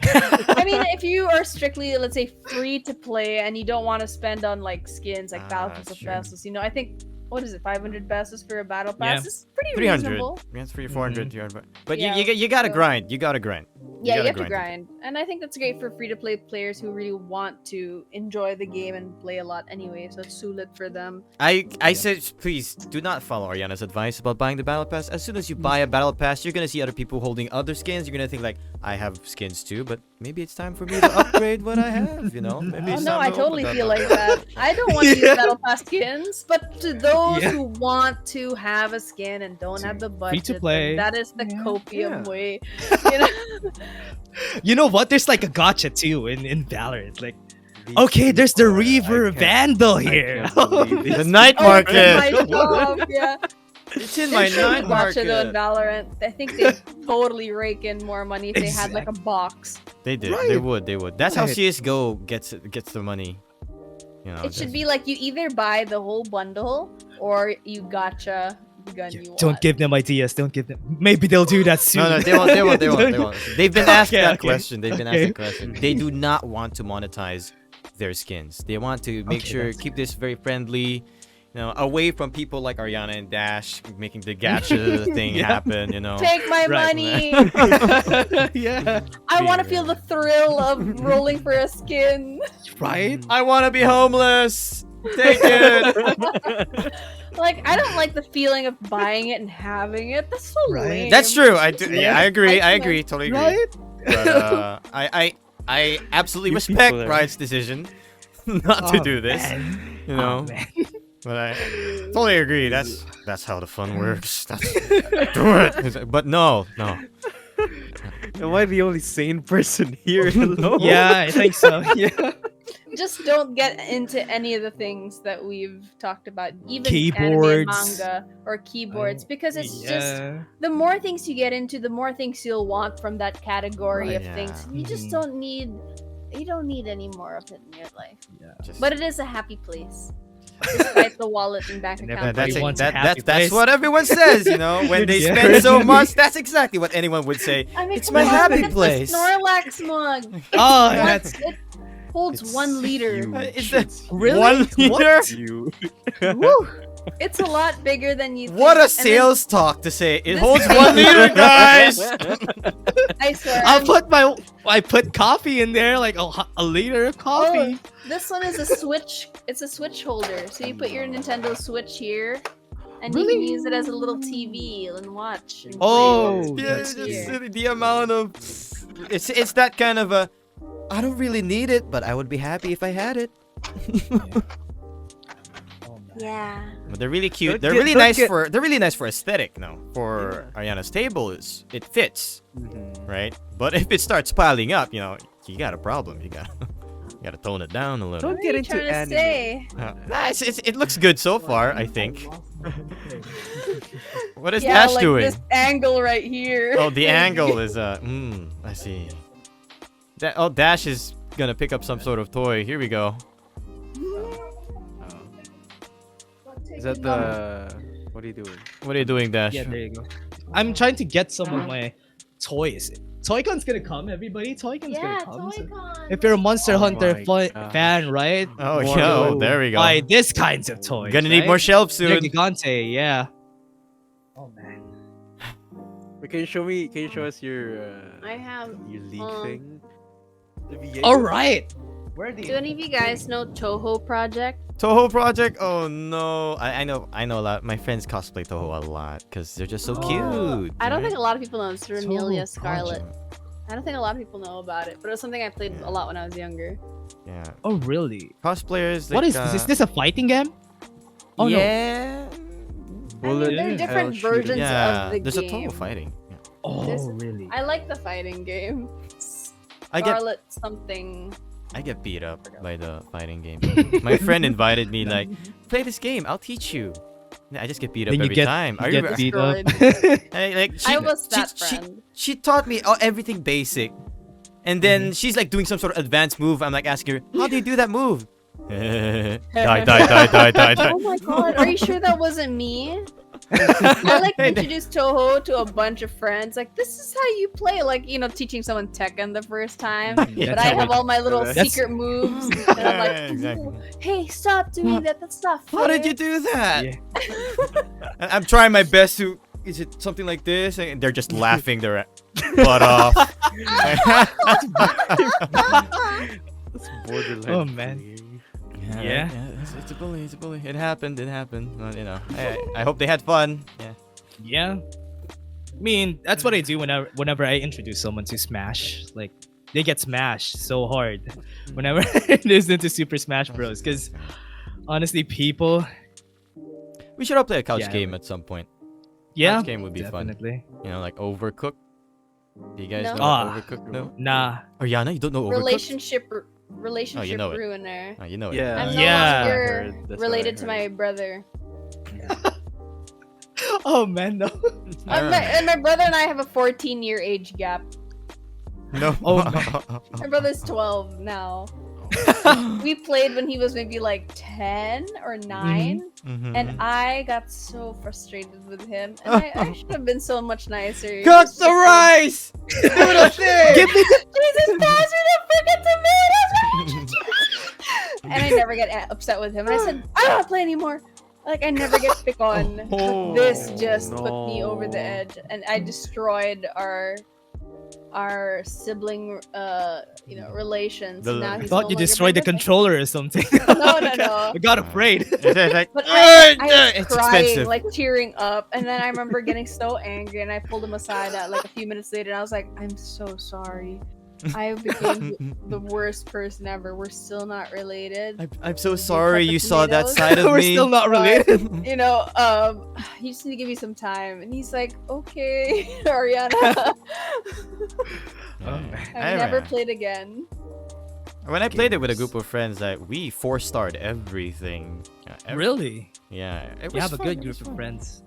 I mean, if you are strictly, let's say, free to play and you don't want to spend on like skins, like thousands of true. pesos, I think what is it, 500 pesos for a battle Yeah. pass? It's pretty 300. reasonable. Yeah, 300, 400. 300. But Yeah, you gotta so- grind. You gotta grind. Yeah, you gotta have to grind grind, and I think that's great for free to play players who really want to enjoy the game and play a lot anyway. So it's sulit for them. I said, please do not follow Ariana's advice about buying the battle pass. As soon as you buy a battle pass, you're gonna see other people holding other skins. You're gonna think like, I have skins too, but maybe it's time for me to upgrade what I have. You know, maybe Oh it's no, time I to open totally that feel up. like that. I don't want to use Battle Pass skins, but to those Yeah. who want to have a skin and don't have the budget, then play. that is the Yeah. copium Yeah. way. You know? You know what? There's like a gotcha too in Valorant. Like, okay, there's the Reaver Vandal here. The night Oh, market. it's in my shop, yeah. It's in They my should night watch it on market. Valorant. I think they totally rake in more money if they had like a box. They did. Right. They would. They would. That's how Right. CS:GO gets the money. You know. It should be like you either buy the whole bundle or you gacha the gun you want. Don't give them ideas. Don't give them. Maybe they'll do that soon. No, they won't. They won't. They won't. They won't. They've been asked Okay, that okay. question. They've been Okay. asked that question. They do not want to monetize their skins. They want to make Okay, sure that's keep this very friendly. You know, away from people like Aryanna and Dash making the gacha thing Yeah. happen. You know. Take my Right. money. Yeah. I want to feel the thrill of rolling for a skin. Right? I want to be homeless. Take it. Like I don't like the feeling of buying it and having it. That's so Right. lame. That's true. I do. Yeah, I agree. I I agree. Totally agree. Right? But I absolutely You respect people are- Riot's decision not to Oh, do this. man. You Oh, know. man. But I totally agree. That's how the fun works. That's, do it. But no. Am I the only sane person here? Hello? Yeah, I think so. Yeah. Just don't get into any of the things that we've talked about, even anime and Keyboards. manga or keyboards, because it's just Yeah. the more things you get into, the more things you'll want from that category Right, of yeah. things. You just Mhm. don't need. You don't need any more of it in your life. Just, But it is a happy place, despite the wallet and bank And account. that's everybody wants a that, happy that's place. what everyone says. You know, when they Yeah. spend so much, that's exactly what anyone would say. I mean, It's come my on, happy look at the place. Snorlax mug. Oh, What? that's It holds 1 liter. It's a- really 1 liter. You. Woo. It's a lot bigger than you think. What a and then- sales talk to say. It This holds thing- 1 liter, guys. I swear. I put coffee in there, like a liter of coffee. This one is a Switch. It's a Switch holder. So you put your Nintendo Switch here, and you Really? can use it as a little TV and watch. And Oh, play. Yeah, that's just cute. the amount of it's that kind of a I don't really need it, but I would be happy if I had it. Yeah. But they're really cute. Don't They're get- really don't nice get- for aesthetic. No, for Aryanna's table it fits, right? But if it starts piling up, you know, you got a problem. You got to tone it down a little. Don't What get are you into trying to anime. say? Nah, it looks good so far, I think. What is Yeah, Dash like doing? this angle right here. Oh, the angle is I see. Dash is gonna pick up some sort of toy. Here we go. Is that the? What are you doing? What are you doing, Dash? Yeah, there you go. I'm trying to get some of my toys. Toy-Con's gonna come, everybody. Toy-Con's Yeah, gonna come. So Toy-Con. if you're a Monster Oh Hunter my gosh. fan, right? Oh, Or yo, there we go. buy this kinds of toys. Gonna need right? more shelves They're soon. Gigante, yeah. Oh man. Wait, can you show me? Can you show us your I have. your league um, thing? All right. Where do Do any of you guys know Toho Project? Toho Project? Oh no, I know a lot. My friends cosplay Toho a lot because they're just so cute. I don't right? think a lot of people know. It's Renelia Toho Scarlet. Project. I don't think a lot of people know about it, but it was something I played a lot when I was younger. Yeah, Oh really? cosplayers. What like, is this? Is this a fighting game? Oh no. yeah. Bullet there are Yeah. different hell shooter. versions Yeah, of the there's game. a Toho fighting. Yeah. Oh This- really? I like the fighting game. I get Scarlet something. I get beat up by the fighting game. My friend invited me like, play this game. I'll teach you. I just get beat up Then you every get time. you I get remember- beat up. She, I was that she, friend. She taught me everything basic, and then she's like doing some sort of advanced move. I'm like asking her, "How do you do that move?" die, die, die, die, die, die. Oh my god, are you sure that wasn't me? I like introduced Toho to a bunch of friends. Like, this is how you play. Like, you know, teaching someone Tekken the first time. Yeah, But I have all my little That's- secret moves. And I'm like, Yeah, exactly. hey, stop doing that. That's not fair. How did you do that? Yeah. I'm trying my best to. Is it something like this? And they're just laughing their butt off. That's borderline. Oh, man. bullying. Yeah. It's a bully. It's a bully. It happened. It happened. Well, you know, I hope they had fun. Yeah. Yeah. I mean, that's what I do whenever I introduce someone to Smash. Like, they get smashed so hard whenever I introduce them to Super Smash Bros. Because honestly, people. We should all play a couch game at some point. Yeah, couch game would be definitely fun. You know, like Overcooked. Do you guys No. know what Overcooked though? Nah. Aryanna, you don't know Overcooked? Relationship you know it. ruiner. Oh, you know it. Yeah. I'm no Yeah. longer That's what I related to heard. my brother. Oh man, no. And my brother and I have a 14-year age gap. No. Oh, My brother's 12 now. We played when he was maybe like 10 or 9. Mhm. And I got so frustrated with him. And I should have been so much nicer. Cook Just the like, rice! Do the thing! Give me Jesus, Dad, you didn't forget tomatoes! And I never get upset with him. And I said, I don't want to play anymore. Like, I never get picked on. Oh, But this just put me no. over the edge. And I destroyed our sibling relations. The- Now I I he's thought no you longer destroyed the my boyfriend. controller or something. No. I got afraid. It's like, But I was it's crying, expensive. like tearing up, and then I remember getting so angry, and I pulled him aside like a few minutes later, and I was like, "I'm so sorry. I became the worst person ever. We're still not related. I'm so cut sorry the you saw that tomatoes. side of We're me. still not related. You know, you just need to give me some time." And he's like, "Okay, Ariana." I never played again. When I played it with a group of friends, like we 4-starred everything. Really? Yeah. It You was have a fun, good it group was of fun. friends.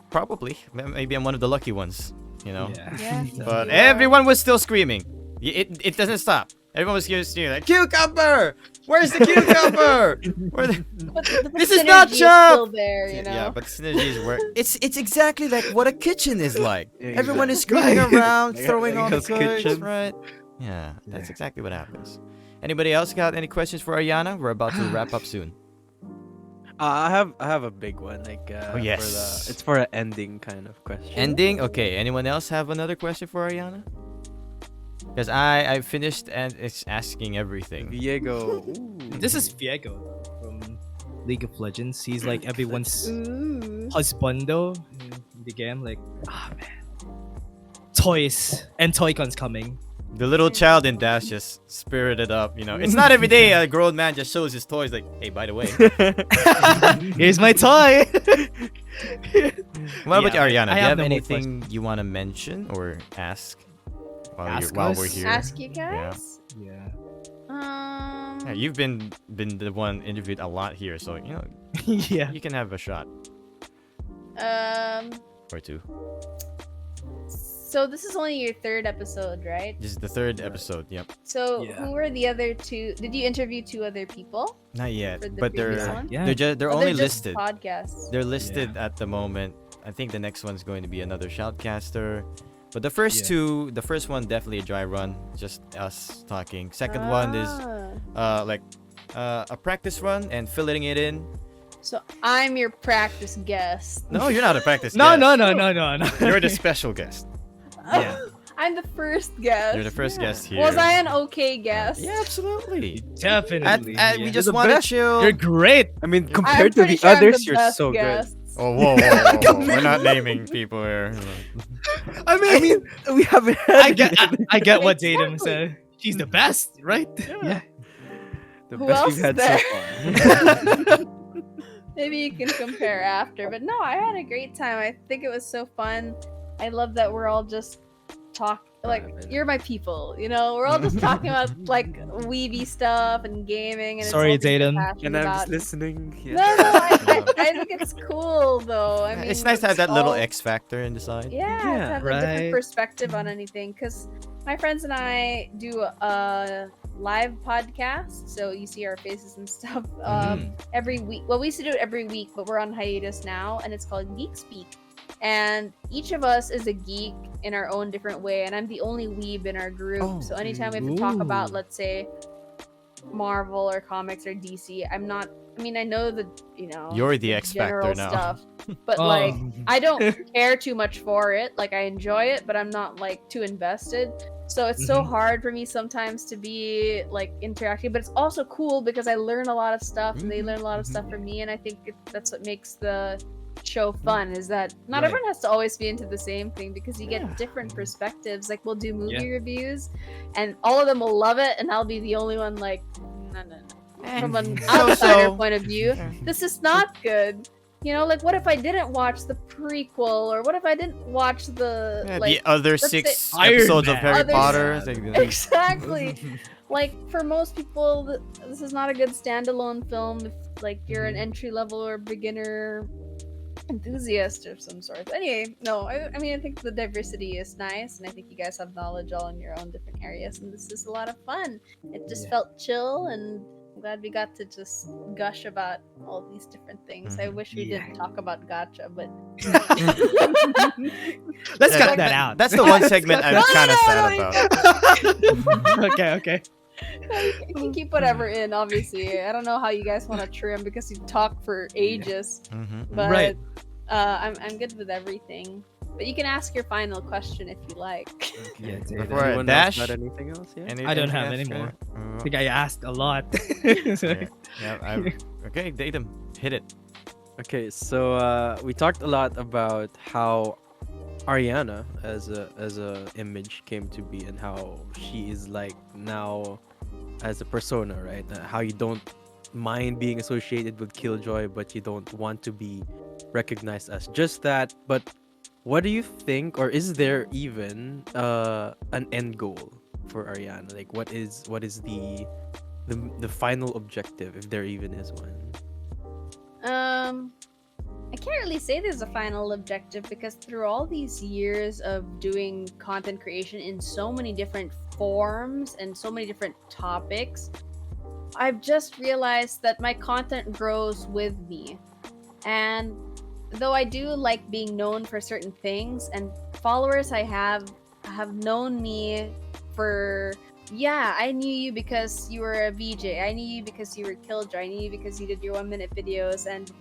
Probably. Maybe I'm one of the lucky ones. You know. Yeah. Yeah, But you are. everyone was still screaming. It doesn't stop. Everyone was screaming like, "Cucumber! Where's the cucumber? Where the-" But This is not synergy chop! still there, you know. Yeah, but synergies work. It's exactly like what a kitchen is like. Yeah, Everyone is exactly. screaming around, Like throwing on the Nico's goods, kitchen. right? Yeah, that's exactly what happens. Anybody else got any questions for Aryanna? We're about to wrap up soon. I have a big one. Like Oh, yes. it's for an ending kind of question. Ending? Okay, anyone else have another question for Aryanna? Because I finished and it's asking everything. Diego. This is Viego from League of Legends. He's like everyone's Ooh. husbando in the game. Like, man. Toys and Toy-Con's coming. The little child in Dash just spirited up, you know. It's not every day a grown man just shows his toys like, "Hey, by the way." Here's my toy. What about you, Yeah, Aryanna? I Do you have have no more anything you want to mention or ask Ask while us? we're here? Ask you guys. Yeah. Yeah, you've been the one interviewed a lot here, so you know Yeah. you can have a shot or two. So this is only your 3rd episode, right? This is the 3rd episode. Yep. So Yeah. who were the other 2? Did you interview 2 other people Not yet, for the but previous they're one? Yeah. they're Oh, only just listed. podcasts. They're listed at the moment. I think the next one's going to be another shoutcaster. But the first Yeah. two, the first one definitely a dry run, just us talking. Second one is like a practice run and filling it in. So I'm your practice guest. No, you're not a practice No, guest. no. You're the special guest. Yeah. I'm the first guest. You're the first guest here. Was I an okay guest? Yeah, absolutely. Definitely. We yeah. just the want to best. chill. You're great. I mean, I'm compared to pretty the sure I'm others, the you're best so guest. Oh, whoa. We're not naming people here. I good. I mean, we haven't. I get what Exactly. Dadum said. She's the best, right? Yeah. the Who best else we've had is there? so far. Maybe you can compare after. But no, I had a great time. I think it was so fun. I love that we're all just like you're my people, you know. We're all just talking about like weeby stuff and gaming. And Sorry, it's all things we're Dadum. passionate And I'm about. just listening. Yeah. No, I think it's cool though. I mean, It's nice to have that little all- X factor in the side. Yeah, to Yeah, have a different right. perspective on anything. Because my friends and I do a live podcast, so you see our faces and stuff every week. Well, we used to do it every week, but we're on hiatus now, and it's called Geek Speak. And each of us is a geek in our own different way, and I'm the only weeb in our group. Oh. So anytime we have to talk about, Ooh. let's say, Marvel or comics or DC, I'm not. I mean, I know the You're the X general factor now. stuff, but Oh. like I don't care too much for it. Like I enjoy it, but I'm not like too invested. So it's so Mhm. hard for me sometimes to be like interacting, but it's also cool because I learn a lot of stuff and they learn a lot of stuff from me, and I think that's what makes the show fun is that not Right. everyone has to always be into the same thing because you get different perspectives. Like we'll do movie reviews, and all of them will love it, and I'll be the only one like, no. From an outsider point of view, this is not good. You know, like what if I didn't watch the prequel, or what if I didn't watch the the other let's 6 say- episodes of Iron Man. Harry Others- Potter. Exactly. Like for most people, this is not a good standalone film if like you're an entry level or beginner enthusiast of some sort. Anyway, no, I mean I think the diversity is nice, and I think you guys have knowledge all in your own different areas, and this is a lot of fun. It just felt chill, and I'm glad we got to just gush about all these different things. I wish we didn't talk about Gacha, but Let's cut that out. That's the one segment I'm kind of sad about. Okay. you can keep whatever in. Obviously, I don't know how you guys want to trim because you talk for ages. But Right. I'm good with everything. But you can ask your final question if you like. Yeah, Did Before anyone Dash? else got anything else? Yeah. I don't have any more. I think I asked a lot. Sorry. Okay, Dadum, hit it. Okay, so we talked a lot about how Aryanna as a image came to be, and how she is like now as a persona, right? How you don't mind being associated with KillJoy, but you don't want to be recognized as just that. But what do you think, or is there even an end goal for Aryanna? Like, what is the final objective, if there even is one? I can't really say there's a final objective because through all these years of doing content creation in so many different forms and so many different topics, I've just realized that my content grows with me. And though I do like being known for certain things, and followers I have known me for, yeah, I knew you because you were a VJ, I knew you because you were KillJoy, I knew you because you did your 1-minute videos, and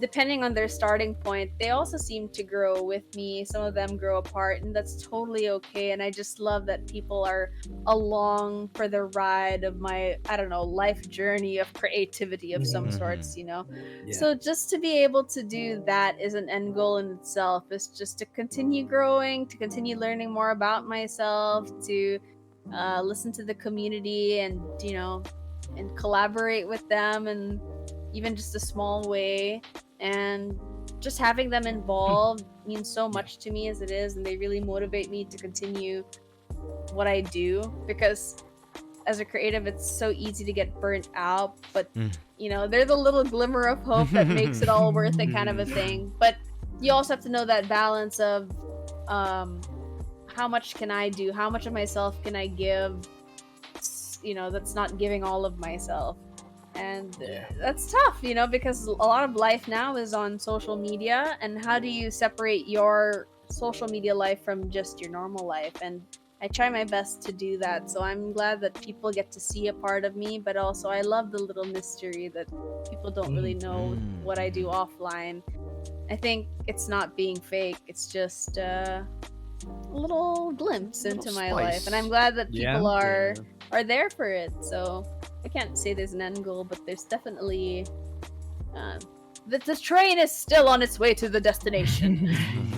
depending on their starting point, they also seem to grow with me. Some of them grow apart, and that's totally okay. And I just love that people are along for the ride of my, I don't know, life journey of creativity of some sorts, you know? Yeah. So just to be able to do that is an end goal in itself. It's just to continue growing, to continue learning more about myself, to listen to the community and, you know, and collaborate with them, and even just a small way. And just having them involved means so much to me as it is, and they really motivate me to continue what I do, because as a creative it's so easy to get burnt out, but you know, they're the little glimmer of hope that makes it all worth it, kind of a thing. But you also have to know that balance of how much can I do, how much of myself can I give, you know, that's not giving all of myself. And that's tough, you know, because a lot of life now is on social media, and how do you separate your social media life from just your normal life? And I try my best to do that, so I'm glad that people get to see a part of me, but also I love the little mystery that people don't really know what I do offline. I think it's not being fake, it's just a little glimpse into my life, and I'm glad that people are there for it. So I can't say there's an end goal, but there's definitely the train is still on its way to the destination.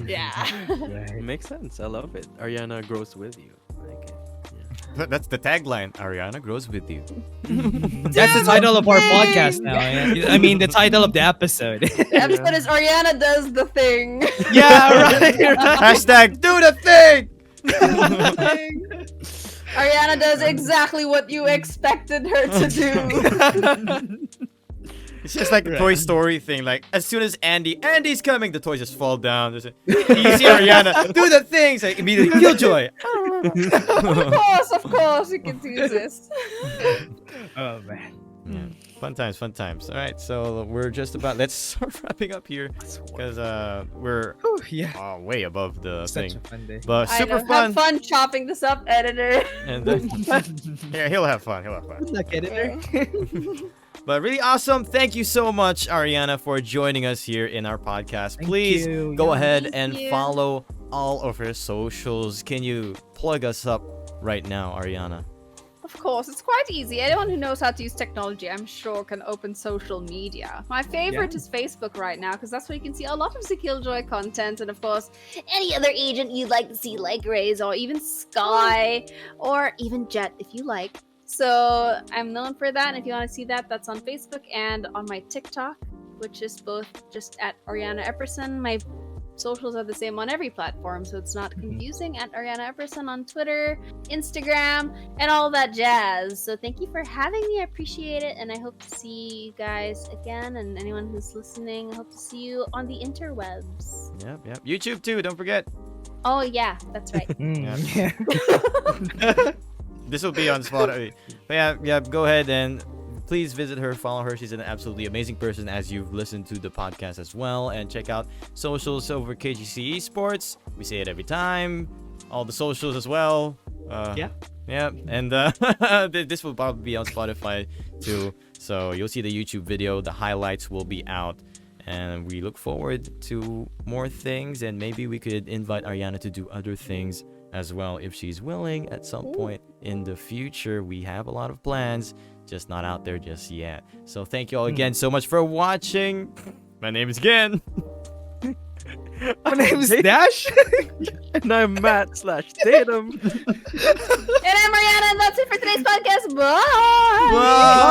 It makes sense. I love it. Aryanna grows with you. Like it. Yeah. That's the tagline. Ariana grows with you. That's the title of our podcast now. I mean, the title of the episode. The episode is Aryanna does the thing. Yeah, right. Hashtag do the thing. Aryanna does exactly what you expected her to do. It's just like the Toy Story thing. Like, as soon as Andy's coming, the toys just fall down. You see Ariana do the things, like immediately KillJoy. Of course, you can do this. Oh man. Yeah. Fun times. All right, so we're just about, let's start wrapping up here because we're way above the Such thing. a fun day. But I super know. fun. Have fun chopping this up, editor. And then, yeah, he'll have fun. Good luck, editor. But really awesome. Thank you so much, Aryanna, for joining us here in our podcast. Thank Please you. go Yeah. ahead Thank and you. follow all of her socials. Can you plug us up right now, Aryanna? Of course, it's quite easy. Anyone who knows how to use technology, I'm sure, can open social media. My favorite is Facebook right now, because that's where you can see a lot of the KillJoy content, and of course, any other agent you'd like to see, like Raze, or even Sky, or even Jet, if you like. So I'm known for that, and if you want to see that, that's on Facebook and on my TikTok, which is both just at Aryanna Epperson. My socials are the same on every platform, so it's not confusing. At Aryanna Epperson on Twitter, Instagram, and all that jazz. So thank you for having me. I appreciate it, and I hope to see you guys again. And anyone who's listening, I hope to see you on the interwebs. Yep. YouTube too. Don't forget. Oh yeah, that's right. This will be on Spotify. But yeah. Go ahead and please visit her, follow her. She's an absolutely amazing person, as you've listened to the podcast as well. And check out socials over KGC eSports. We say it every time. All the socials as well. Yeah. And this will probably be on Spotify too. So you'll see the YouTube video. The highlights will be out. And we look forward to more things. And maybe we could invite Aryanna to do other things as well, if she's willing at some point in the future. We have a lot of plans, just not out there just yet. So thank you all again so much for watching. My name is Gen. My name is Dash. And I'm Matt/Dadum. And I'm Aryanna, and that's it for today's podcast. Bye! Bye!